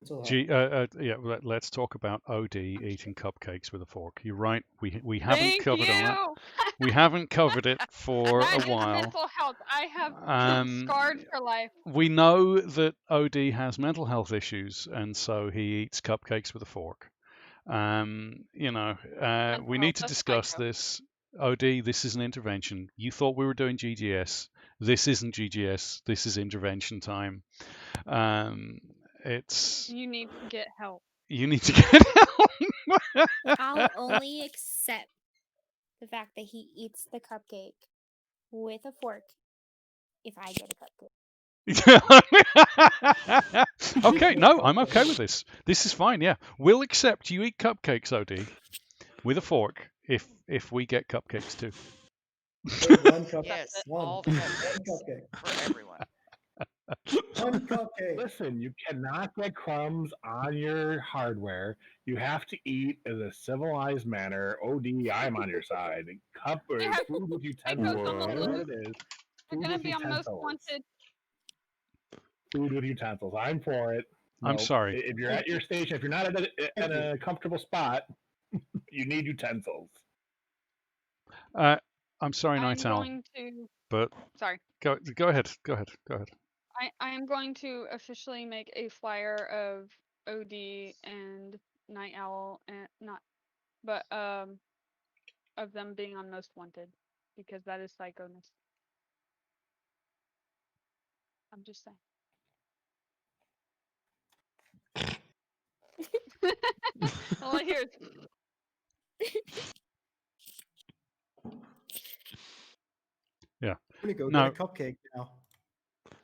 mental health. Let's talk about OD eating cupcakes with a fork. You're right. We haven't Thank covered on that. you. We haven't covered it for That a is while. mental health. I have scarred for life. We know that OD has mental health issues, and so he eats cupcakes with a fork. We Mental need health, to that's discuss psycho. this. OD, this is an intervention. You thought we were doing GGS. This isn't GGS. This is intervention time. It's You need to get help. you need to get help. I'll only accept the fact that he eats the cupcake with a fork if I get a cupcake. Okay, no, I'm okay with this. This is fine. Yeah, we'll accept you eat cupcakes, OD, with a fork if we get cupcakes too. One cupcake. Yes, One. all One cupcakes cupcake. for everyone. One cupcake. Listen, you cannot get crumbs on your hardware. You have to eat in a civilized manner. OD, I'm on your side. Cup or Yeah, food with I know utensils. some of Whatever them. it is. You're Food gonna with be on most utensils. wanted. Food with utensils. I'm for it. I'm sorry. If you're at your station, if you're not at a comfortable spot, you need utensils. I'm sorry, I'm Night Owl, going to. but Sorry. go ahead. Go ahead. I am going to officially make a flyer of OD and Night Owl and of them being on most wanted because that is psychoness. I'm just saying. All I hear is Yeah. I'm gonna go No. get a cupcake now.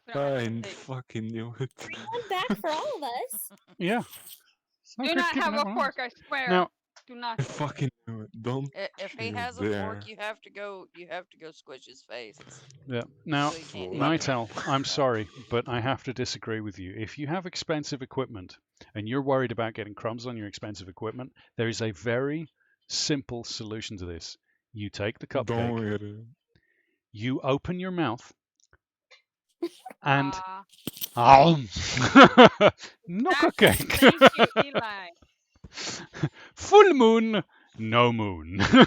we don't have I cupcakes. fucking knew it. Bring one back for all of us. Yeah. It's no Do good not giving have a everyone fork, else. I swear. Now, Do not. I fucking knew it. Don't If he you has a dare. fork, you have to go squish his face. yeah. Now, So you can't eat Night it. Owl, I'm sorry, but I have to disagree with you. If you have expensive equipment and you're worried about getting crumbs on your expensive equipment, there is a very simple solution to this. You take the Don't cupcake, worry. it. you open your mouth, and Ah, no that's- cupcake. Thank you, Eli. Full moon, no moon. But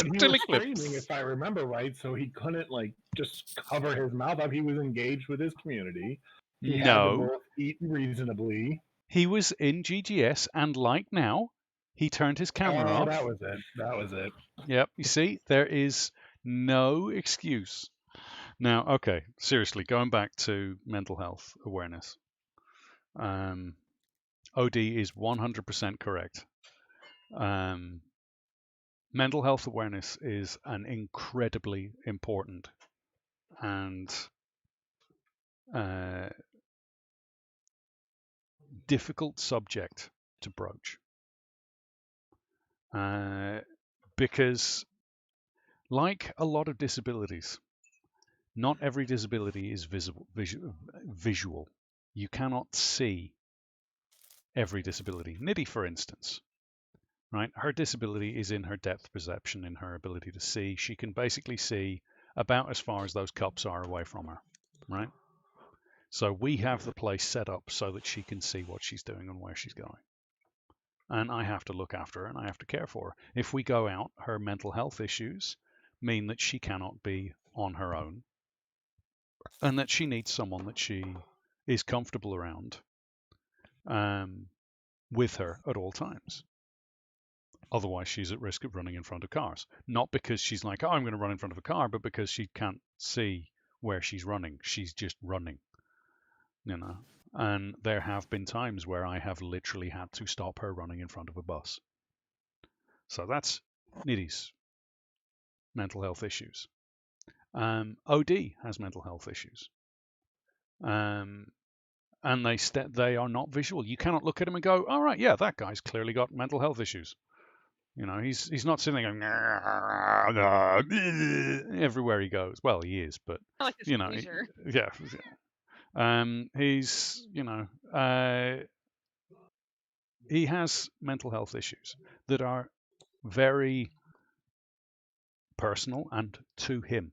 he Total was eclipse. screaming, if I remember right, so he couldn't just cover his mouth up. He was engaged with his community. He had to No, both eat reasonably. he was in GGS, and like now, he turned his camera Oh, off. that was it. That was it. Yep, you see, there is no excuse. Now, okay, seriously, going back to mental health awareness, OD is 100% correct. Mental health awareness is an incredibly important and difficult subject to broach. Because, like a lot of disabilities, not every disability is visual. You cannot see every disability. Nidhi, for instance, right? Her disability is in her depth perception, in her ability to see. She can basically see about as far as those cups are away from her, right? So we have the place set up so that she can see what she's doing and where she's going. And I have to look after her and I have to care for her. If we go out, her mental health issues mean that she cannot be on her own and that she needs someone that she is comfortable around with her at all times. Otherwise, she's at risk of running in front of cars. Not because she's like, oh, I'm going to run in front of a car, but because she can't see where she's running. She's just running, you know. And there have been times where I have literally had to stop her running in front of a bus. So that's Nidhi's mental health issues. OD has mental health issues. And they are not visual. You cannot look at him and go, all right, yeah, that guy's clearly got mental health issues. You know, he's not sitting there going everywhere he goes. Well, he is, but Like a you know, seizure. yeah. He's, you know, he has mental health issues that are very personal and to him.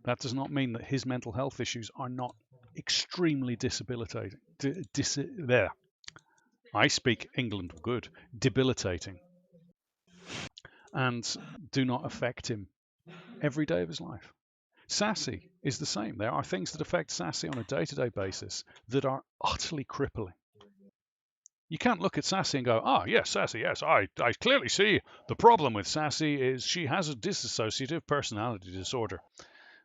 That does not mean that his mental health issues are not extremely debilitating. I speak England good. Debilitating. and do not affect him every day of his life. Sassy is the same. There are things that affect Sassy on a day-to-day basis that are utterly crippling. You can't look at Sassy and go, oh, yes, Sassy, yes, I clearly see the problem with Sassy is she has a dissociative personality disorder,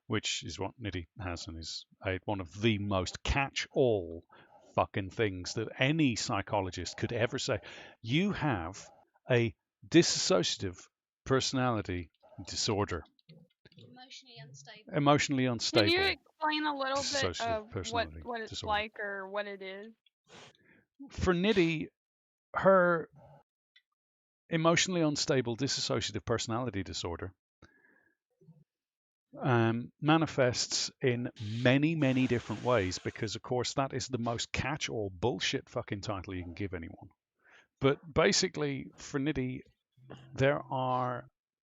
which is what Nitty has and is one of the most catch-all fucking things that any psychologist could ever say. You have a dissociative personality disorder. Emotionally unstable. Can you explain a little bit Dissociative of personality what it's disorder. like or what it is? For Nitty, her emotionally unstable dissociative personality disorder manifests in many, many different ways because, of course, that is the most catch-all bullshit fucking title you can give anyone. But basically, for Nitty,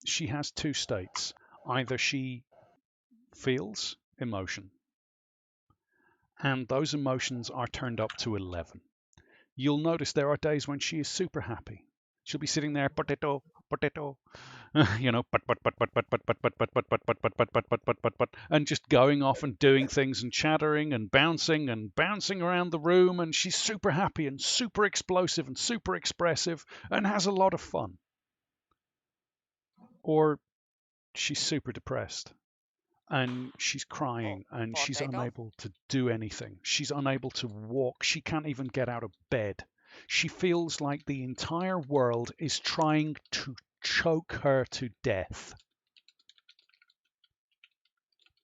she has two states. Either she feels emotion, and those emotions are turned up to 11. You'll notice there are days when she is super happy. She'll be sitting there, potato, potato, and just going off and doing things and chattering and bouncing around the room, and she's super happy and super explosive and super expressive and has a lot of fun. Or she's super depressed and she's crying and she's unable to do anything. She's unable to walk. She can't even get out of bed. She feels like the entire world is trying to choke her to death.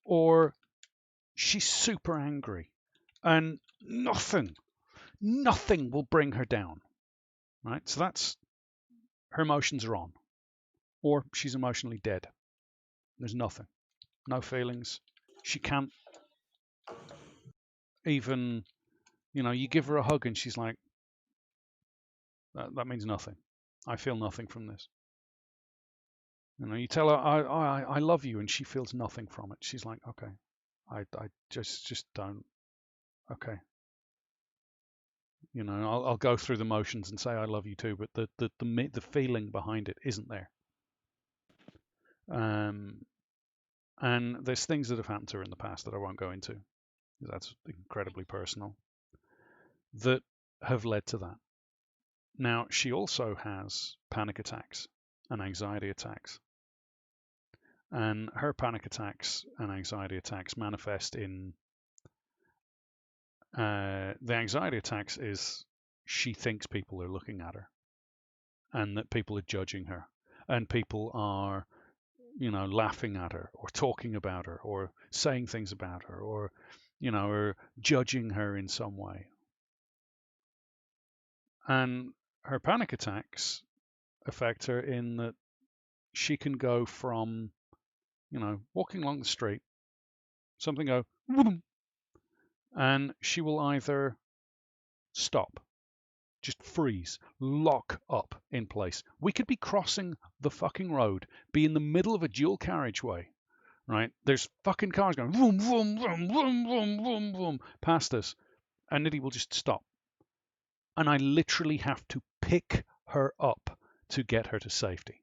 Or she's super angry and nothing will bring her down. Right? So that's her emotions are on. Or she's emotionally dead. There's nothing. No feelings. She can't even, you give her a hug and she's like, that means nothing. I feel nothing from this. You tell her, I love you, and she feels nothing from it. She's like, okay, I just don't. Okay. I'll go through the motions and say I love you too, but the feeling behind it isn't there. And there's things that have happened to her in the past that I won't go into. That's incredibly personal. That have led to that. Now, she also has panic attacks and anxiety attacks. And her panic attacks and anxiety attacks manifest in the anxiety attacks is she thinks people are looking at her and that people are judging her and people are, laughing at her or talking about her or saying things about her or, or judging her in some way. And her panic attacks affect her in that she can go from, walking along the street, something go, whoom, and she will either stop, just freeze, lock up in place. We could be crossing the fucking road, be in the middle of a dual carriageway, right? There's fucking cars going vroom, vroom, vroom, vroom, vroom, vroom, vroom, past us, and Nitty will just stop. And I literally have to pick her up to get her to safety.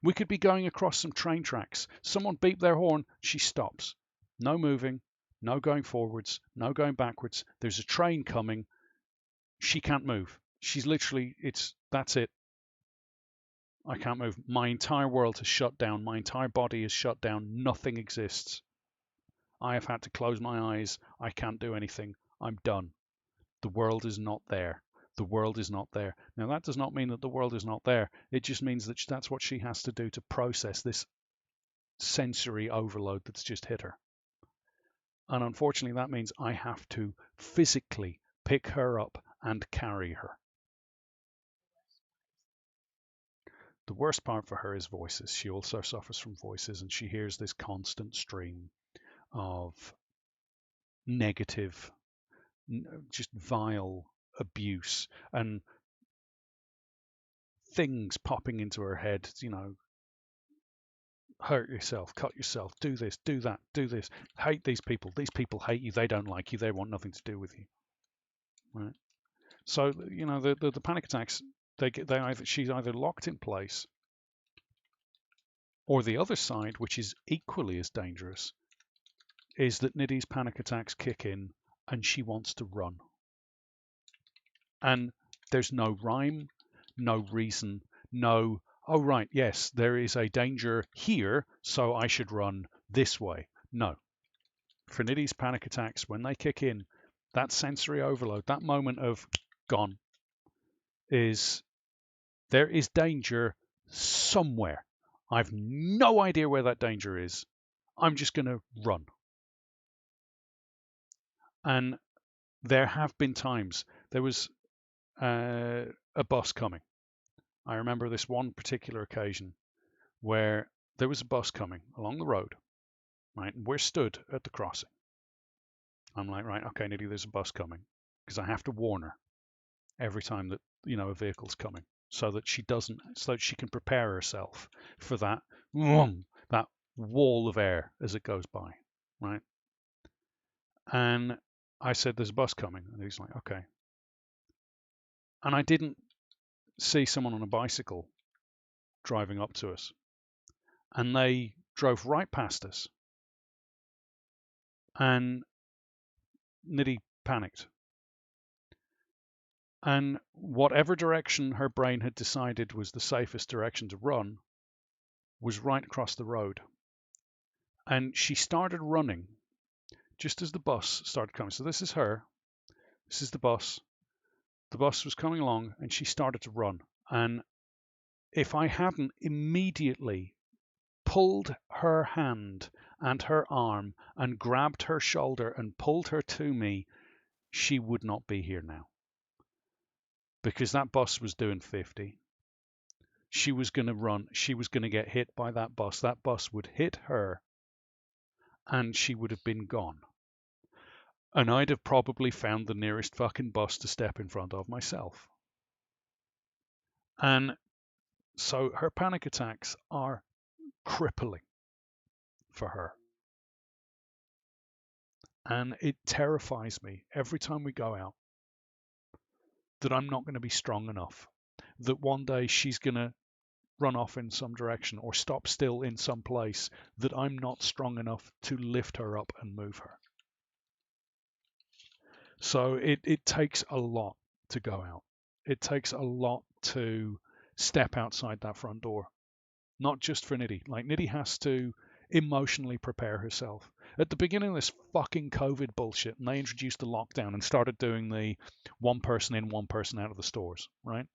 We could be going across some train tracks. Someone beep their horn, she stops. No moving, no going forwards, no going backwards. There's a train coming. She can't move. She's literally, that's it. I can't move. My entire world has shut down. My entire body is shut down. Nothing exists. I have had to close my eyes. I can't do anything. I'm done. The world is not there. The world is not there. Now, that does not mean that the world is not there. It just means that that's what she has to do to process this sensory overload that's just hit her. And unfortunately, that means I have to physically pick her up and carry her. The worst part for her is voices. She also suffers from voices, and she hears this constant stream of negative, just vile abuse and things popping into her head, hurt yourself, cut yourself, do this, do that, do this, hate these people hate you, they don't like you, they want nothing to do with you, right? So, the panic attacks she's either locked in place, or the other side, which is equally as dangerous, is that Niddy's panic attacks kick in and she wants to run. And there's no rhyme, no reason, no, oh right, yes, there is a danger here, so I should run this way. No. For Niddy's panic attacks, when they kick in, that sensory overload, that moment of gone, is there is danger somewhere. I've no idea where that danger is. I'm just going to run. And there have been times, there was a bus coming. I remember this one particular occasion where there was a bus coming along the road, right? And we're stood at the crossing. I'm like, right, okay, Niddy, there's a bus coming, because I have to warn her every time that, a vehicle's coming, so that she can prepare herself for that wall of air as it goes by, right? And I said, there's a bus coming. And he's like, okay. And I didn't see someone on a bicycle driving up to us. And they drove right past us. And Niddy panicked. And whatever direction her brain had decided was the safest direction to run was right across the road. And she started running just as the bus started coming. So this is her. This is the bus. The bus was coming along and she started to run. And if I hadn't immediately pulled her hand and her arm and grabbed her shoulder and pulled her to me, she would not be here now. Because that bus was doing 50. She was going to run. She was going to get hit by that bus. That bus would hit her and she would have been gone. And I'd have probably found the nearest fucking bus to step in front of myself. And so her panic attacks are crippling for her. And it terrifies me every time we go out that I'm not going to be strong enough, that one day she's going to run off in some direction or stop still in some place, that I'm not strong enough to lift her up and move her. So it takes a lot to go out. It takes a lot to step outside that front door. Not just for Niddy. Like, Niddy has to emotionally prepare herself. At the beginning of this fucking COVID bullshit, and they introduced the lockdown and started doing the one person in, one person out of the stores, right?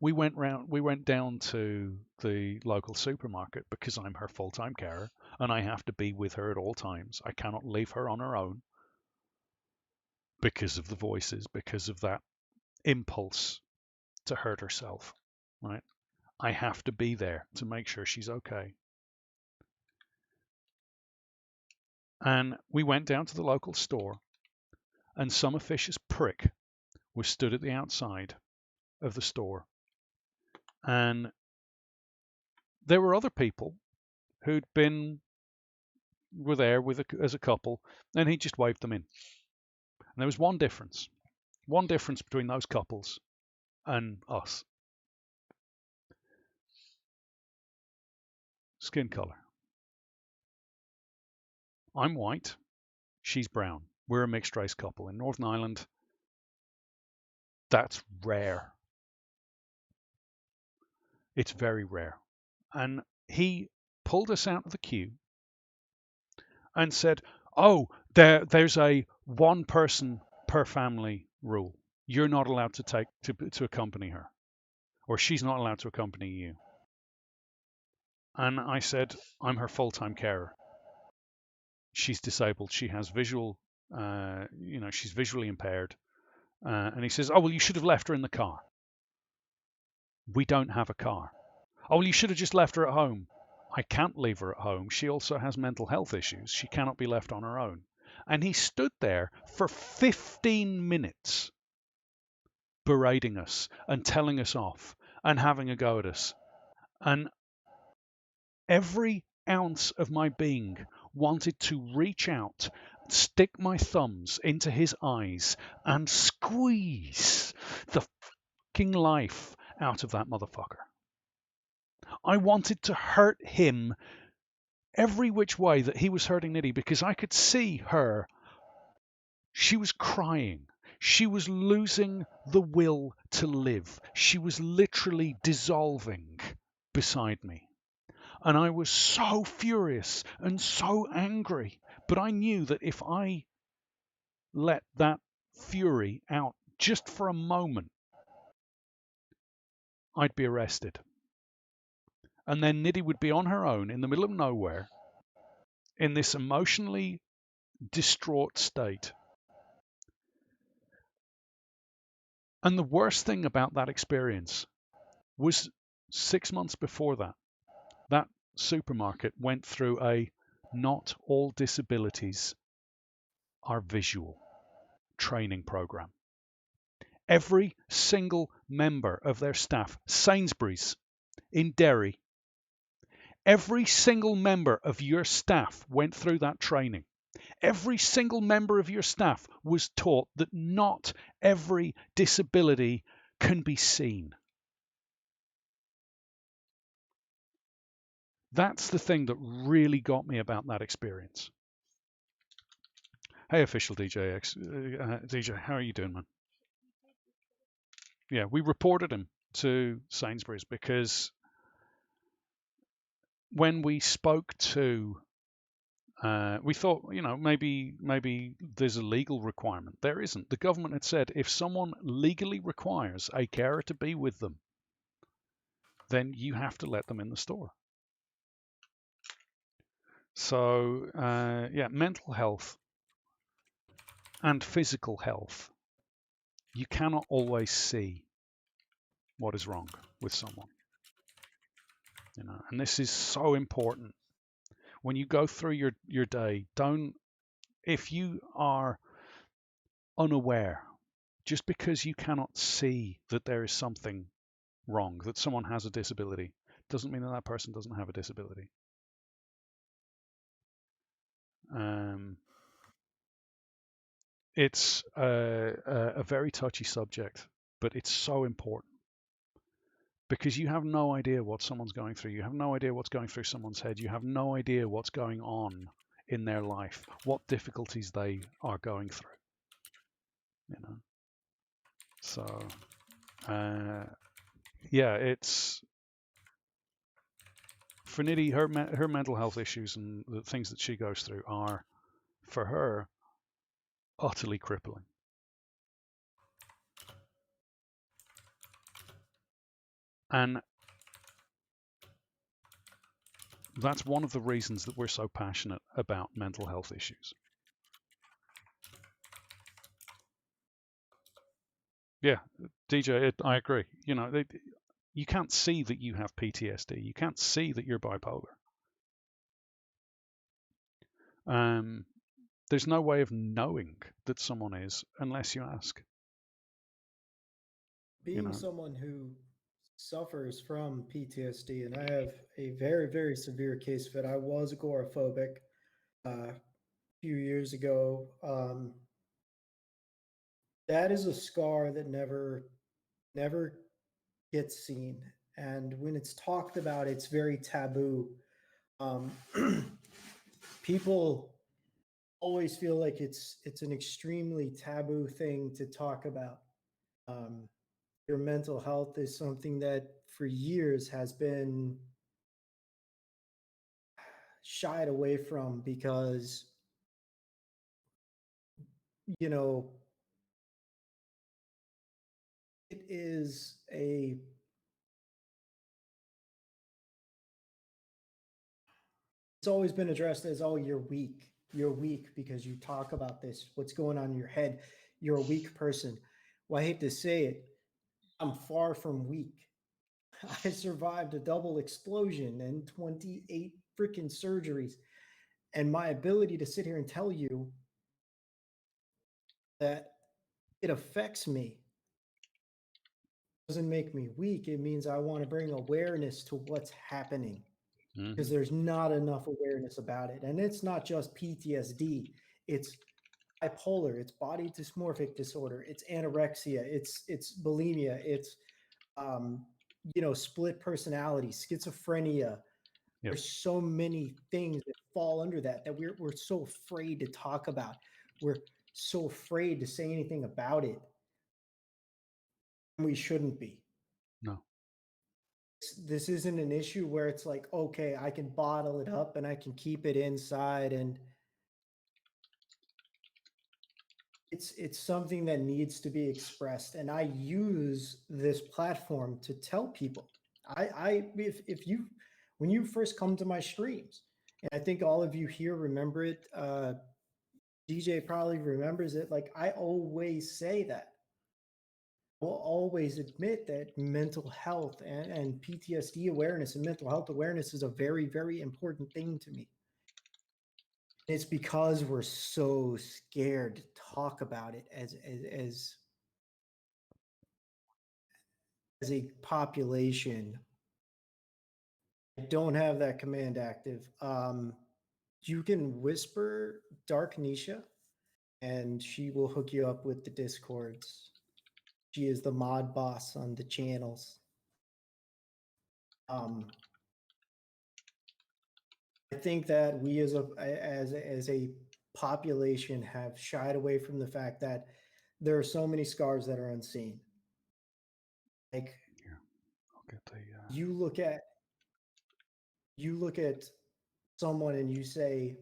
We went down to the local supermarket because I'm her full-time carer and I have to be with her at all times. I cannot leave her on her own because of the voices, because of that impulse to hurt herself, right? I have to be there to make sure she's okay. And we went down to the local store and some officious prick was stood at the outside of the store. And there were other people who'd were there as a couple, and he just waved them in. And there was one difference between those couples and us. Skin color. I'm white, she's brown. We're a mixed race couple. In Northern Ireland, that's rare. It's very rare. And he pulled us out of the queue and said, oh, there's a one person per family rule. You're not allowed to accompany her, or she's not allowed to accompany you. And I said, I'm her full-time carer. She's disabled. She has visual, she's visually impaired. And he says, oh, well, you should have left her in the car. We don't have a car. Oh, well, you should have just left her at home. I can't leave her at home. She also has mental health issues. She cannot be left on her own. And he stood there for 15 minutes berating us and telling us off and having a go at us. And every ounce of my being wanted to reach out, stick my thumbs into his eyes and squeeze the fucking life out of that motherfucker. I wanted to hurt him every which way that he was hurting Nitty, because I could see her. She was crying. She was losing the will to live. She was literally dissolving beside me. And I was so furious and so angry. But I knew that if I let that fury out just for a moment, I'd be arrested. And then Niddy would be on her own in the middle of nowhere in this emotionally distraught state. And the worst thing about that experience was 6 months before that, that supermarket went through a not all disabilities are visual training program. Every single member of their staff, Sainsbury's in Derry, every single member of your staff went through that training. Every single member of your staff was taught that not every disability can be seen. That's the thing that really got me about that experience. Hey, official DJX, DJ, how are you doing, man? Yeah, we reported him to Sainsbury's because when we spoke to, we thought, maybe there's a legal requirement. There isn't. The government had said if someone legally requires a carer to be with them, then you have to let them in the store. So, yeah, mental health and physical health, you cannot always see what is wrong with someone. And this is so important. When you go through your day, if you are unaware, just because you cannot see that there is something wrong, that someone has a disability, doesn't mean that that person doesn't have a disability. It's a very touchy subject, but it's so important because you have no idea what someone's going through. You have no idea what's going through someone's head. You have no idea what's going on in their life, what difficulties they are going through. So, yeah, it's for Niddy, her mental health issues and the things that she goes through are, for her, utterly crippling. And that's one of the reasons that we're so passionate about mental health issues. Yeah, DJ, I agree. You can't see that you have PTSD. You can't see that you're bipolar. There's no way of knowing that someone is unless you ask. Being someone who suffers from PTSD, and I have a very, very severe case of it. I was agoraphobic a few years ago. That is a scar that never gets seen, and when it's talked about, it's very taboo. People always feel like it's an extremely taboo thing to talk about. Your mental health is something that for years has been shied away from because it is it's always been addressed as, oh, you're weak because you talk about this, what's going on in your head, you're a weak person. Well, I hate to say it, I'm far from weak. I survived a double explosion and 28 freaking surgeries, and my ability to sit here and tell you that it affects me doesn't make me weak. It means I want to bring awareness to what's happening because there's not enough awareness about it. And it's not just PTSD, it's bipolar, it's body dysmorphic disorder, it's anorexia, it's bulimia, it's split personality, schizophrenia. Yep. There's so many things that fall under that we're so afraid to talk about. We're so afraid to say anything about it. And we shouldn't be. No. This isn't an issue where it's like, okay, I can bottle it up and I can keep it inside, and it's something that needs to be expressed. And I use this platform to tell people. If you, when you first come to my streams, and I think all of you here remember it, DJ probably remembers it, like I always say that. We'll always admit that mental health and PTSD awareness and mental health awareness is a very, very important thing to me. It's because we're so scared to talk about it as a population. I don't have that command active. You can whisper DarkNisha, and she will hook you up with the Discords. She is the mod boss on the channels. I think that we as a population have shied away from the fact that there are so many scars that are unseen. Like, I'll get the, you look at someone and you say,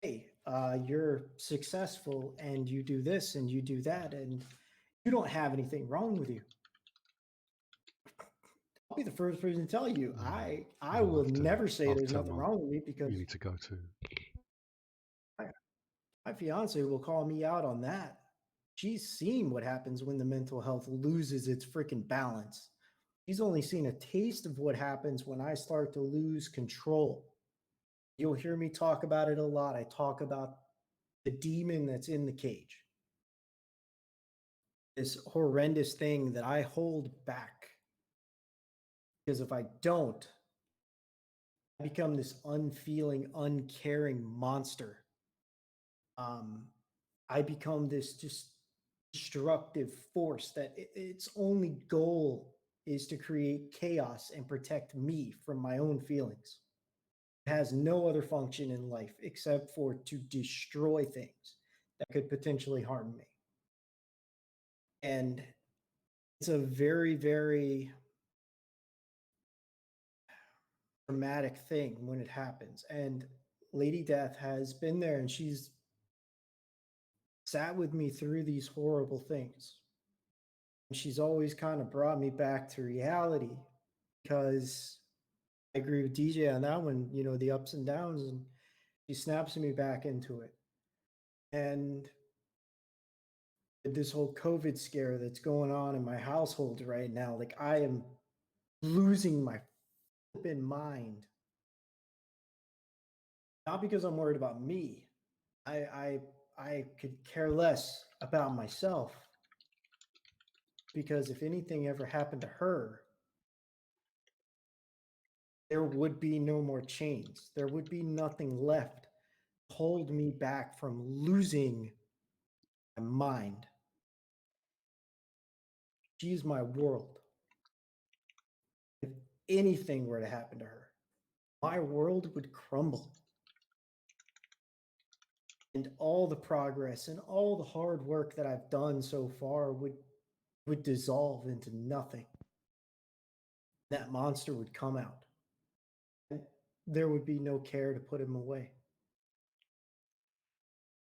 hey, you're successful and you do this and you do that and you don't have anything wrong with you. I'll be the first person to tell you, I will never say there's nothing wrong with me, because you need to go to. My fiance will call me out on that. She's seen what happens when the mental health loses its freaking balance. She's only seen a taste of what happens when I start to lose control. You'll hear me talk about it a lot. I talk about the demon that's in the cage. This horrendous thing that I hold back. Because if I don't, I become this unfeeling, uncaring monster. I become this just destructive force that its only goal is to create chaos and protect me from my own feelings. It has no other function in life except for to destroy things that could potentially harm me. And it's a very, very traumatic thing when it happens. And Lady Death has been there, and she's sat with me through these horrible things. And she's always kind of brought me back to reality, because I agree with DJ on that one, the ups and downs, and she snaps me back into it. And this whole COVID scare that's going on in my household right now, like I am losing my flipping mind. Not because I'm worried about me. I could care less about myself, because if anything ever happened to her, there would be no more chains. There would be nothing left to hold me back from losing my mind. She's my world. If anything were to happen to her, my world would crumble. And all the progress and all the hard work that I've done so far would dissolve into nothing. That monster would come out. And there would be no care to put him away.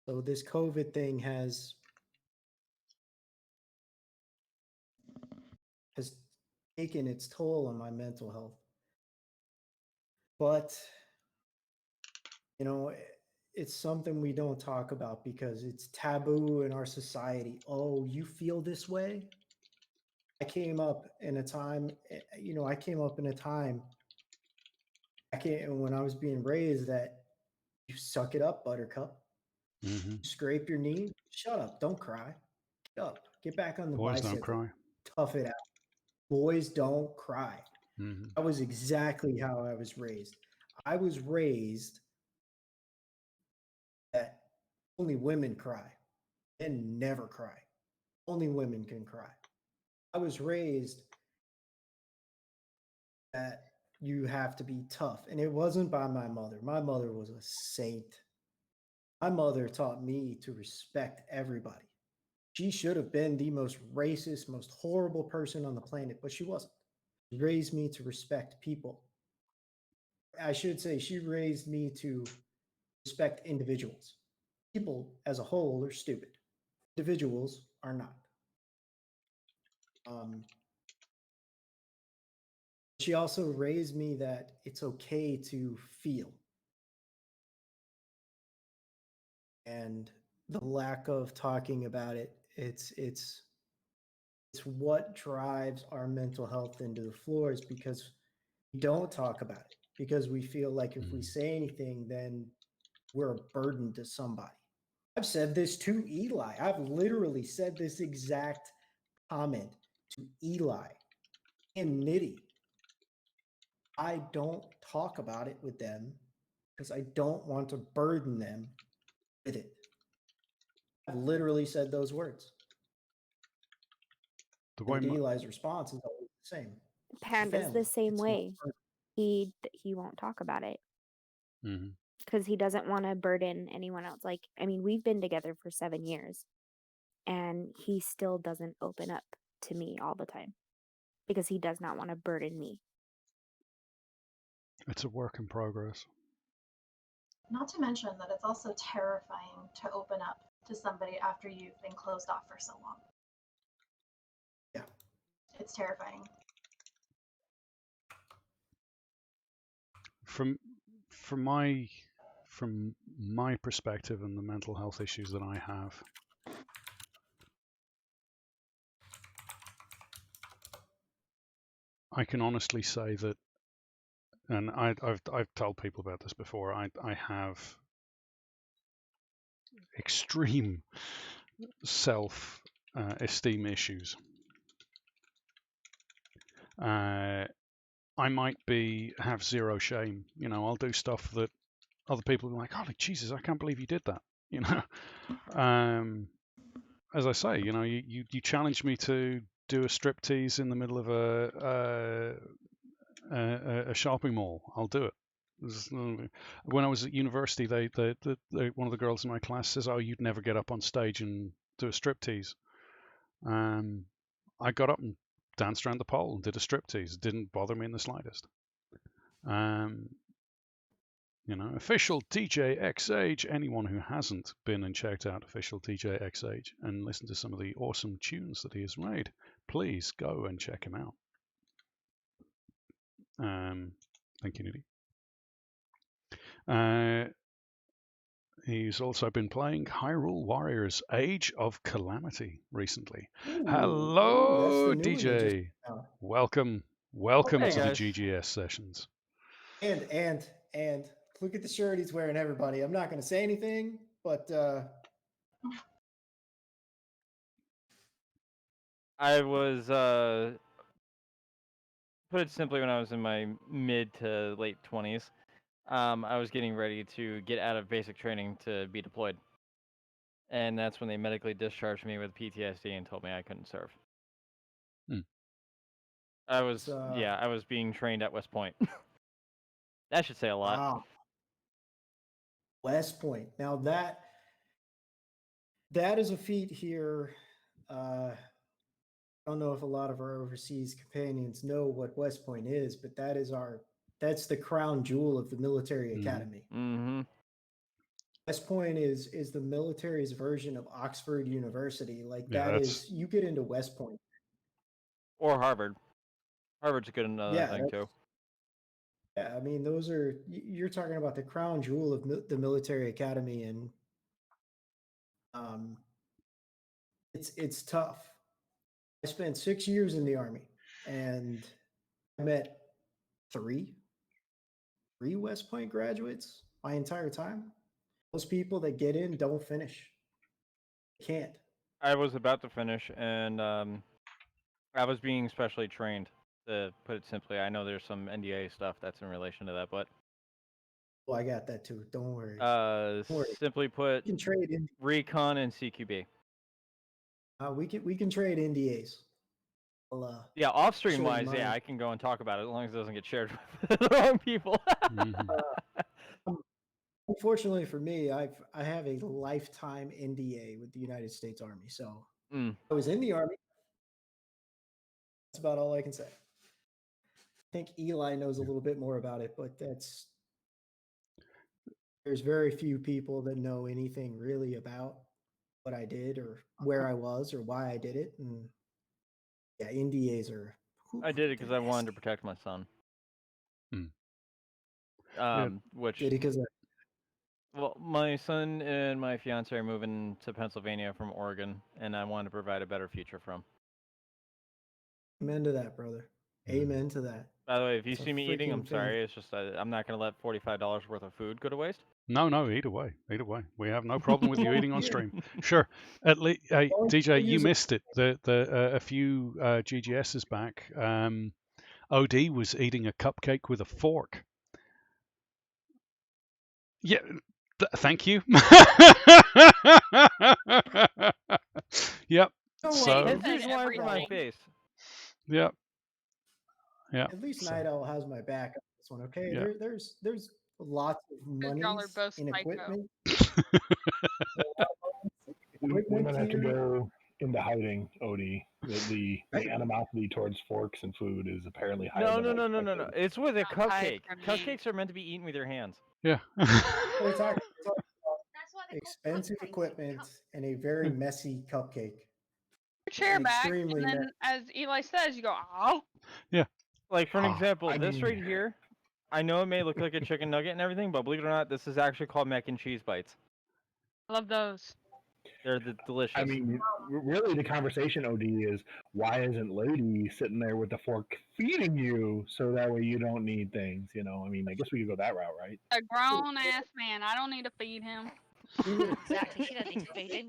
So this COVID thing has taken its toll on my mental health. But, it's something we don't talk about because it's taboo in our society. Oh, you feel this way? I came up in a time when I was being raised that you suck it up, buttercup. Mm-hmm. Scrape your knee. Shut up. Don't cry. Get up. Get back on the Boys bicycle. don't cry. Tough it out. Boys don't cry. Mm-hmm. That was exactly how I was raised. I was raised that only women cry. Men never cry. Only women can cry. I was raised that you have to be tough. And it wasn't by my mother. My mother was a saint. My mother taught me to respect everybody. She should have been the most racist, most horrible person on the planet, but she wasn't. She raised me to respect people. I should say she raised me to respect individuals. People as a whole are stupid. Individuals are not. She also raised me that it's okay to feel. And the lack of talking about it, it's what drives our mental health into the floors, because we don't talk about it, because we feel like if we say anything, then we're a burden to somebody. I've said this to Eli. I've literally said this exact comment to Eli and Nitty. I don't talk about it with them because I don't want to burden them with it. I've literally said those words. And Eli's response is always the same. Panda's the same way. He won't talk about it because he doesn't want to burden anyone else. Like, I mean, we've been together for 7 years, and he still doesn't open up to me all the time because he does not want to burden me. It's a work in progress. Not to mention that it's also terrifying to open up to somebody after you've been closed off for so long. Yeah. It's terrifying. From my perspective and the mental health issues that I have, I can honestly say that, and I've told people about this before, I have extreme self esteem issues. I might have zero shame. You know, I'll do stuff that other people are like, "Holy Jesus, I can't believe you did that." You know, as I say, you know, you challenge me to do a striptease in the middle of a shopping mall. I'll do it. When I was at university, one of the girls in my class says, "Oh, you'd never get up on stage and do a striptease." I got up and danced around the pole and did a striptease. It didn't bother me in the slightest. You know, official DJ XH. Anyone who hasn't been and checked out official DJ XH and listened to some of the awesome tunes that he has made, please go and check him out. Thank you, Nidhi. He's also been playing Hyrule Warriors Age of Calamity recently. Ooh, hello, that's the new one that just DJ. came out. Welcome Hey, to the guys. GGS sessions. And look at the shirt he's wearing, everybody. I'm not going to say anything, but I was, put it simply, when I was in my mid to late 20s, I was getting ready to get out of basic training to be deployed. And that's when they medically discharged me with PTSD and told me I couldn't serve. I was, I was being trained at West Point. That should say a lot. Wow. West Point. Now that is a feat here. I don't know if a lot of our overseas companions know what West Point is, but that's the crown jewel of the military academy. Mm-hmm. West Point is the military's version of Oxford University. Like Yeah, is you get into West Point. Or Harvard. Harvard's a good another thing too. Yeah, I mean, you're talking about the crown jewel of the military academy, and it's tough. I spent 6 years in the Army, and I met three West Point graduates my entire time. Those people that get in don't finish. They can't. I was about to finish, and I was being specially trained, to put it simply. I know there's some NDA stuff that's in relation to that, but Oh, I got that too. Don't worry. simply put, You can trade in recon and CQB. We can trade NDAs. Yeah, off stream show you wise, mine. yeah, I can go and talk about it as long as it doesn't get shared with the wrong people. Unfortunately for me, I have a lifetime NDA with the United States Army. So I was in the Army. That's about all I can say. I think Eli knows a little bit more about it, but there's very few people that know anything really about what I did or where I was or why I did it. And yeah, NDAs are. I did it because I wanted to protect my son. Which did it because well, my son and my fiance are moving to Pennsylvania from Oregon, and I wanted to provide a better future for him. Amen to that, brother. Amen to that. By the way, if you It's a see me eating, I'm freaking thing. sorry. It's just I'm not going to let $45 worth of food go to waste. No, eat away. We have no problem with you eating on stream. Sure. At least, DJ, you missed it. A few GGSs back, OD was eating a cupcake with a fork. Yeah, thank you. Yep. So. For my face. Yep. Yeah. At least Night Owl has my back on this one. Okay. Yeah. There's lots of money in equipment. We might have to go into hiding, Odie. The animosity towards forks and food is apparently higher. No. It's with a cupcake. Cupcakes are meant to be eaten with your hands. Yeah. We're talking about expensive equipment and a very messy cupcake. Chair back, and then as Eli says, you go, oh. Yeah. Like for an example, this right here, I know it may look like a chicken nugget and everything, but believe it or not, this is actually called mac and cheese bites. I love those. They're delicious. I mean, really, the conversation, OD, is why isn't Lady sitting there with the fork feeding you so that way you don't need things? You know, I mean, I guess we could go that route, right? A grown ass man. I don't need to feed him. Exactly. She doesn't need to feed him.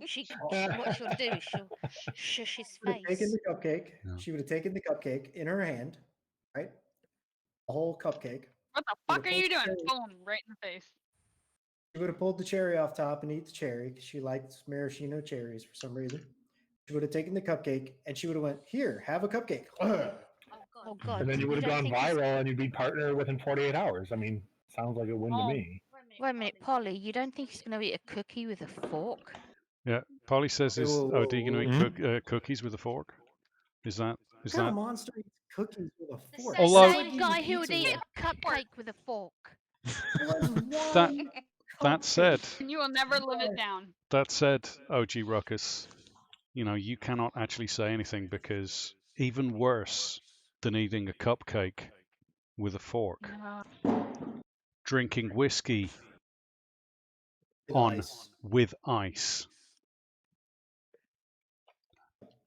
What she'll do is she'll shush his face. Taken the cupcake. Yeah. She would have taken the cupcake in her hand, right? The whole cupcake. What the fuck are you doing? Boom, right in the face. She would have pulled the cherry off top and eat the cherry because she likes maraschino cherries for some reason. She would have taken the cupcake and she would have went, here, have a cupcake. Oh God. And then you would have gone viral and you'd be partner within 48 hours. I mean, sounds like a win to me. Wait a minute, Polly, you don't think he's going to eat a cookie with a fork? Yeah, Polly says, "Is OD going to eat cookies with a fork? Is that kind of monster eats cookies with a fork? The same guy who would eat a cupcake with a fork." That said, and you will never live it down. That said, OG Ruckus, you cannot actually say anything because even worse than eating a cupcake with a fork, drinking whiskey with ice.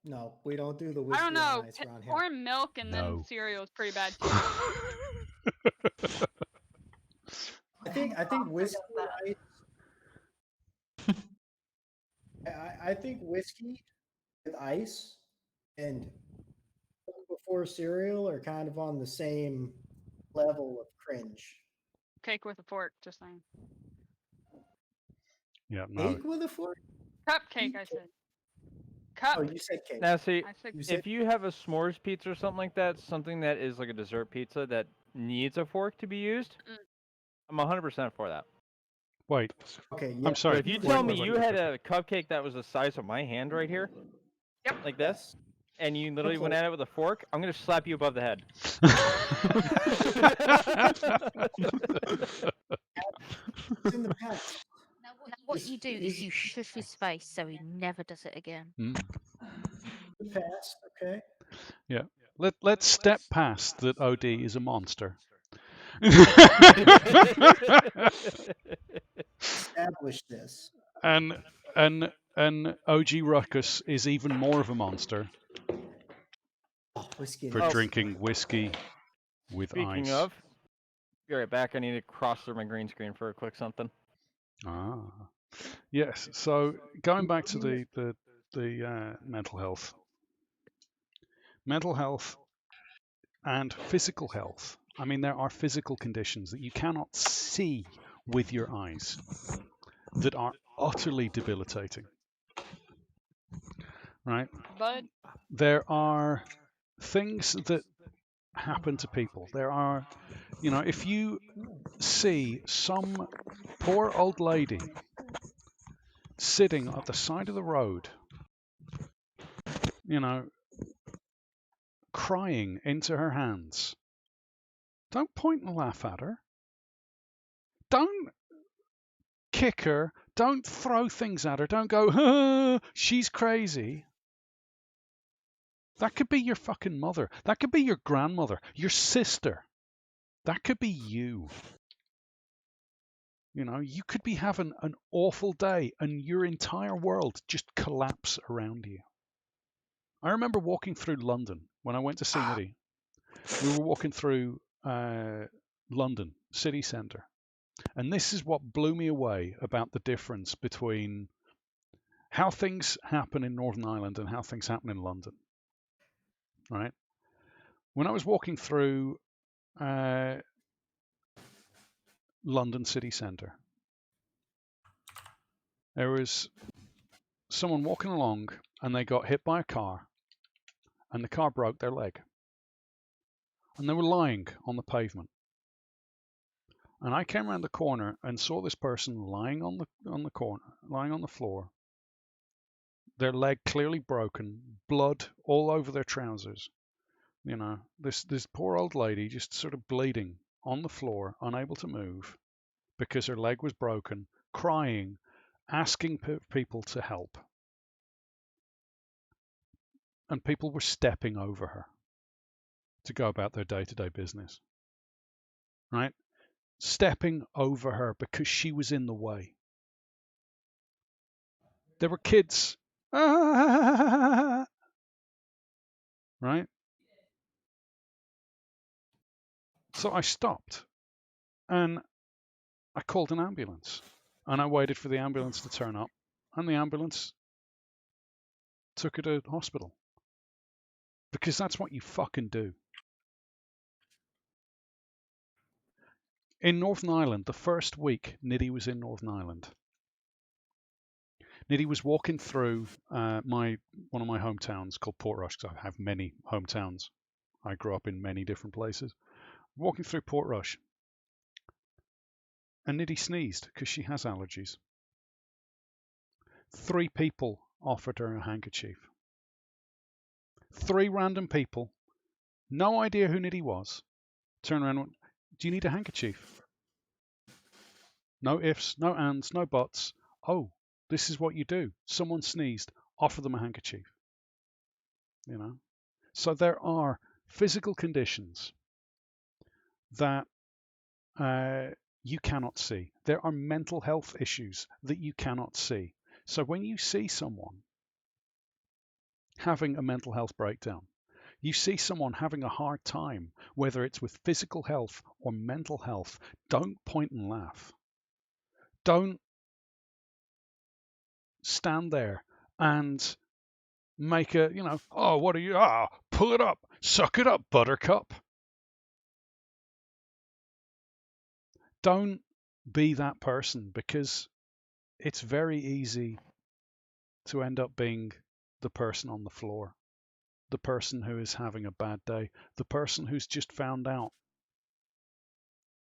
No, we don't do the whiskey. I don't know. Ice around here. Pouring milk and then cereal is pretty bad too. I think whiskey and ice. I think whiskey with ice and before cereal are kind of on the same level of cringe. Cake with a fork, just saying. Yeah, no. Cake with a fork? Cupcake, I said. Cup. Oh, you said cake. Now, see, if you have a s'mores pizza or something like that, something that is like a dessert pizza that needs a fork to be used, I'm 100% for that. Wait. Okay. Yeah. I'm sorry. But if you tell me you had a cupcake that was the size of my hand right here, like this, and you literally went at it with a fork, I'm going to slap you above the head. In the past. What you do is you shush his face so he never does it again. The past, okay. Yeah. Let's step past that OD is a monster. Establish this. And OG Ruckus is even more of a monster for drinking whiskey with ice. Speaking of, be right back. I need to cross through my green screen for a quick something. Yes. So going back to the mental health and physical health. I mean, there are physical conditions that you cannot see with your eyes that are utterly debilitating. right? But There are things that happen to people. There are, if you see some poor old lady sitting at the side of the road, crying into her hands, don't point and laugh at her. Don't kick her. Don't throw things at her. Don't go, she's crazy. That could be your fucking mother. That could be your grandmother, your sister. That could be you. You could be having an awful day and your entire world just collapse around you. I remember walking through London when I went to see Nitty. We were walking through London city centre. And this is what blew me away about the difference between how things happen in Northern Ireland and how things happen in London. Right? When I was walking through London city centre, there was someone walking along and they got hit by a car and the car broke their leg. And they were lying on the pavement. And I came around the corner and saw this person lying on the corner, lying on the floor, their leg clearly broken, blood all over their trousers. This poor old lady just sort of bleeding on the floor, unable to move because her leg was broken, crying, asking people to help. And people were stepping over her to go about their day-to-day business. Right? Stepping over her because she was in the way. There were kids. Right? So I stopped and I called an ambulance and I waited for the ambulance to turn up and the ambulance took her to hospital. Because that's what you fucking do. In Northern Ireland, the first week Niddy was in Northern Ireland, Niddy was walking through one of my hometowns called Portrush, because I have many hometowns. I grew up in many different places. Walking through Portrush, and Niddy sneezed because she has allergies. 3 people offered her a handkerchief. 3 random people, no idea who Niddy was, turned around and went, "Do you need a handkerchief?" No ifs, no ands, no buts. Oh, this is what you do. Someone sneezed, offer them a handkerchief. So there are physical conditions that you cannot see. There are mental health issues that you cannot see. So when you see someone having a mental health breakdown, you see someone having a hard time, whether it's with physical health or mental health, don't point and laugh. Don't stand there and make oh, what are you? Pull it up. Suck it up, buttercup. Don't be that person, because it's very easy to end up being the person on the floor, the person who is having a bad day, the person who's just found out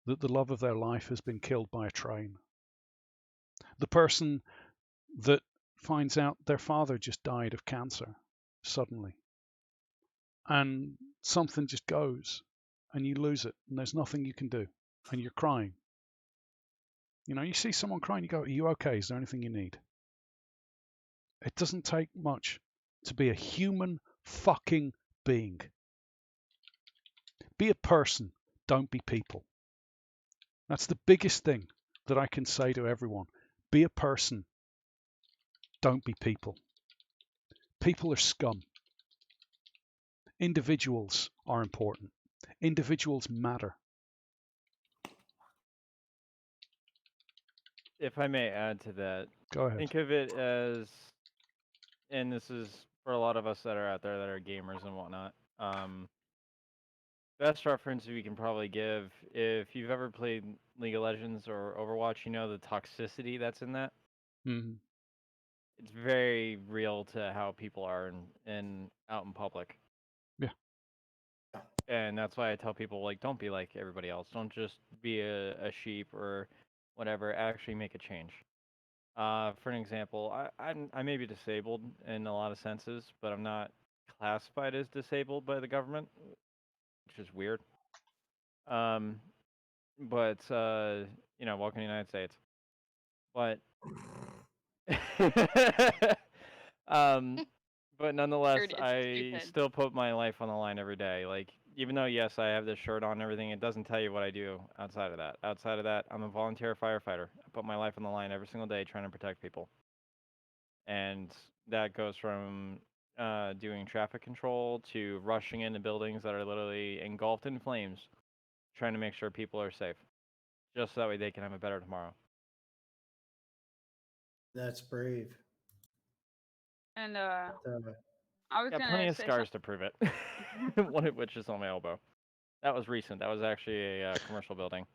that the love of their life has been killed by a train, the person that finds out their father just died of cancer suddenly, and something just goes and you lose it and there's nothing you can do and you're crying. You see someone crying, you go, "Are you okay? Is there anything you need?" It doesn't take much to be a human fucking being. Be a person, don't be people. That's the biggest thing that I can say to everyone. Be a person, don't be people. People are scum. Individuals are important. Individuals matter. If I may add to that, Go ahead. think of it as, and this is for a lot of us that are out there that are gamers and whatnot, best reference we can probably give, if you've ever played League of Legends or Overwatch, the toxicity that's in that. Mm-hmm. it's very real to how people are in out in public. Yeah. And that's why I tell people, like, don't be like everybody else. Don't just be a sheep or whatever. Actually make a change. For an example, I may be disabled in a lot of senses, but I'm not classified as disabled by the government, which is weird. But welcome to the United States. But but nonetheless, Here it is, I stupid. still put my life on the line every day. Like, even though yes, I have this shirt on and everything, it doesn't tell you what I do outside of that. Outside of that, I'm a volunteer firefighter. I put my life on the line every single day trying to protect people. And that goes from doing traffic control to rushing into buildings that are literally engulfed in flames, trying to make sure people are safe, just so that way they can have a better tomorrow. That's brave. And But, I was Got gonna plenty of say scars to prove it. One of which is on my elbow. That was recent. That was actually a commercial building.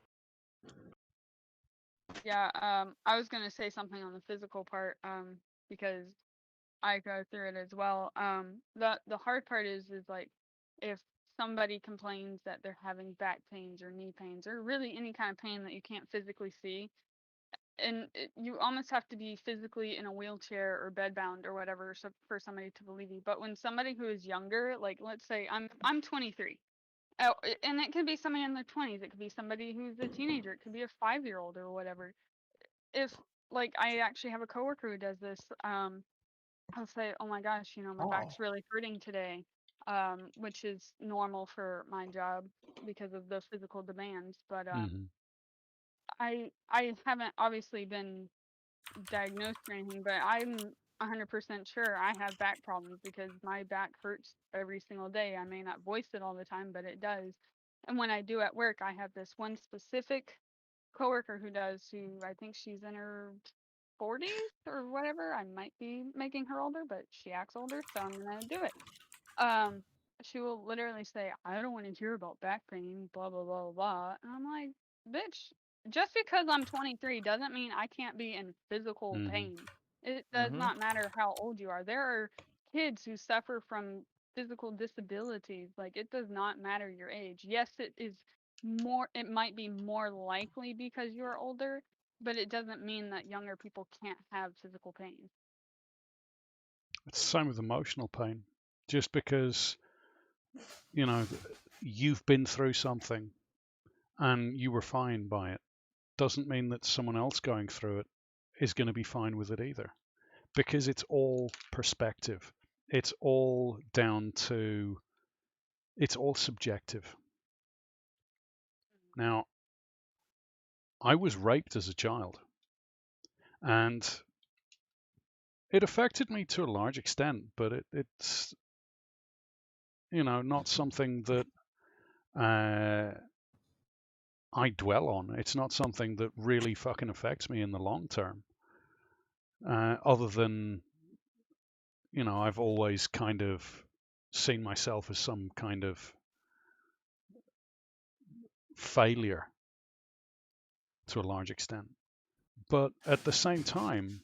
Yeah, I was gonna say something on the physical part, because I go through it as well. The hard part is like if somebody complains that they're having back pains or knee pains or really any kind of pain that you can't physically see, and you almost have to be physically in a wheelchair or bedbound or whatever for somebody to believe you. But when somebody who is younger, like let's say I'm 23. Oh, and it could be somebody in their 20s. It could be somebody who's a teenager. It could be a 5-year-old or whatever. If like I actually have a coworker who does this, I'll say, "Oh my gosh, my back's really hurting today," which is normal for my job because of the physical demands. But Mm-hmm. I haven't obviously been diagnosed or anything, but I'm 100% sure I have back problems because my back hurts every single day. I may not voice it all the time, but it does. And when I do at work, I have this one specific coworker who I think she's in her 40s or whatever. I might be making her older, but she acts older, so I'm gonna do it. Um, she will literally say, "I don't want to hear about back pain, blah blah blah blah blah," and I'm like, "Bitch, just because I'm 23 doesn't mean I can't be in physical Mm-hmm. pain. It does not matter how old you are. There are kids who suffer from physical disabilities. Like it does not matter your age. Yes, it might be more likely because you're older, but it doesn't mean that younger people can't have physical pain." It's the same with emotional pain. Just because, you've been through something and you were fine by it doesn't mean that someone else going through it is going to be fine with it either. Because it's all perspective. It's all subjective. Now, I was raped as a child, and it affected me to a large extent, but it's not something that I dwell on. It's not something that really fucking affects me in the long term. Other than, I've always kind of seen myself as some kind of failure to a large extent. But at the same time,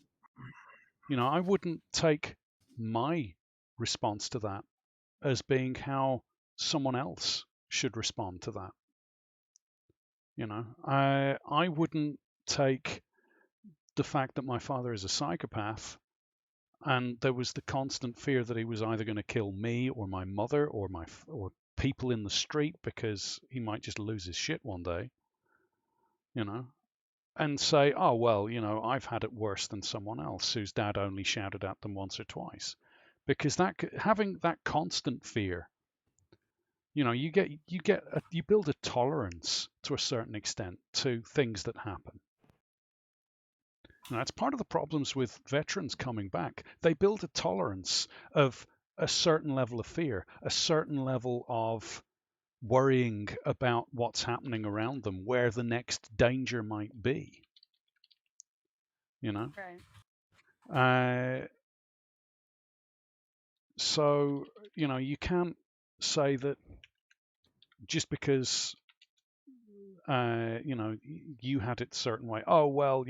I wouldn't take my response to that as being how someone else should respond to that. I wouldn't take the fact that my father is a psychopath and there was the constant fear that he was either going to kill me or my mother or people in the street because he might just lose his shit one day, and say, oh well, I've had it worse than someone else whose dad only shouted at them once or twice, because having that constant fear, you build a tolerance to a certain extent to things that happen. And that's part of the problems with veterans coming back. They build a tolerance of a certain level of fear, a certain level of worrying about what's happening around them, where the next danger might be. Right. So, you can't say that just because, you had it a certain way, oh, well,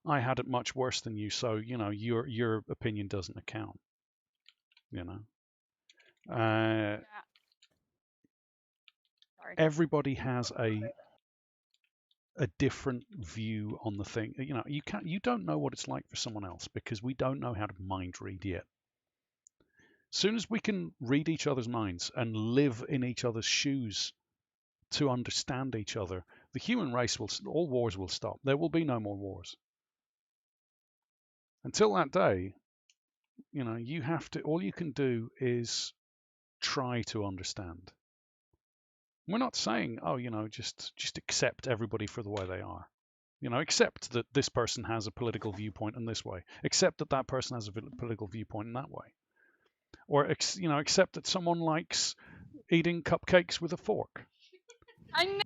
I had it much worse than you, so your opinion doesn't account. Yeah. Sorry. Everybody has a different view on the thing. You don't know what it's like for someone else because we don't know how to mind read yet. As soon as we can read each other's minds and live in each other's shoes to understand each other, the human race all wars will stop. There will be no more wars. Until that day, all you can do is try to understand. We're not saying, just accept everybody for the way they are. Accept that this person has a political viewpoint in this way. Accept that that person has a political viewpoint in that way. Or, accept that someone likes eating cupcakes with a fork. I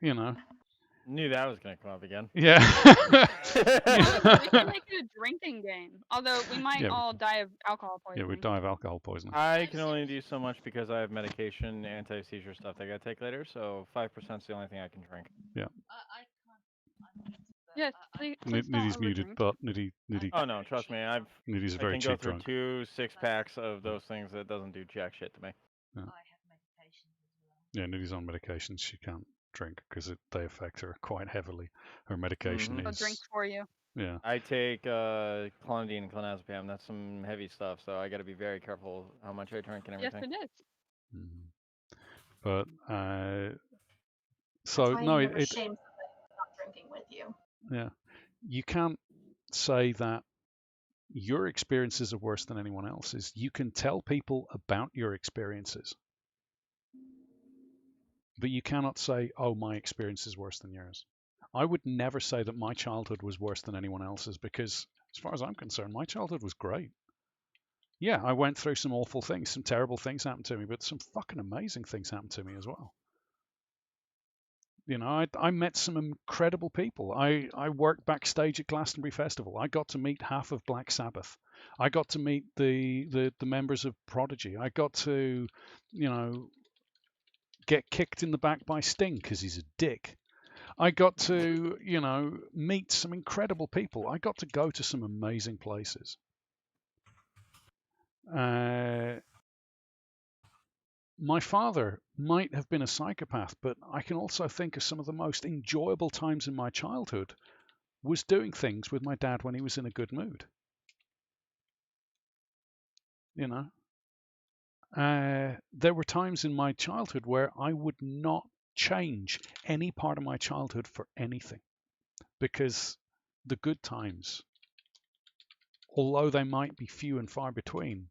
know. Knew that was going to come up again. Yeah. Honestly, we should make it a drinking game. Although we might all die of alcohol poisoning. Yeah, we die of alcohol poisoning. I can only do so much because I have medication, anti-seizure stuff that I got to take later, so 5% is the only thing I can drink. Yeah. Yes, please Niddy's muted, but Niddy. Oh no, trust me, Niddy's a I very can go cheap through drunk. 2 6-packs of those things that doesn't do jack shit to me. Yeah, Niddy's on medications. She can't drink because they affect her quite heavily. Her medication I'll is. drink for you. Yeah. I take clonidine and clonazepam. That's some heavy stuff, so I got to be very careful how much I drink and Yes, everything. it is. But That's so why no, you never it shame somebody for not drinking with you. yeah, you can't say that your experiences are worse than anyone else's. You can tell people about your experiences, but you cannot say, "Oh, my experience is worse than yours." I would never say that my childhood was worse than anyone else's because, as far as I'm concerned, my childhood was great. Yeah, I went through some awful things, some terrible things happened to me, but some fucking amazing things happened to me as well. I met some incredible people. I worked backstage at Glastonbury Festival. I got to meet half of Black Sabbath. I got to meet the members of Prodigy. I got to, get kicked in the back by Sting because he's a dick. I got to, meet some incredible people. I got to go to some amazing places. My father might have been a psychopath, but I can also think of some of the most enjoyable times in my childhood was doing things with my dad when he was in a good mood. There were times in my childhood where I would not change any part of my childhood for anything because the good times, although they might be few and far between,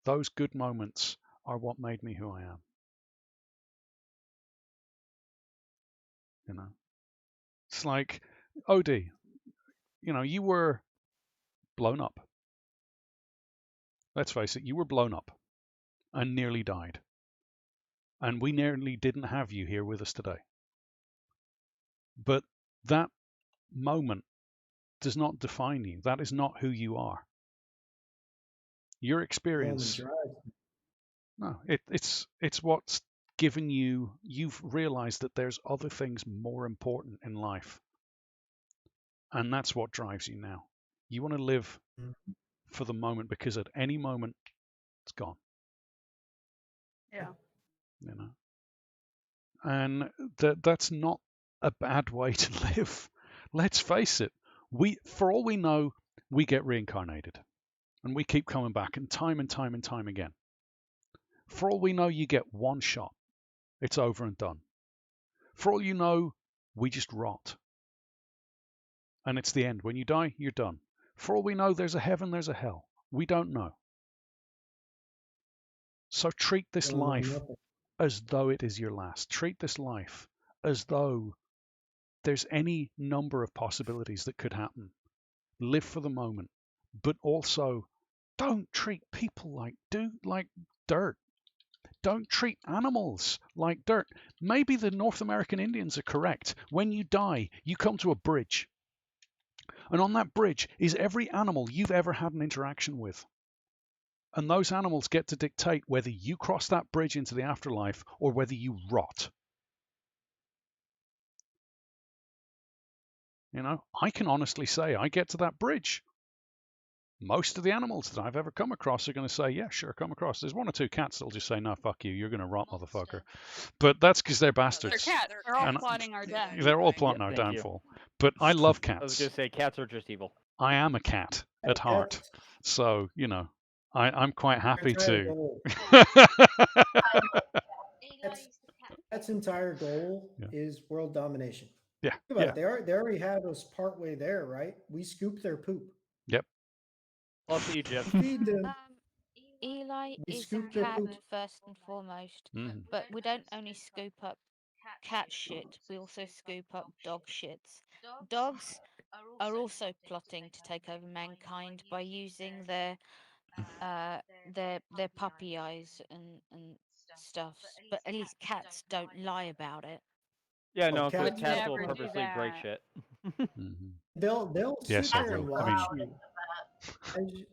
those good moments are what made me who I am. It's like, Odie, you were blown up. Let's face it, you were blown up and nearly died. And we nearly didn't have you here with us today. But that moment does not define you. That is not who you are. Your experience. No, it's what's given you've realized that there's other things more important in life. And that's what drives you now. You want to live for the moment because at any moment it's gone. Yeah. And that's not a bad way to live. Let's face it. For all we know, we get reincarnated and we keep coming back and time again. For all we know, you get one shot. It's over and done. For all you know, we just rot. And it's the end. When you die, you're done. For all we know, there's a heaven, there's a hell. We don't know. So treat this life as though it is your last. Treat this life as though there's any number of possibilities that could happen. Live for the moment, but also don't treat people like dirt. Don't treat animals like dirt. Maybe the North American Indians are correct. When you die, you come to a bridge. And on that bridge is every animal you've ever had an interaction with. And those animals get to dictate whether you cross that bridge into the afterlife or whether you rot. You know, I can honestly say I get to that bridge. Most of the animals that I've ever come across are going to say, yeah, sure, come across. There's one or two cats that'll just say, no, fuck you, you're going to rot, motherfucker. But that's because they're They're bastards. cats. They're all And plotting our death. they're all Anyway. plotting Yeah, our thank you. downfall. But I love I was cats. gonna say cats are just evil. I am a cat at heart. So, you know, I'm quite happy to. That's entire goal Yeah. is world domination. Yeah. Think about it. They already had us partway there, right? We scooped their poop. Yep. Plus Egypt. Feed them. Eli We is a scoop their cat poop. first and foremost, Mhm. but we don't only scoop up cat shit, we also scoop up dog shits. Dogs are also plotting to take over mankind by using their puppy eyes and stuff. But at least cats don't lie about it. Yeah, Oh, no, because cats cats will never do purposely break that. shit. Mhm. They'll Yes, sit I there and will. watch I mean, you.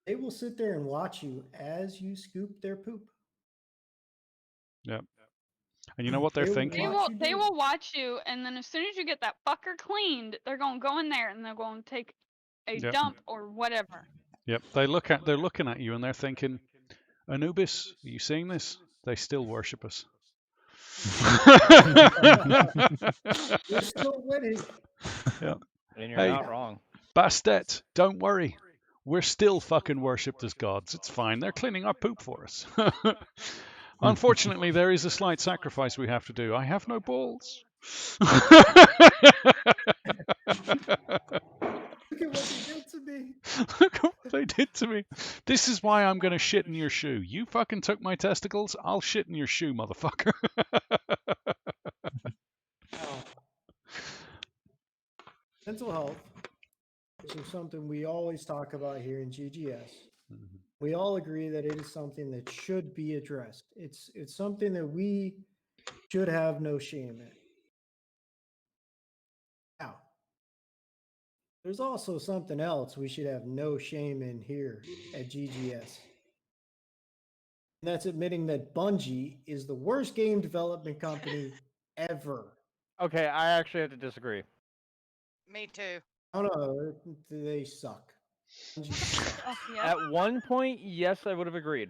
They will sit there and watch you as you scoop their poop. yep. And you know what they're They will thinking? watch you They do it. will watch you, and then as soon as you get that fucker cleaned, they're gonna go in there and they're gonna take a Yep. dump or whatever. Yep. They're looking at you and they're thinking, Anubis, are you seeing this? They still worship us. We're still winning. Yeah. And you're Hey, not wrong. Bastet, don't worry. We're still fucking worshipped as gods. It's fine. They're cleaning our poop for us. Unfortunately, there is a slight sacrifice we have to do. I have no balls. Look at what they did to me. Look at what they did to me. This is why I'm going to shit in your shoe. You fucking took my testicles. I'll shit in your shoe, motherfucker. Mental health, which is something we always talk about here in GGS. Mhm. We all agree that it is something that should be addressed. It's something that we should have no shame in. Now, there's also something else we should have no shame in here at GGS. And that's admitting that Bungie is the worst game development company ever. Okay, I actually have to disagree. Me too. Oh no, they suck. Bungie sucks. At one point, yes, I would have agreed.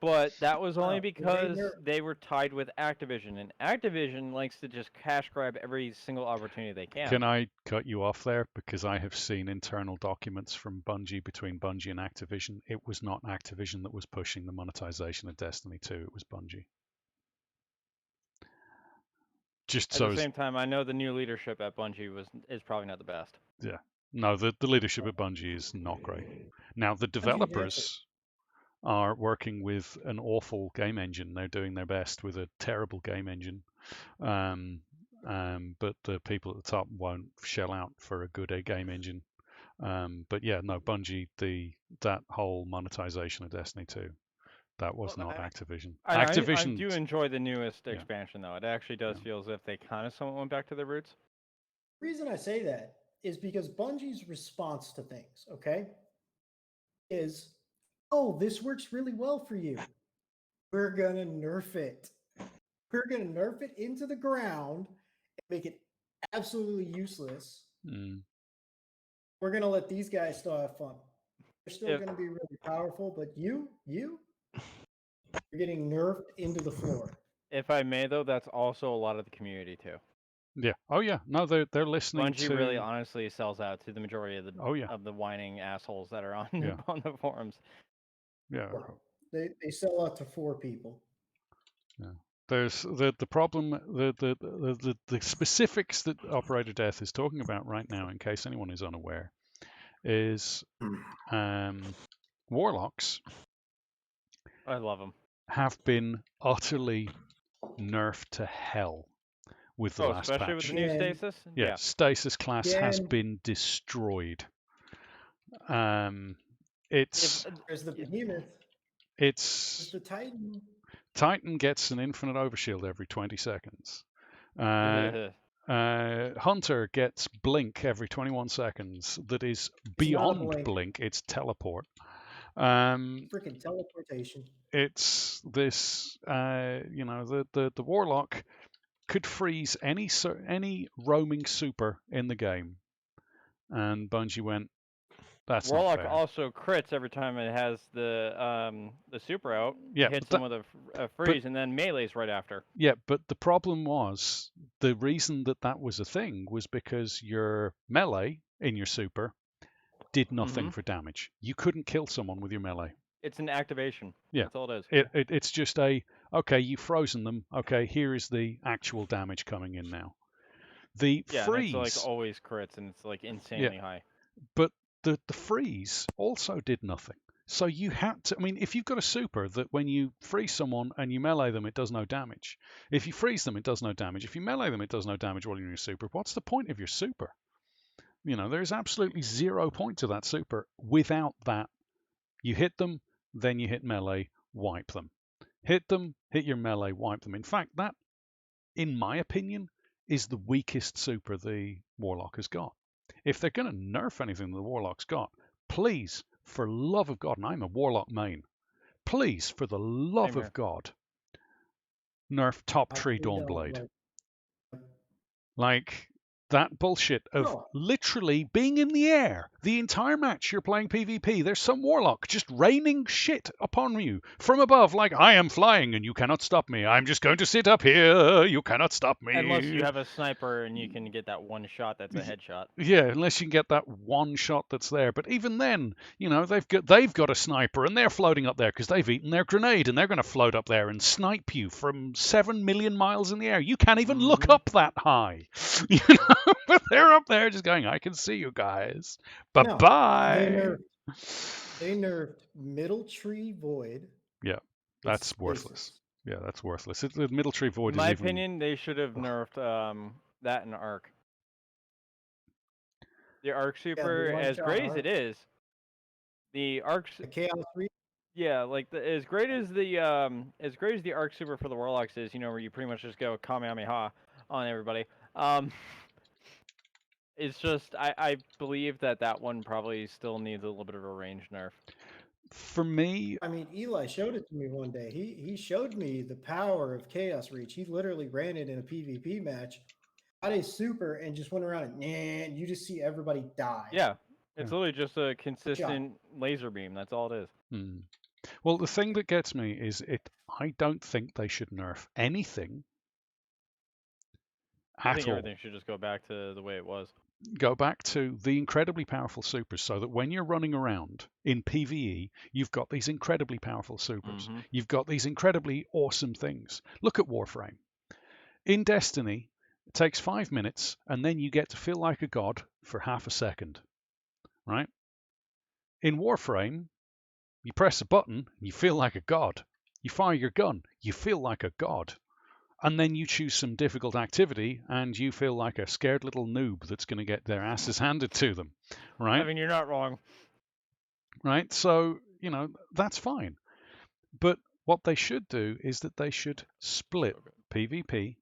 But that was only Wow, because they were tied with Activision, and Activision likes to just cash grab every single opportunity they can. Can I cut you off there? Because I have seen internal documents from Bungie between Bungie and Activision. It was not Activision that was pushing the monetization of Destiny 2. It was Bungie. Just At so the same time, I know the new leadership at Bungie is probably not the best. yeah. No, the leadership at Bungie is not great. Now, the developers are working with an awful game engine. They're doing their best with a terrible game engine. But the people at the top won't shell out for a good game engine. But yeah, no, Bungie, that whole monetization of Destiny 2, that was not Activision. Activision. I do enjoy the newest expansion, though. It actually does feel as if they kind of somewhat went back to their roots. The reason I say that is because Bungie's response to things, okay, is, oh, this works really well for you. We're going to nerf it. We're going to nerf it into the ground and make it absolutely useless. We're going to let these guys still have fun. They're still going to be really powerful, but you're getting nerfed into the floor. If I may, though, that's also a lot of the community, too. Yeah. Oh, yeah. No, they're listening Bungie to... really honestly sells out to the majority of the of the whining assholes that are on on the forums. Yeah. They sell out to 4 people. Yeah. There's the problem, the specifics that Operator Death is talking about right now, in case anyone is unaware, is warlocks. I love them. Have been utterly nerfed to hell with the last especially patch. with the new stasis. Yeah, stasis class has been destroyed. It's there's the behemoth. It's the Titan. Titan gets an infinite overshield every 20 seconds. Hunter gets blink every 21 seconds. That is beyond blink. It's teleport. Freaking teleportation. It's this, the warlock could freeze any roaming super in the game, and Bungie went, "That's not Warlock fair." also crits every time it has the super out. Yeah, It hits but them with a freeze and then melees right after. Yeah, but the problem was the reason that was a thing was because your melee in your super did nothing for damage. You couldn't kill someone with your melee. It's an activation. Yeah, That's all it is. It's just okay, you've frozen them. Okay, here is the actual damage coming in now. The freeze, and it's like always crits, and it's like insanely high. But the freeze also did nothing. So you had to, I mean, if you've got a super that when you freeze someone and you melee them, it does no damage. If you freeze them, it does no damage. If you melee them, it does no damage while you're in your super. What's the point of your super? You know, there's absolutely 0 point to that super. Without that, you hit them, then you hit melee, wipe them. Hit them, hit your melee, wipe them. In fact, that, in my opinion, is the weakest super the Warlock has got. If they're going to nerf anything the Warlock's got, please, for love of God, and I'm a Warlock main, please, for the love of God, nerf top tree Dawnblade. Like, that bullshit of literally being in the air the entire match you're playing PvP. There's some Warlock just raining shit upon you from above, like, I am flying and you cannot stop me. I'm just going to sit up here. You cannot stop me. Unless you have a sniper and you can get that one shot that's a headshot. Yeah, unless you can get that one shot that's there. But even then, you know, they've got a sniper and they're floating up there because they've eaten their grenade and they're going to float up there and snipe you from 7 million miles in the air. You can't even look up that high. You know? But they're up there just going, I can see you guys. Bye-bye. They nerfed Middle Tree Void. Yeah, that's worthless. Yeah, that's worthless. The Middle Tree Void is even... In my opinion, they should have nerfed that in Arc. The Arc Super, as great as it is, the Arc... The Chaos Reach? Yeah, like as great as the Arc Super for the Warlocks is, you know, where you pretty much just go Kamehameha on everybody. It's just I believe that one probably still needs a little bit of a range nerf. For me, I mean, Eli showed it to me one day. He showed me the power of Chaos Reach. He literally ran it in a PvP match, got a super, and just went around and you just see everybody die. Yeah, it's literally just a consistent laser beam. That's all it is. Well, the thing that gets me is I don't think they should nerf anything I think everything should just go back to the way it was. Go back to the incredibly powerful supers so that when you're running around in PvE, you've got these incredibly powerful supers. You've got these incredibly awesome things. Look at Warframe. In Destiny, it takes 5 minutes and then you get to feel like a god for half a second, right? In Warframe, you press a button and you feel like a god. You fire your gun, you feel like a god. And then you choose some difficult activity and you feel like a scared little noob that's going to get their asses handed to them, right? I mean, you're not wrong. Right? So, you know, that's fine. But what they should do is that they should split PvP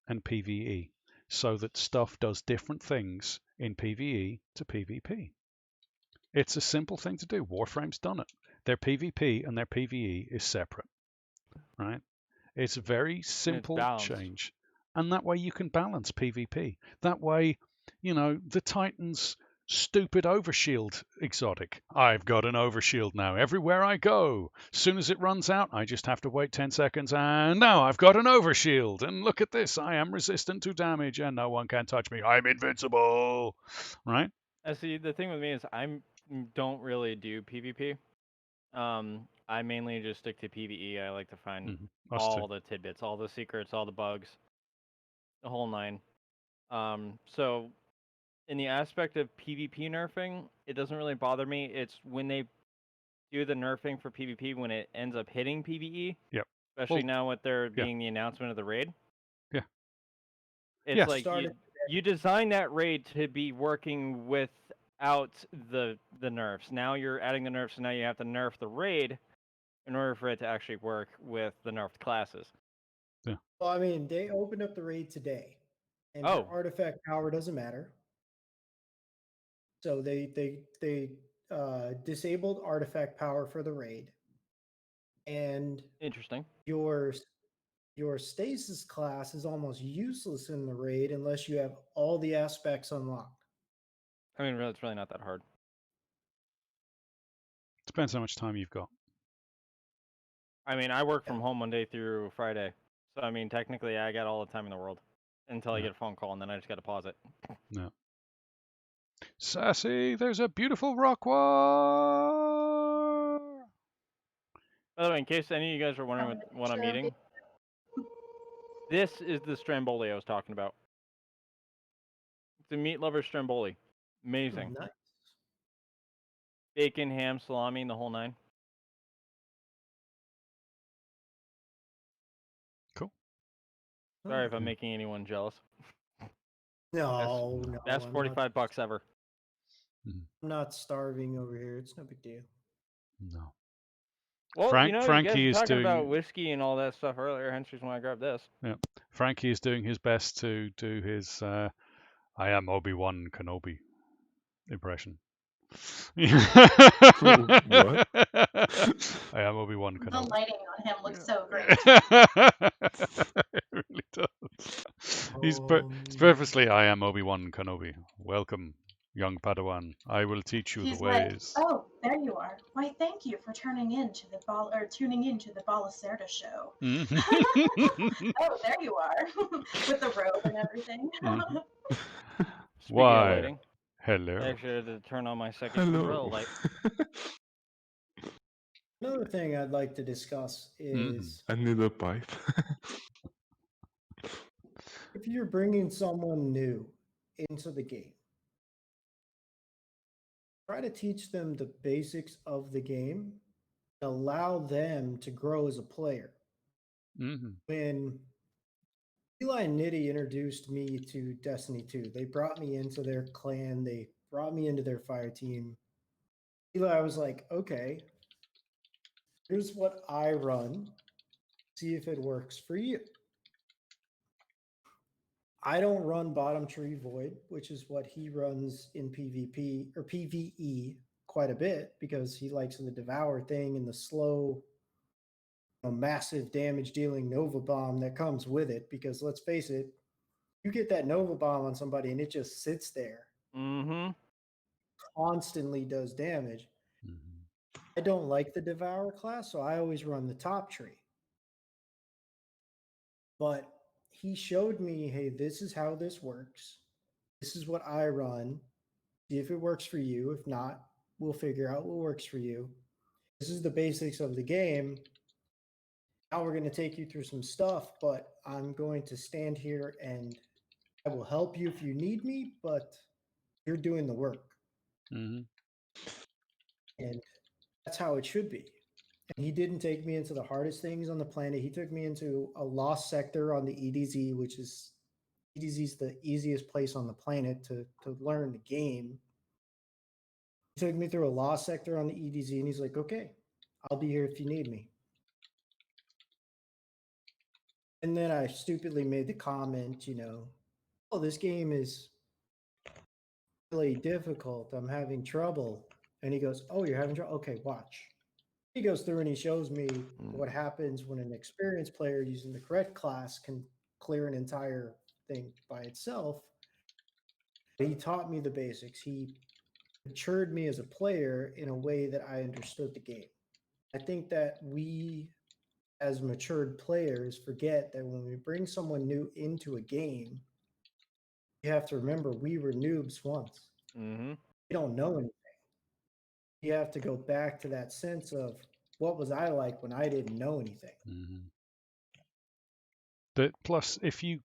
and PvE so that stuff does different things in PvE to PvP. It's a simple thing to do. Warframe's done it. Their PvP and their PvE is separate, right? It's a very simple change. And that way you can balance PvP. That way, you know, the Titan's stupid overshield exotic. I've got an overshield now everywhere I go. As soon as it runs out, I just have to wait 10 seconds and now I've got an overshield. And look at this, I am resistant to damage and no one can touch me. I'm invincible, right? See, the thing with me is I don't really do PvP. I mainly just stick to PvE. I like to find all the tidbits, all the secrets, all the bugs, the whole nine. So in the aspect of PvP nerfing, it doesn't really bother me. It's when they do the nerfing for PvP when it ends up hitting PvE. Yep. Especially now with there being the announcement of the raid. Yeah. It's like you design that raid to be working without the nerfs. Now you're adding the nerfs, so now you have to nerf the raid in order for it to actually work with the nerfed classes. Yeah. Well, I mean, they opened up the raid today, and their artifact power doesn't matter. So they disabled artifact power for the raid, and interesting. Your your stasis class is almost useless in the raid unless you have all the aspects unlocked. I mean, really, it's really not that hard. Depends how much time you've got. I mean, I work from home Monday through Friday, so I mean, technically, I got all the time in the world until I Yeah. get a phone call, and then I just got to pause it. No. Sassy, there's a beautiful rock war. By the way, in case any of you guys are wondering what I'm eating, this is the Stromboli I was talking about. It's a meat lover Stromboli. Amazing. Nice. Bacon, ham, salami, and the whole nine. Cool. Sorry if I'm making anyone jealous. No, Best I'm 45 bucks ever. I'm not starving over here. It's no big deal. No. Well, Frankie you guys were is talking doing about whiskey and all that stuff earlier, hence the reason why I grabbed this. Yeah. Frankie is doing his best to do his I am Obi-Wan Kenobi impression. What? I am Obi-Wan The Kenobi. lighting on him looks so great. It really does. He's purposely I am Obi-Wan Kenobi. Welcome, young Padawan. I will teach you He's the like, ways. oh, there you are. Why, thank you for tuning in to the tuning into the Balacerda show. Oh, there you are, with the robe and everything. Speaking Why? of lighting, Hello. I actually had to turn on my second umbrella light. Another thing I'd like to discuss is I need a pipe. if you're bringing someone new into the game, try to teach them the basics of the game, allow them to grow as a player. When Eli and Nitty introduced me to Destiny 2, they brought me into their clan, they brought me into their fire team. Eli was like, okay, here's what I run. See if it works for you. I don't run bottom tree void, which is what he runs in PvP or PvE quite a bit because he likes the devour thing and the slow, massive damage dealing Nova Bomb that comes with it. Because let's face it, you get that Nova Bomb on somebody and it just sits there. Constantly does damage. I don't like the Devourer class, so I always run the top tree. But he showed me, hey, this is how this works. This is what I run. See if it works for you. If not, we'll figure out what works for you. This is the basics of the game. Now we're going to take you through some stuff, but I'm going to stand here and I will help you if you need me, but you're doing the work. And that's how it should be. And he didn't take me into the hardest things on the planet. He took me into a lost sector on the EDZ, which is EDZ is the easiest place on the planet to learn the game. He took me through a lost sector on the EDZ, and he's like, okay, I'll be here if you need me. And then I stupidly made the comment, oh, this game is really difficult. I'm having trouble. And he goes, oh, you're having trouble? Okay, watch. He goes through and he shows me what happens when an experienced player using the correct class can clear an entire thing by itself. He taught me the basics. He matured me as a player in a way that I understood the game. I think that we, as matured players, forget that when we bring someone new into a game, you have to remember we were noobs once. We don't know anything. You have to go back to that sense of what was I like when I didn't know anything. Plus, if you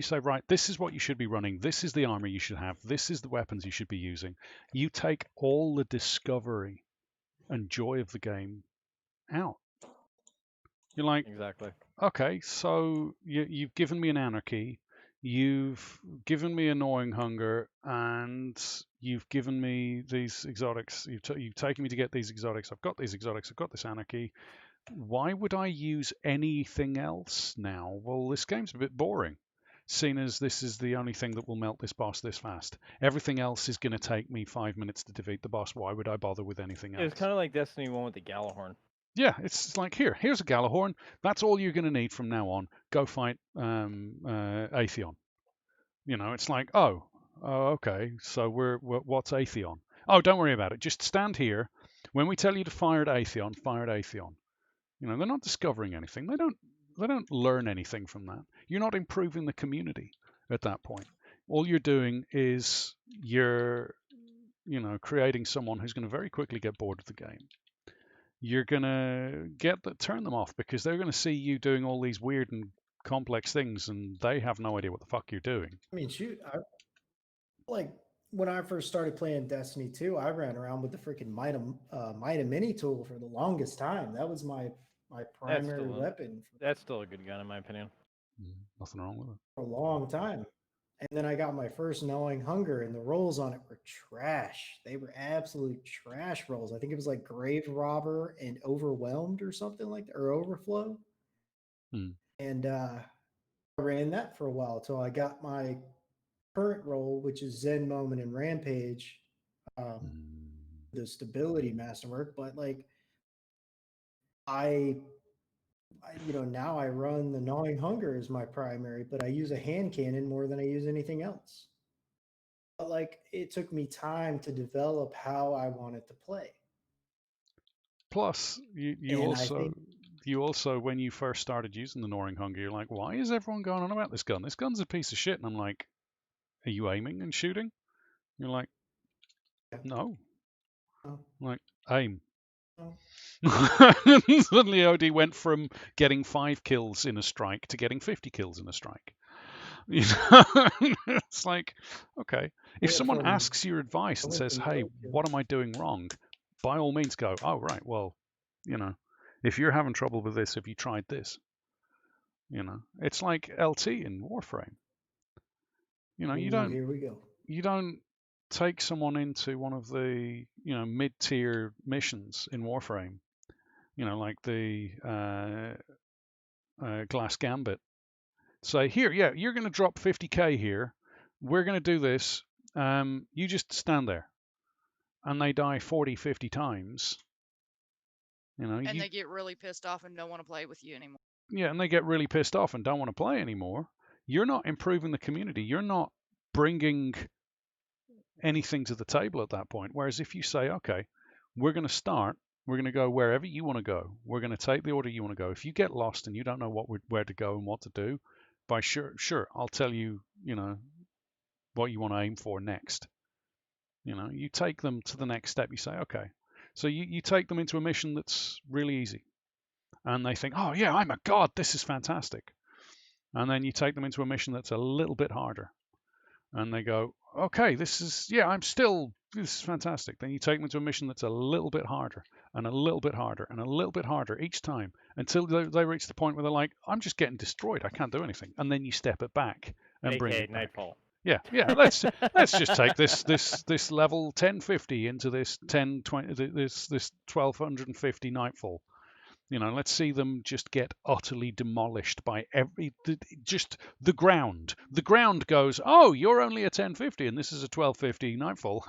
say, right, this is what you should be running, this is the armor you should have, this is the weapons you should be using, you take all the discovery and joy of the game out. You're like, exactly. Okay, so you've given me an anarchy, you've given me a gnawing hunger, and you've given me these exotics. You've taken me to get these exotics. I've got these exotics. I've got this anarchy. Why would I use anything else now? Well, this game's a bit boring, seeing as this is the only thing that will melt this boss this fast. Everything else is going to take me 5 minutes to defeat the boss. Why would I bother with anything else? It's kind of like Destiny 1 with the Galahorn. Yeah, it's like here's a Galahorn. That's all you're going to need from now on. Go fight Atheon. It's like, oh, okay. So what's Atheon? Oh, don't worry about it. Just stand here. When we tell you to fire at Atheon, fire at Atheon. They're not discovering anything. They don't learn anything from that. You're not improving the community at that point. All you're doing is you're creating someone who's going to very quickly get bored of the game. You're going to turn them off because they're going to see you doing all these weird and complex things and they have no idea what the fuck you're doing. I mean, shoot, like when I first started playing Destiny 2, I ran around with the freaking Mida Mini tool for the longest time. That was my primary weapon. That's still a good gun in my opinion. Nothing wrong with it. For a long time. And then I got my first Gnawing Hunger, and the rolls on it were trash. They were absolute trash rolls. I think it was like Grave Robber and Overwhelmed or something like that, or Overflow. And I ran that for a while till I got my current role, which is Zen Moment and Rampage, the stability masterwork. But like, now I run the Gnawing Hunger as my primary, but I use a hand cannon more than I use anything else. But like, it took me time to develop how I wanted to play. Plus, you also, when you first started using the Gnawing Hunger, you're like, why is everyone going on about this gun? This gun's a piece of shit. And I'm like, are you aiming and shooting? You're like, no. I'm like, aim. Suddenly OD went from getting 5 kills in a strike to getting 50 kills in a strike. It's like, okay. If someone asks your advice and says, hey, what am I doing wrong? By all means go, oh, right, well, if you're having trouble with this, have you tried this? It's like LT in Warframe. Here we go. You don't take someone into one of the mid-tier missions in Warframe, like the Glass Gambit. Say, here, yeah, you're going to drop 50k here. We're going to do this. You just stand there. And they die 40, 50 times. And they get really pissed off and don't want to play with you anymore. Yeah, and they get really pissed off and don't want to play anymore. You're not improving the community. You're not bringing anything to the table at that point. Whereas if you say, okay, we're going to go wherever you want to go. We're going to take the order you want to go. If you get lost and you don't know where to go and what to do, sure, I'll tell you, what you want to aim for next. You take them to the next step. You say, okay. So you take them into a mission that's really easy. And they think, oh, yeah, I'm a god. This is fantastic. And then you take them into a mission that's a little bit harder. And they go, okay, this is fantastic. Then you take them into a mission that's a little bit harder and a little bit harder and a little bit harder each time until they reach the point where they're like, I'm just getting destroyed. I can't do anything. And then you step it back and bring it back. Nightfall. Yeah. Let's just take this level 1050 into this 1020 this 1250 Nightfall. Let's see them just get utterly demolished by the ground. The ground goes, oh, you're only a 1050 and this is a 1250 Nightfall.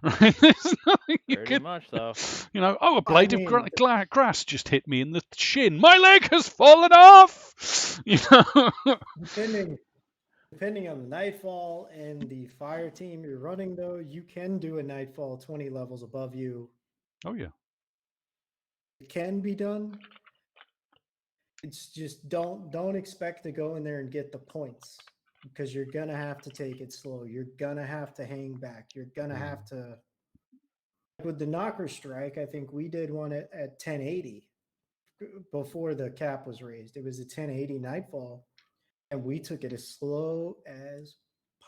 Right? There's nothing you Pretty can, much, though. A blade of grass just hit me in the shin. My leg has fallen off. Depending on the Nightfall and the fire team you're running, though, you can do a Nightfall 20 levels above you. Oh, yeah. It can be done. It's just don't expect to go in there and get the points because you're gonna have to take it slow. You're gonna have to hang back. You're gonna have to. With the knocker strike, I think we did one at 1080 before the cap was raised. It was a 1080 Nightfall, and we took it as slow as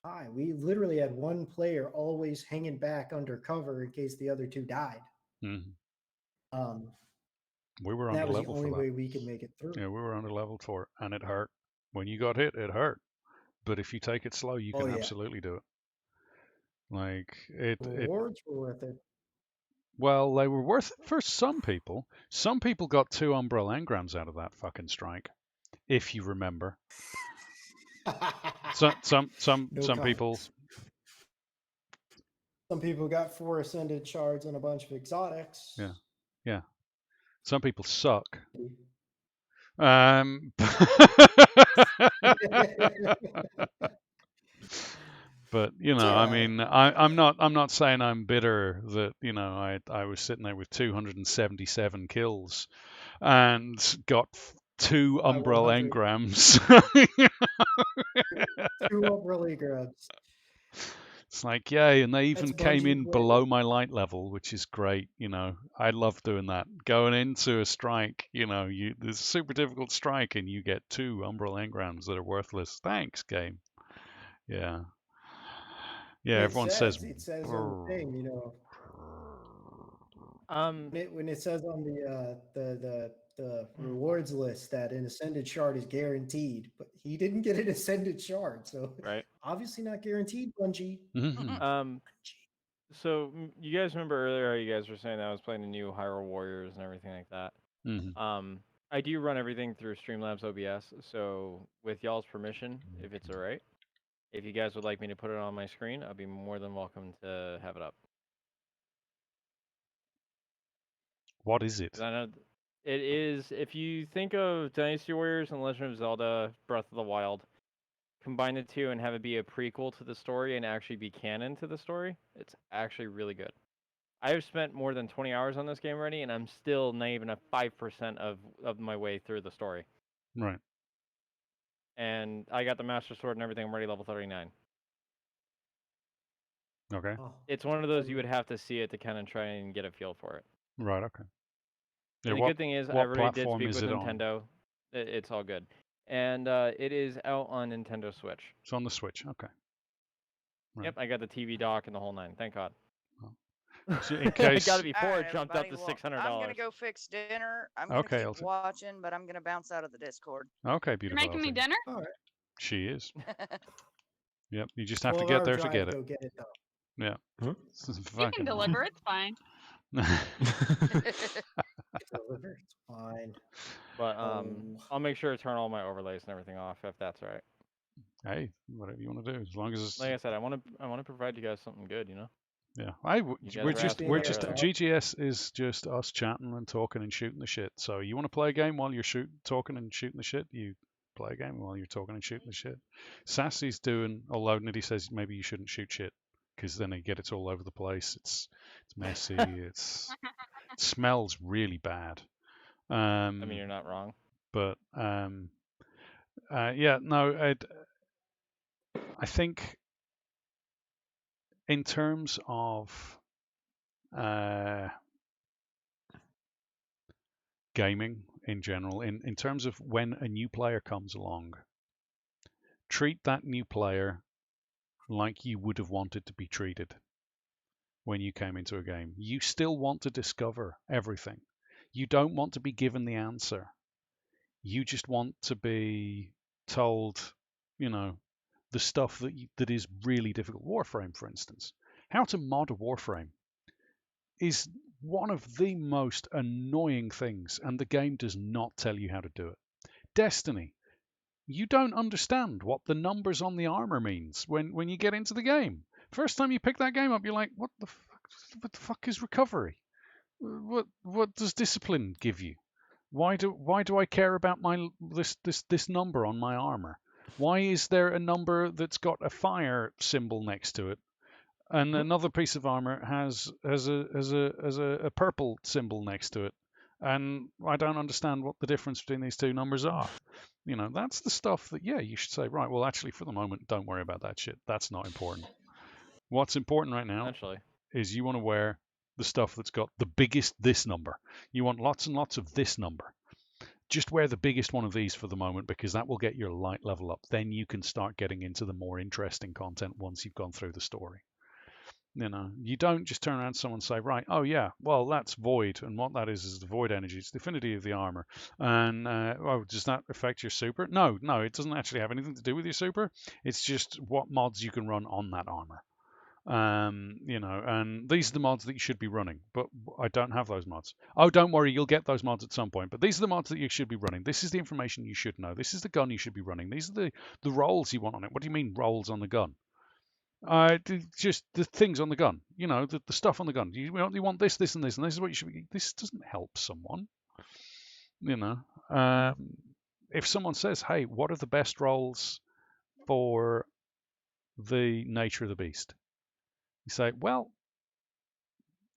pie. We literally had one player always hanging back under cover in case the other two died. We were on that the was level the only for that. way we could make it through. Yeah, we were on the level for it, and it hurt. When you got hit, it hurt. But if you take it slow, you can absolutely do it. Like the rewards were worth it. Well, they were worth it for some people. Some people got 2 Umbrella Engrams out of that fucking strike, if you remember. Some people. Some people got 4 ascended shards and a bunch of exotics. Yeah. Yeah. Some people suck. But I mean, I'm not saying I'm bitter that I was sitting there with 277 kills and got 2 Umbral engrams. 2 Umbral engrams. It's like, yay, and they even came in below my light level, which is great. I love doing that. Going into a strike, there's a super difficult strike, and you get 2 Umbral engrams that are worthless. Thanks, game. Yeah. Yeah, everyone says it says on the thing, when it says on the rewards list that an ascended shard is guaranteed, but he didn't get an ascended shard, so obviously not guaranteed, Bungie. So you guys remember earlier how you guys were saying that I was playing the new Hyrule Warriors and everything like that. I do run everything through Streamlabs OBS, so with y'all's permission, if it's all right, if you guys would like me to put it on my screen, I'll be more than welcome to have it up. What is it? I know it is, if you think of Dynasty Warriors and Legend of Zelda Breath of the Wild, combine the two and have it be a prequel to the story and actually be canon to the story, it's actually really good. I have spent more than 20 hours on this game already, and I'm still not even at 5% of my way through the story. Right. And I got the Master Sword and everything. I'm already level 39. Okay. It's one of those you would have to see it to kind of try and get a feel for it. Right, okay. Yeah, the good thing is, I already did speak with Nintendo. On? It's all good. And it is out on Nintendo Switch. It's on the Switch, okay. Right. Yep, I got the TV dock and the whole 9. Thank God. So in case... I got it before it jumped up to $600. I'm going to go fix dinner. I'm going to keep watching, but I'm going to bounce out of the Discord. Okay, beautiful. You're making me dinner? All right. She is. Yep, you just have to get there to get it. Go get it though. Yeah. You can deliver, it's fine. It's fine. But I'll make sure to turn all my overlays and everything off if that's all right. Hey, whatever you want to do, as long as it's... Like I said, I want to provide you guys something good, Yeah, we're just GGS is just us chatting and talking and shooting the shit. So you want to play a game while you're talking and shooting the shit, you play a game while you're talking and shooting the shit. Sassy's doing, although Nitty says maybe you shouldn't shoot shit because then it's all over the place. It's messy. It smells really bad. I mean, you're not wrong. But yeah, no, I think in terms of gaming in general, in terms of when a new player comes along, treat that new player like you would have wanted to be treated when you came into a game. You still want to discover everything. You don't want to be given the answer. You just want to be told, the stuff that is really difficult. Warframe, for instance. How to mod a Warframe is one of the most annoying things, and the game does not tell you how to do it. Destiny. You don't understand what the numbers on the armor means when you get into the game. First time you pick that game up, you're like, what the fuck is recovery? What does discipline give you? Why do I care about this number on my armor? Why is there a number that's got a fire symbol next to it, and another piece of armor has a purple symbol next to it? And I don't understand what the difference between these two numbers are. That's the stuff that, you should say, right, well, actually, for the moment, don't worry about that shit. That's not important. What's important right now is you want to wear the stuff that's got the biggest this number. You want lots and lots of this number. Just wear the biggest one of these for the moment, because that will get your light level up. Then you can start getting into the more interesting content once you've gone through the story. You don't just turn around to someone and say, right, oh yeah, well, that's void, and what that is the void energy. It's the affinity of the armor. And does that affect your super? No, it doesn't actually have anything to do with your super. It's just what mods you can run on that armor. And these are the mods that you should be running, but I don't have those mods. Oh, don't worry, you'll get those mods at some point, but these are the mods that you should be running. This is the information you should know. This is the gun you should be running. These are the rolls you want on it. What do you mean rolls on the gun? Just the things on the gun, the stuff on the gun. You want this, this, and this, and this is what you should be. This doesn't help someone, If someone says, "Hey, what are the best roles for the nature of the beast?" You say, "Well,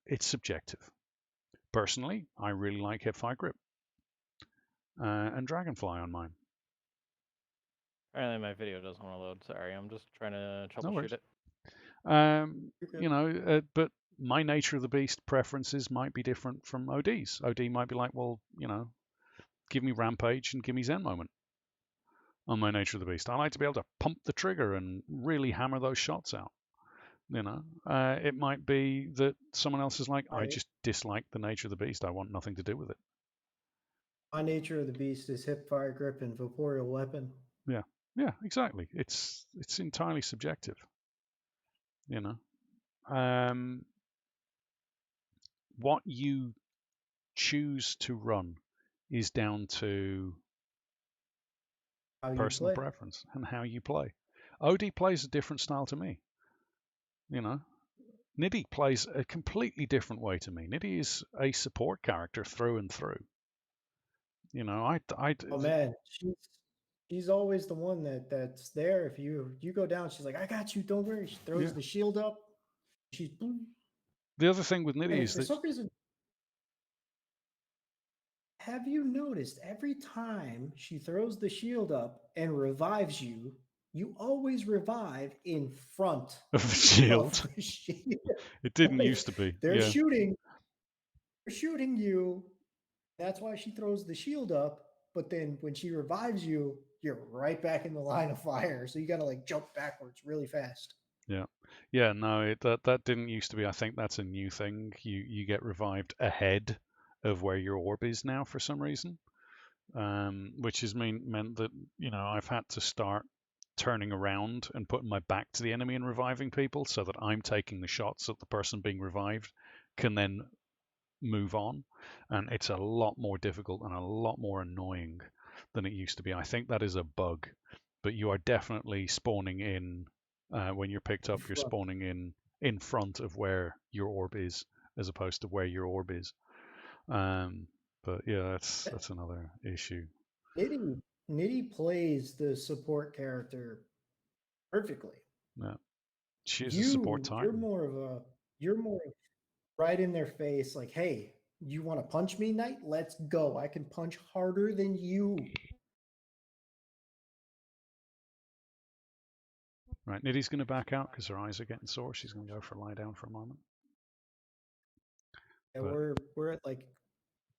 it's subjective. Personally, I really like hipfire grip and dragonfly on mine." Apparently, my video doesn't want to load. Sorry, I'm just trying to No worries. troubleshoot it. But my nature of the beast preferences might be different from OD's. OD might be like, well, give me rampage and give me Zen moment on my nature of the beast. I like to be able to pump the trigger and really hammer those shots out. It might be that someone else is like, I just dislike the nature of the beast. I want nothing to do with it. My nature of the beast is hip fire grip and vaporeal weapon. Yeah, exactly. It's entirely subjective. What you choose to run is down to personal preference and how you play. OD plays a different style to me. Niddy plays a completely different way to me. Niddy is a support character through and through. Oh man, she's always the one that's there. If you go down, she's like, "I got you. Don't worry." She throws the shield up. She's boom. The other thing with Niddy is for some reason, have you noticed every time she throws the shield up and revives you, you always revive in front of the shield. Of the shield. It didn't used to be. They're shooting you. That's why she throws the shield up. But then when she revives you, you're right back in the line of fire. So you got to jump backwards really fast. Yeah. No, that didn't used to be. I think that's a new thing. You get revived ahead of where your orb is now for some reason, which has meant that I've had to start turning around and putting my back to the enemy and reviving people so that I'm taking the shots that the person being revived can then move on, and it's a lot more difficult and a lot more annoying than it used to be. I think that is a bug, but you are definitely spawning in when you're picked up. You're spawning in front of where your orb is, as opposed to where your orb is. But yeah, that's another issue. Niddy plays the support character perfectly. Yeah, she's a support titan. You're more right in their face, like, "Hey, you want to punch me, Knight? Let's go. I can punch harder than you." Right, Niddy's going to back out because her eyes are getting sore. She's going to go for a lie down for a moment. Yeah, we're at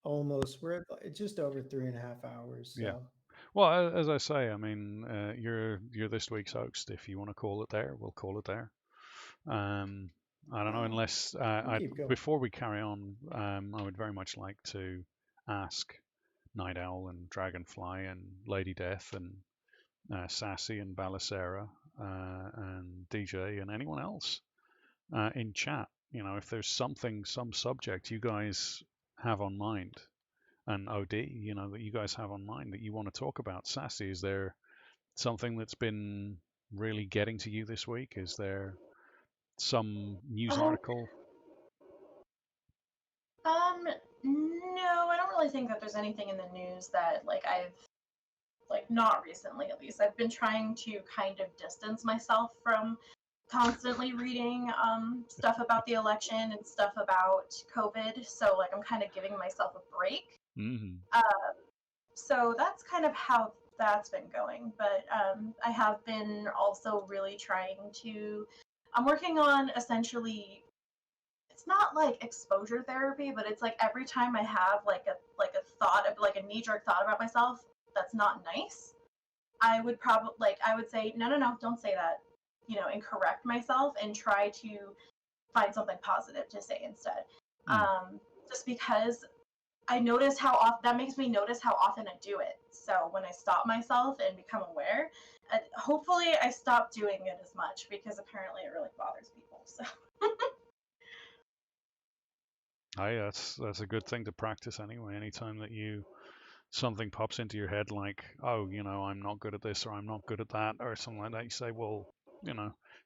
we're at just over 3.5 hours. So. Yeah. Well, as I say, I mean, you're this week's host. If you want to call it there, we'll call it there. I don't know, unless before we carry on, I would very much like to ask Night Owl and Dragonfly and Lady Death and Sassy and Balicera and DJ and anyone else in chat, if there's some subject you guys have on mind, and OD, that you guys have on mind that you want to talk about. Sassy, is there something that's been really getting to you this week? Is there some news article? No, I don't really think that there's anything in the news that I've not recently, at least. I've been trying to kind of distance myself from constantly reading stuff about the election and stuff about COVID. So I'm kind of giving myself a break. Mm-hmm. So that's kind of how that's been going. But I have been also really trying to. I'm working on essentially. It's not exposure therapy, but it's every time I have a thought of a knee-jerk thought about myself that's not nice, I would say no, don't say that, and correct myself and try to find something positive to say instead. Just because I notice that makes me notice how often I do it. So when I stop myself and become aware, hopefully I stop doing it as much, because apparently it really bothers people. So. Hey, that's a good thing to practice anyway. Anytime that something pops into your head like, oh, I'm not good at this or I'm not good at that or something like that, you say, well,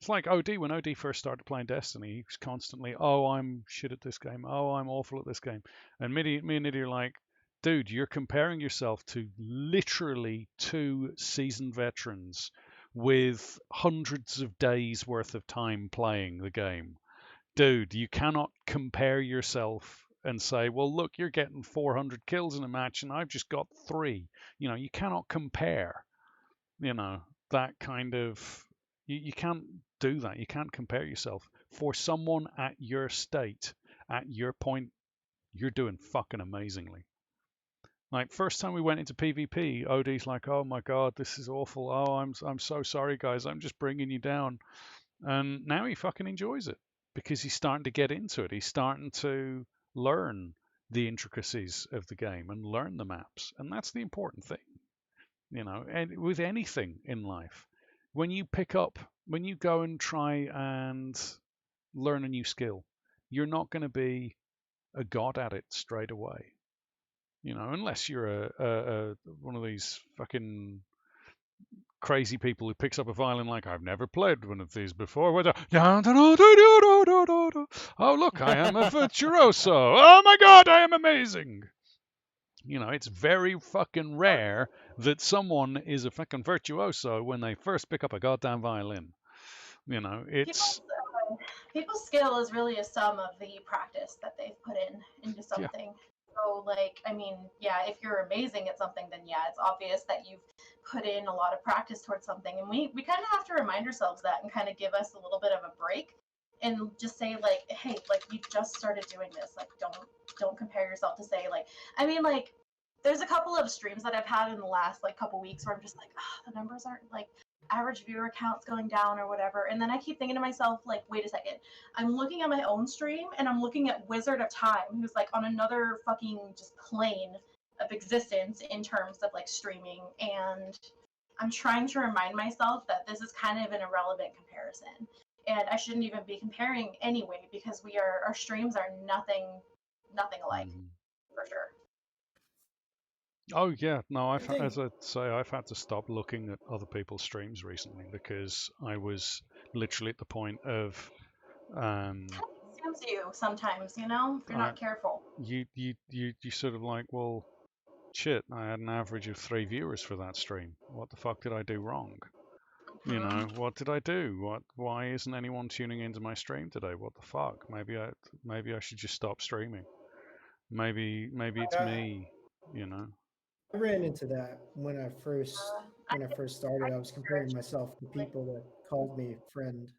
It's like OD. When OD first started playing Destiny, he was constantly, "Oh, I'm shit at this game. Oh, I'm awful at this game." And me and Niddy are like, "Dude, you're comparing yourself to literally 2 seasoned veterans with hundreds of days worth of time playing the game. Dude, you cannot compare yourself and say, well, look, you're getting 400 kills in a match and I've just got 3. You cannot compare, that kind of, you can't do that. You can't compare yourself. For someone at your state, at your point, you're doing fucking amazingly. Like first time we went into PvP, OD's like, "Oh my god, this is awful. Oh, I'm so sorry, guys. I'm just bringing you down." And now he fucking enjoys it because he's starting to get into it. He's starting to learn the intricacies of the game and learn the maps, and that's the important thing, And with anything in life, when you go and try and learn a new skill, you're not going to be a god at it straight away. Unless you're a one of these fucking crazy people who picks up a violin like, I've never played one of these before. Oh, look, I am a virtuoso. Oh my god, I am amazing. It's very fucking rare that someone is a fucking virtuoso when they first pick up a goddamn violin. It's... People's skill is really a sum of the practice that they've put into something. Yeah. So, if you're amazing at something, then yeah, it's obvious that you've put in a lot of practice towards something. And we kind of have to remind ourselves that and kind of give us a little bit of a break and just say, hey, you just started doing this. Don't compare yourself to say, there's a couple of streams that I've had in the last, couple weeks where I'm just like, the numbers aren't, average viewer count's going down or whatever. And then I keep thinking to myself, wait a second. I'm looking at my own stream and I'm looking at Wizard of Time, who's on another fucking just plane of existence in terms of streaming. And I'm trying to remind myself that this is kind of an irrelevant comparison. And I shouldn't even be comparing anyway, because our streams are nothing alike, for sure. Oh yeah, no, I've had to stop looking at other people's streams recently because I was literally at the point of consumes you sometimes, if you're not careful. You sort of like, well, shit, I had an average of 3 viewers for that stream. What the fuck did I do wrong? What did I do? Why isn't anyone tuning into my stream today? What the fuck? Maybe I should just stop streaming. Maybe it's me, I ran into that when I first started. I was comparing myself to people that called me friend.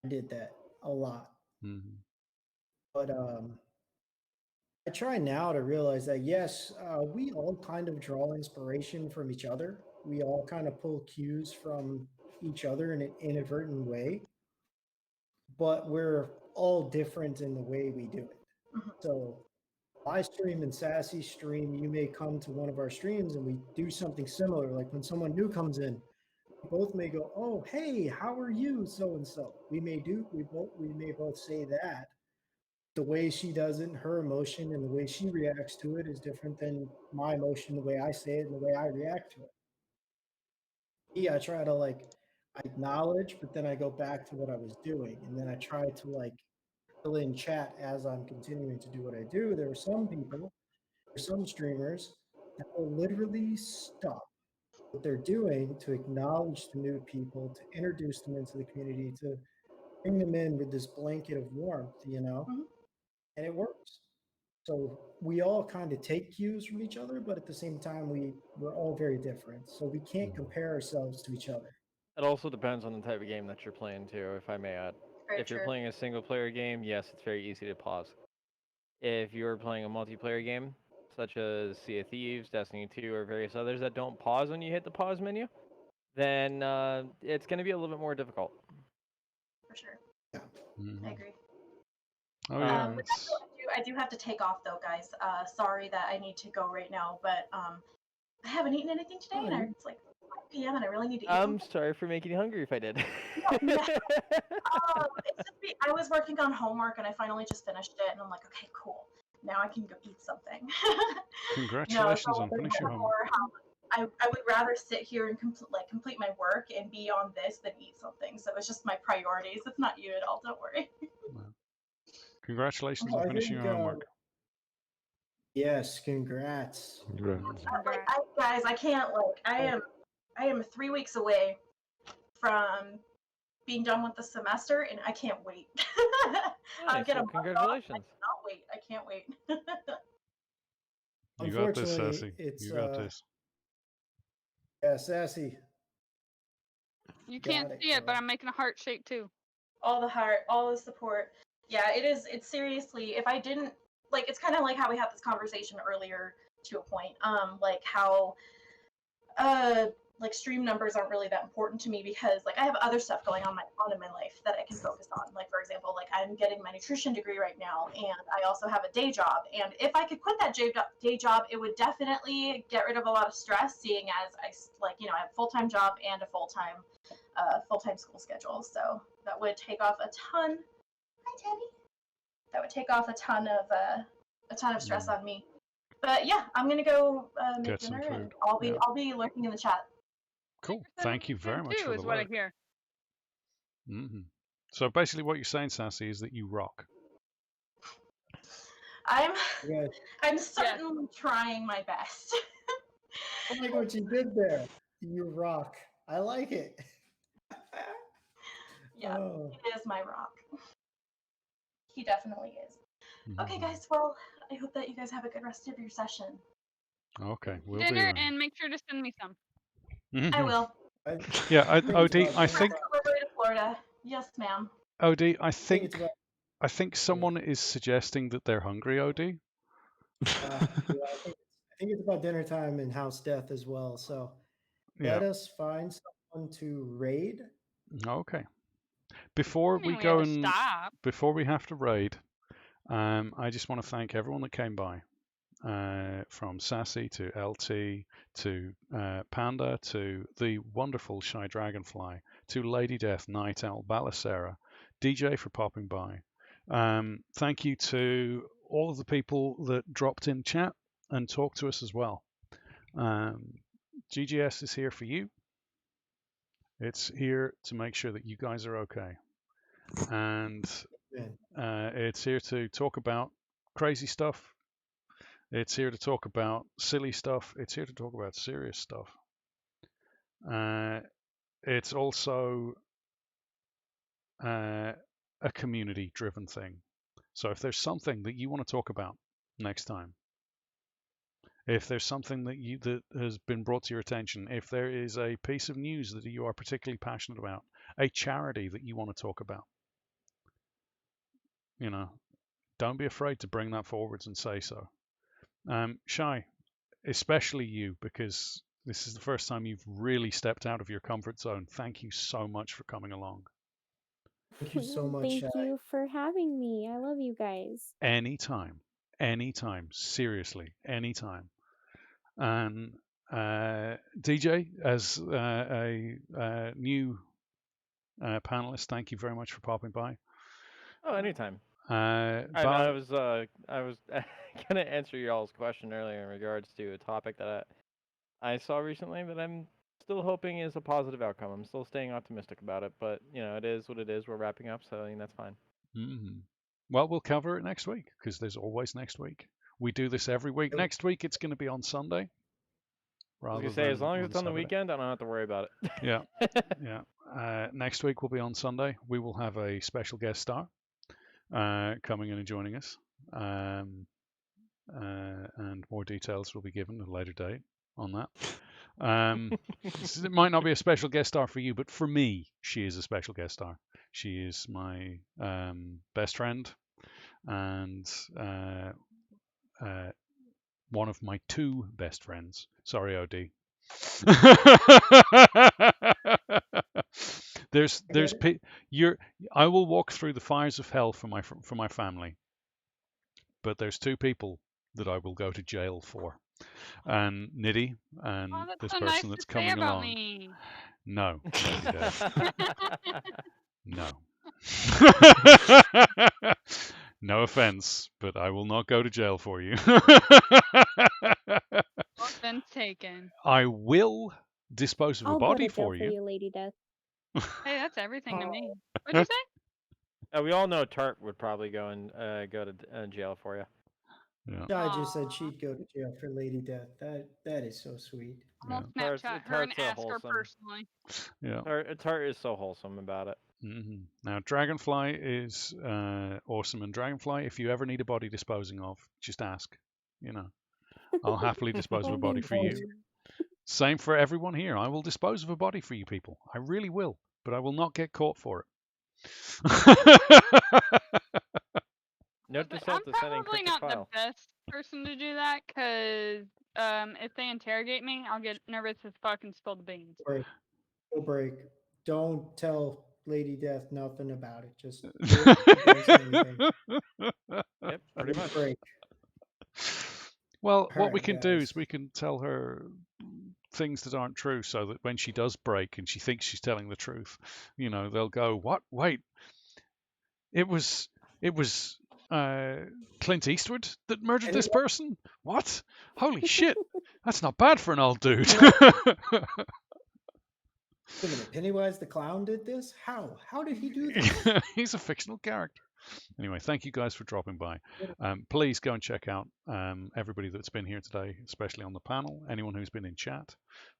I did that a lot. Mm-hmm. But I try now to realize that yes, we all kind of draw inspiration from each other. We all kind of pull cues from each other in an inadvertent way, but we're all different in the way we do it. So my stream and Sassy's stream, you may come to one of our streams and we do something similar. Like when someone new comes in, we both may go, "Oh, hey, how are you, so and so?" We may both say that. The way she does it, her emotion and the way she reacts to it is different than my emotion, the way I say it and the way I react to it. Yeah, I try to I acknowledge, but then I go back to what I was doing, and then I try to fill in chat as I'm continuing to do what I do. There are some people, some streamers that will literally stop what they're doing to acknowledge the new people, to introduce them into the community, to bring them in with this blanket of warmth, and it works. So we all kind of take cues from each other, but at the same time, we're all very different. So we can't compare ourselves to each other. It also depends on the type of game that you're playing too, if I may add. If you're playing a single player game, yes, it's very easy to pause. If you're playing a multiplayer game, such as Sea of Thieves, Destiny 2, or various others that don't pause when you hit the pause menu, then it's going to be a little bit more difficult. For sure. Yeah. I agree. Oh, yeah. I do have to take off though, guys. Sorry that I need to go right now, but I haven't eaten anything today, and it's 5 p.m. and I really need to eat. I'm sorry for making you hungry if I did. I was working on homework and I finally just finished it, and I'm like, okay, cool. Now I can go eat something. Congratulations on finishing your homework. I would rather sit here and complete my work and be on this than eat something. So it's just my priorities. It's not you at all. Don't worry. Congratulations Oh, on I finishing think, your homework. yes, congrats. Congrats. Congrats. Guys, I can't I am 3 weeks away from being done with the semester, and I can't wait. I'll Nice. get a Well, month off. congratulations. I can't wait. You got this, Unfortunately, Sassy. it's You got this. yeah, Sassy. You can't Got it, see it, but girl. I'm making a heart shape too. All the heart, all the support. Yeah, it is. It's seriously, if I didn't, it's kind of like how we had this conversation earlier to a point. Like how, stream numbers aren't really that important to me because I have other stuff going on in my life that I can focus on. Like, for example, I'm getting my nutrition degree right now, and I also have a day job. And if I could quit that day job, it would definitely get rid of a lot of stress, seeing as I have a full-time job and a full-time school schedule. So that would take off a ton. Hi, Teddy. That would take off a ton of stress on me. But yeah, I'm gonna go make Get some dinner, and food. I'll be lurking in the chat. Cool. Thank you very much too, for is the what I lurk. hear. So basically, what you're saying, Sassy, is that you rock. Yeah. I'm certainly trying my best. I like what you did there. You rock. I like it. Yeah, Oh. he is my rock. He definitely is. Mm-hmm. Okay, guys. Well, I hope that you guys have a good rest of your session. Okay, we'll Dinner do. and make sure to send me some. I will. Yeah, think OD, it's I about think Delivery to Florida. Yes, ma'am. OD, I I think it's think about I think someone is suggesting that they're hungry, OD. yeah, I think it's about dinner time and house death as well. So Yeah. let us find someone to raid. Okay. Before I mean, we we go have to and stop. before we have to raid, I just want to thank everyone that came by, from Sassy to LT to Panda to the wonderful Shy Dragonfly to Lady Death, Night Owl, Balasera, DJ for popping by. Thank you to all of the people that dropped in chat and talked to us as well. GGS is here for you. It's here to make sure that you guys are okay. And it's here to talk about crazy stuff. It's here to talk about silly stuff. It's here to talk about serious stuff. It's also a community-driven thing. So if there's something that you want to talk about next time, if there's something that has been brought to your attention, if there is a piece of news that you are particularly passionate about, a charity that you want to talk about, don't be afraid to bring that forwards and say so. Shy, especially you, because this is the first time you've really stepped out of your comfort zone. Thank you so much for coming along. Thank you so much. Thank you for having me. I love you guys. Anytime, seriously, anytime. And DJ, as a new panelist, thank you very much for popping by. Oh, anytime. I was gonna answer y'all's question earlier in regards to a topic that I saw recently that I'm still hoping is a positive outcome. I'm still staying optimistic about it, but it is what it is. We're wrapping up, so I think that's fine. Mm-hmm. Well, we'll cover it next week because there's always next week. We do this every week. Next week it's going to be on Sunday. I was gonna say, as long as it's on the weekend, I don't have to worry about it. Yeah, yeah. Next week will be on Sunday. We will have a special guest star coming in and joining us, and more details will be given at a later date on that. It might not be a special guest star for you, but for me, she is a special guest star. She is my best friend and one of my two best friends. Sorry, OD. I will walk through the fires of hell for my family, but there's two people that I will go to jail for, and Niddy and this so person nice that's to say coming about along. Me. No, no. No offense, but I will not go to jail for you. Well, Both been taken. I will dispose of a I'll go body to jail for for you. you, Lady Death. Hey, that's everything to me. What'd you say? We all know Tart would probably go to jail for you. Yeah. I just said Aw. she'd go to jail for Lady Death. That is so sweet. I'm gonna Tart's- Snapchat her and Tart's so ask her wholesome. personally. Yeah. Tart is so wholesome about it. Now, Dragonfly is awesome, and Dragonfly, if you ever need a body disposing of, just ask. You know, I'll happily dispose of a body for you. Same for everyone here. I will dispose of a body for you people. I really will, but I will not get caught for it. Note to But self I'm to send probably encrypted not file. the best person to do that because if they interrogate me, I'll get nervous as fuck and spill the beans. Break. Go break. Don't tell Lady Death nothing about it. Just do it. Don't say anything. Yep, pretty much. Break. Well, what we Alright, can do is guys. we can tell her things that aren't true, so that when she does break and she thinks she's telling the truth, you know, they'll go, "What? Wait, it was Clint Eastwood that murdered this person? What? Holy shit! That's not bad for an old dude." Wait a minute, Pennywise the Clown did this? How? How did he do this? He's a fictional character. Anyway, thank you guys for dropping by. Please go and check out everybody that's been here today, especially on the panel. Anyone who's been in chat,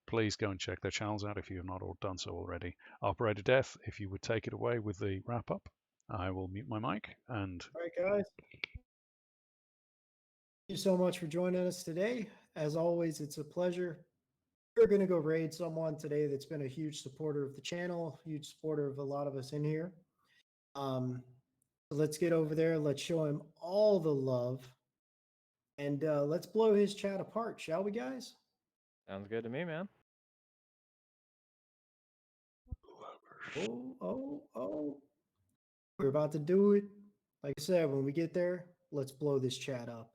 please go and check their channels out if you have not done so already. Operator Death, if you would take it away with the wrap up, I will mute my mic. And All right, guys. Thank you so much for joining us today. As always, it's a pleasure. We're going to go raid someone today that's been a huge supporter of the channel, huge supporter of a lot of us in here. So let's get over there. Let's show him all the love. And let's blow his chat apart, shall we, guys? Sounds good to me, man. Oh. We're about to do it. Like I said, when we get there, let's blow this chat up.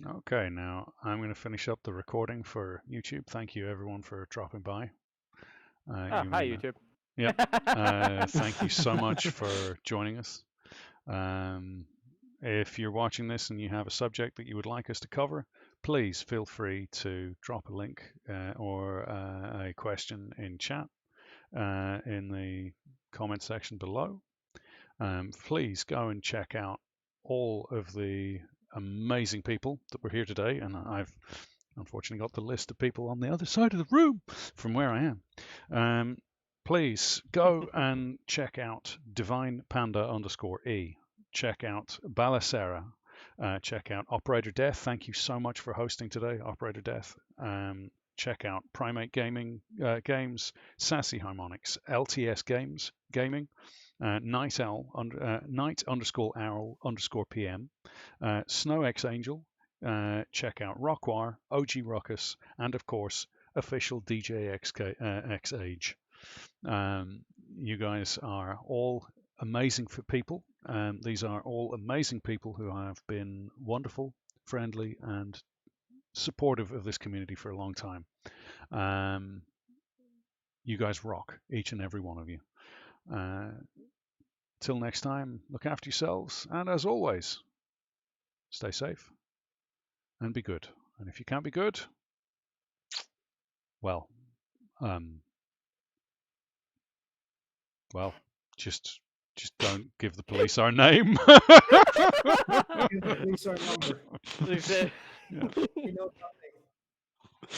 okay, now I'm going to finish up the recording for YouTube. Thank you, everyone, for dropping by. Hi, YouTube. Thank you so much for joining us. If you're watching this and you have a subject that you would like us to cover, please feel free to drop a link or a question in chat in the comment section below. Please go and check out all of the amazing people that were here today, and I've unfortunately got the list of people on the other side of the room from where I am. Please go and check out Divine Panda _E. Check out Balasera. Check out Operator Death. Thank you so much for hosting today, Operator Death. Check out Primate Gaming Games, Sassy Harmonics, LTS Games Gaming, Night Owl _PM, Snow X Angel. Check out Rockwar, OG Ruckus, and of course, official DJ X Age. You guys are all amazing people. These are all amazing people who have been wonderful, friendly, and supportive of this community for a long time. You guys rock, each and every one of you. Till next time, look after yourselves, and as always, stay safe and be good. And if you can't be good, well, just don't give the police our name. Give the police our number. Like I said, You know,